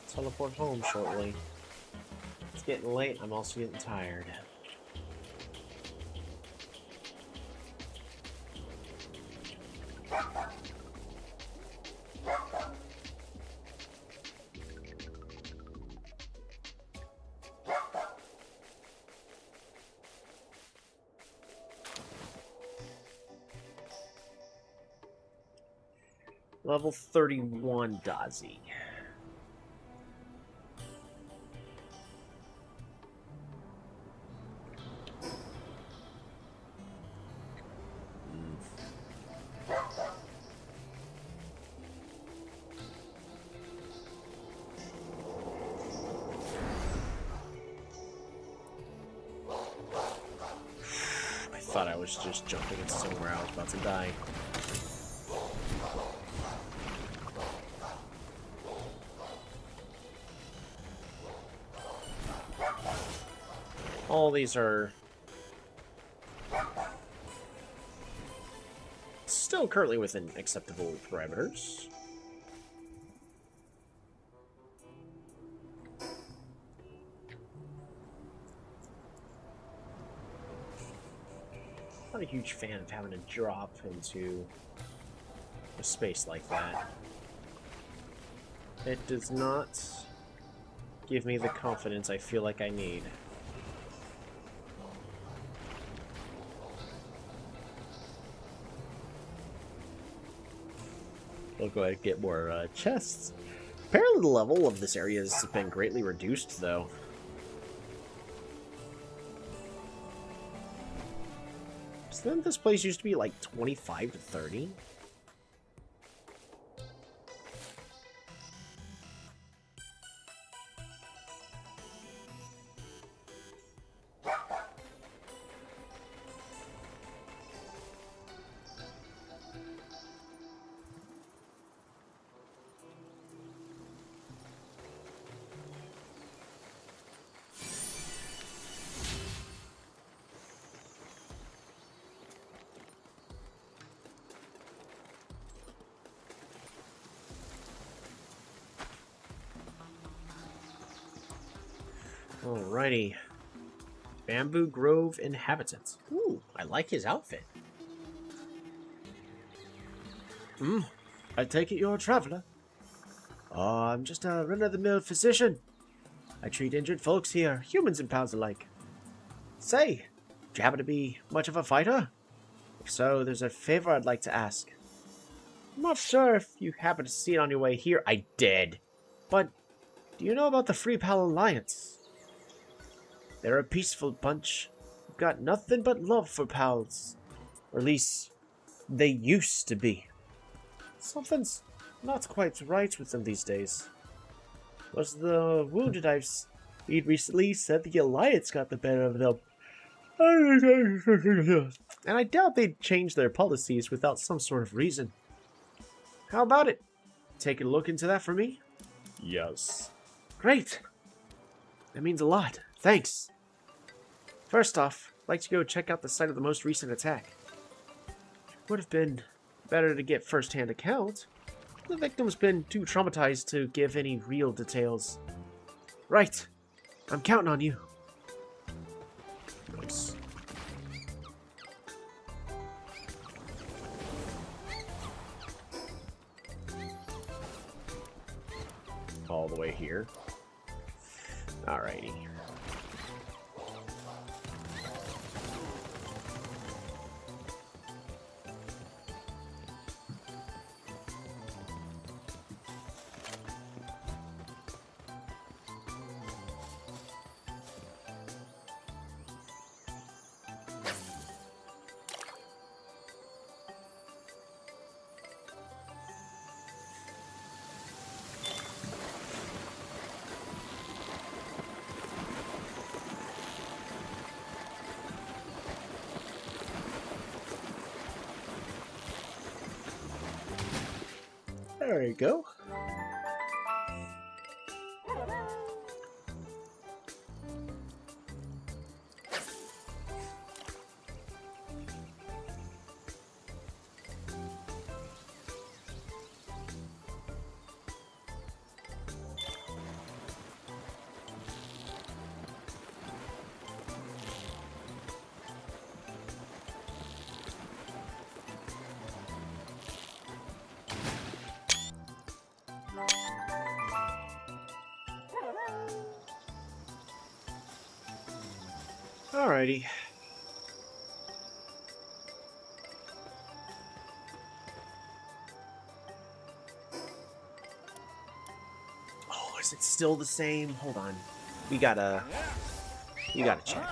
teleport home shortly. It's getting late. I'm also getting tired. Level 31 Dazi. I thought I was just jumping into somewhere I was about to die. All these are still currently within acceptable parameters. Not a huge fan of having to drop into a space like that. It does not give me the confidence I feel like I need. We'll go ahead and get more chests. Apparently the level of this area has been greatly reduced, though. So then this place used to be like 25 to 30? Alrighty. Bamboo Grove Inhabitant. Ooh, I like his outfit. I take it you're a traveler? Oh, I'm just a run-of-the-mill physician. I treat injured folks here, humans and pals alike. Say, do you happen to be much of a fighter? If so, there's a favor I'd like to ask. I'm not sure if you happen to see it on your way here. I did. But, do you know about the Free Pal Alliance? They're a peaceful bunch. Who've got nothing but love for pals. Or at least, they used to be. Something's not quite right with them these days. Was the wounded I've seen recently said the Alliance got the better of them. And I doubt they'd change their policies without some sort of reason. How about it? Take a look into that for me? Yes. Great. That means a lot. Thanks. First off, I'd like to go check out the site of the most recent attack. Would have been better to get first-hand account. The victim's been too traumatized to give any real details. Right. I'm counting on you. Nice. all the way here. Alrighty. There you go. Alrighty. Oh, is it still the same? Hold on. We gotta check.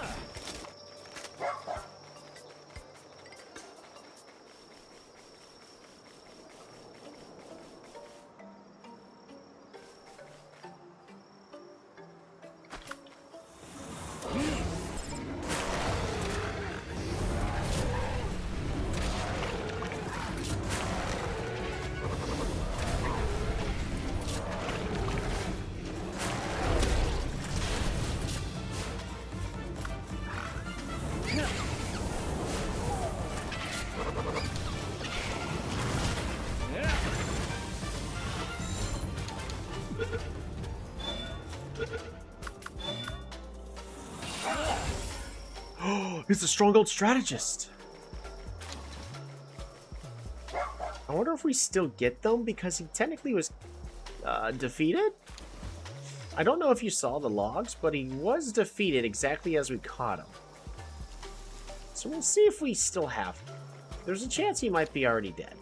He's a stronghold strategist. I wonder if we still get them because he technically was defeated. I don't know if you saw the logs, but he was defeated exactly as we caught him. So we'll see if we still have him. There's a chance he might be already dead.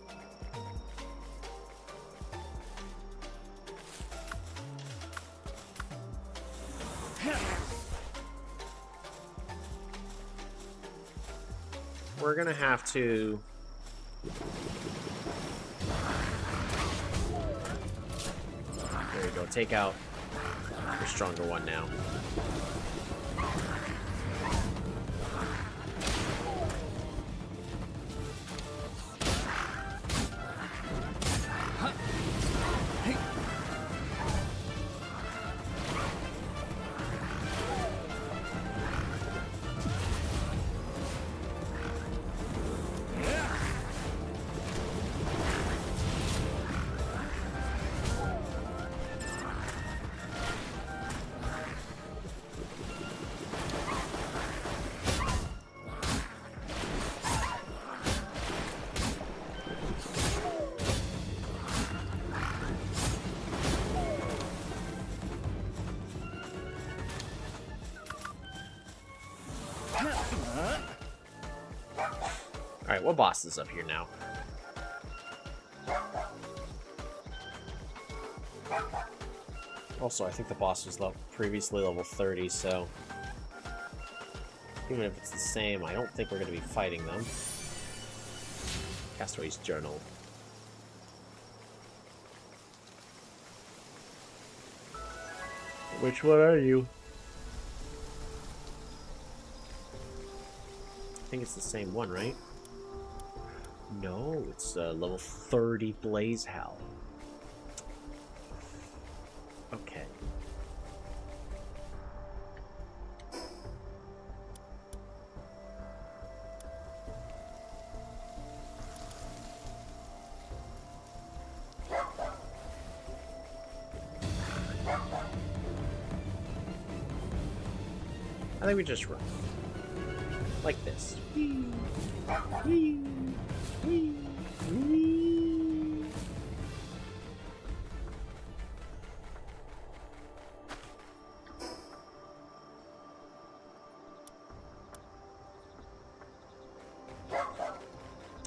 We're gonna have to... There you go, take out the stronger one now. Alright, what boss is up here now? Also, I think the boss was previously level 30, so... even if it's the same, I don't think we're going to be fighting them. Castaway's Journal. Which one are you? I think it's the same one, right? No, it's level 30 Blaze Howl. Okay. I think we just run. Like this.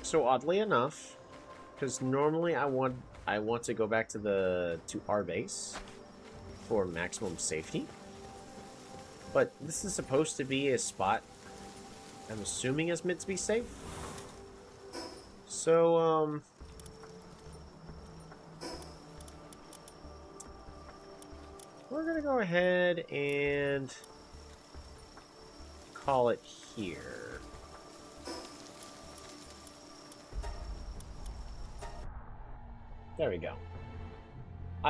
So oddly enough, because normally I want to go back to our base for maximum safety, but this is supposed to be a spot I'm assuming is meant to be safe. So we're gonna go ahead and call it here. There we go.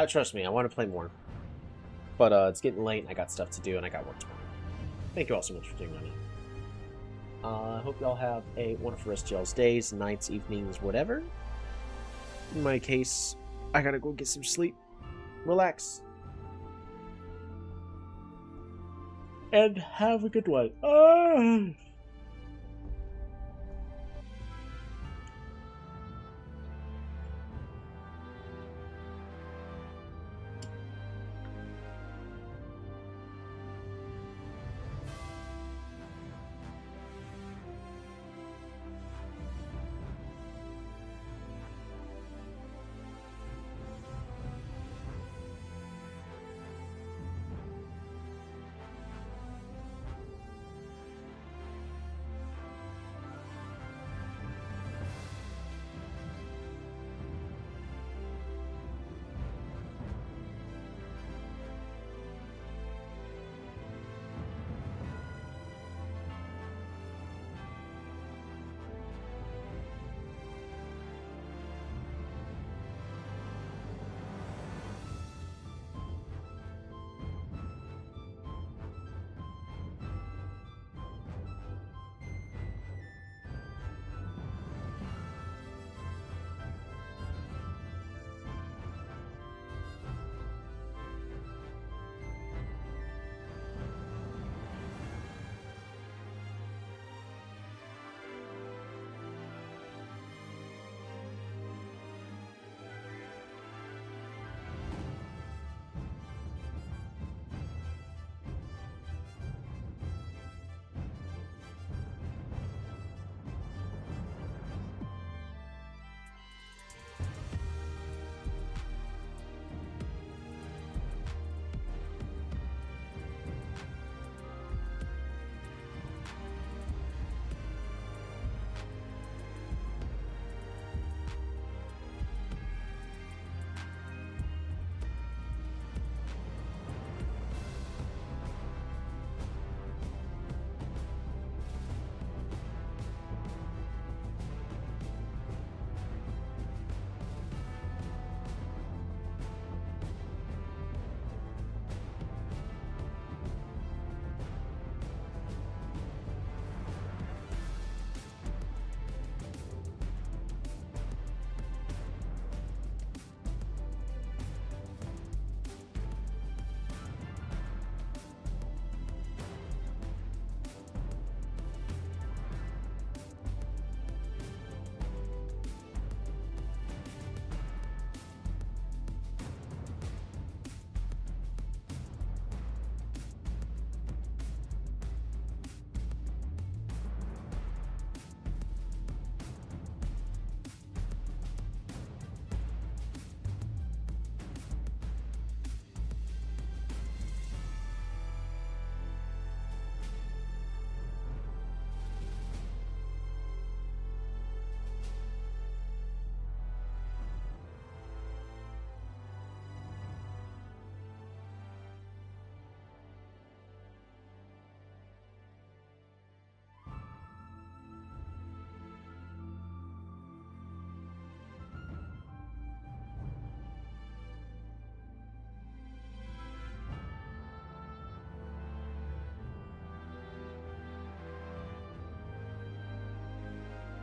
Trust me, I want to play more. But it's getting late and I got stuff to do and I got work tomorrow. Thank you all so much for taking on me. I hope y'all have a wonderful rest of y'all's days, nights, evenings, whatever. In my case, I gotta go get some sleep. Relax. And have a good one.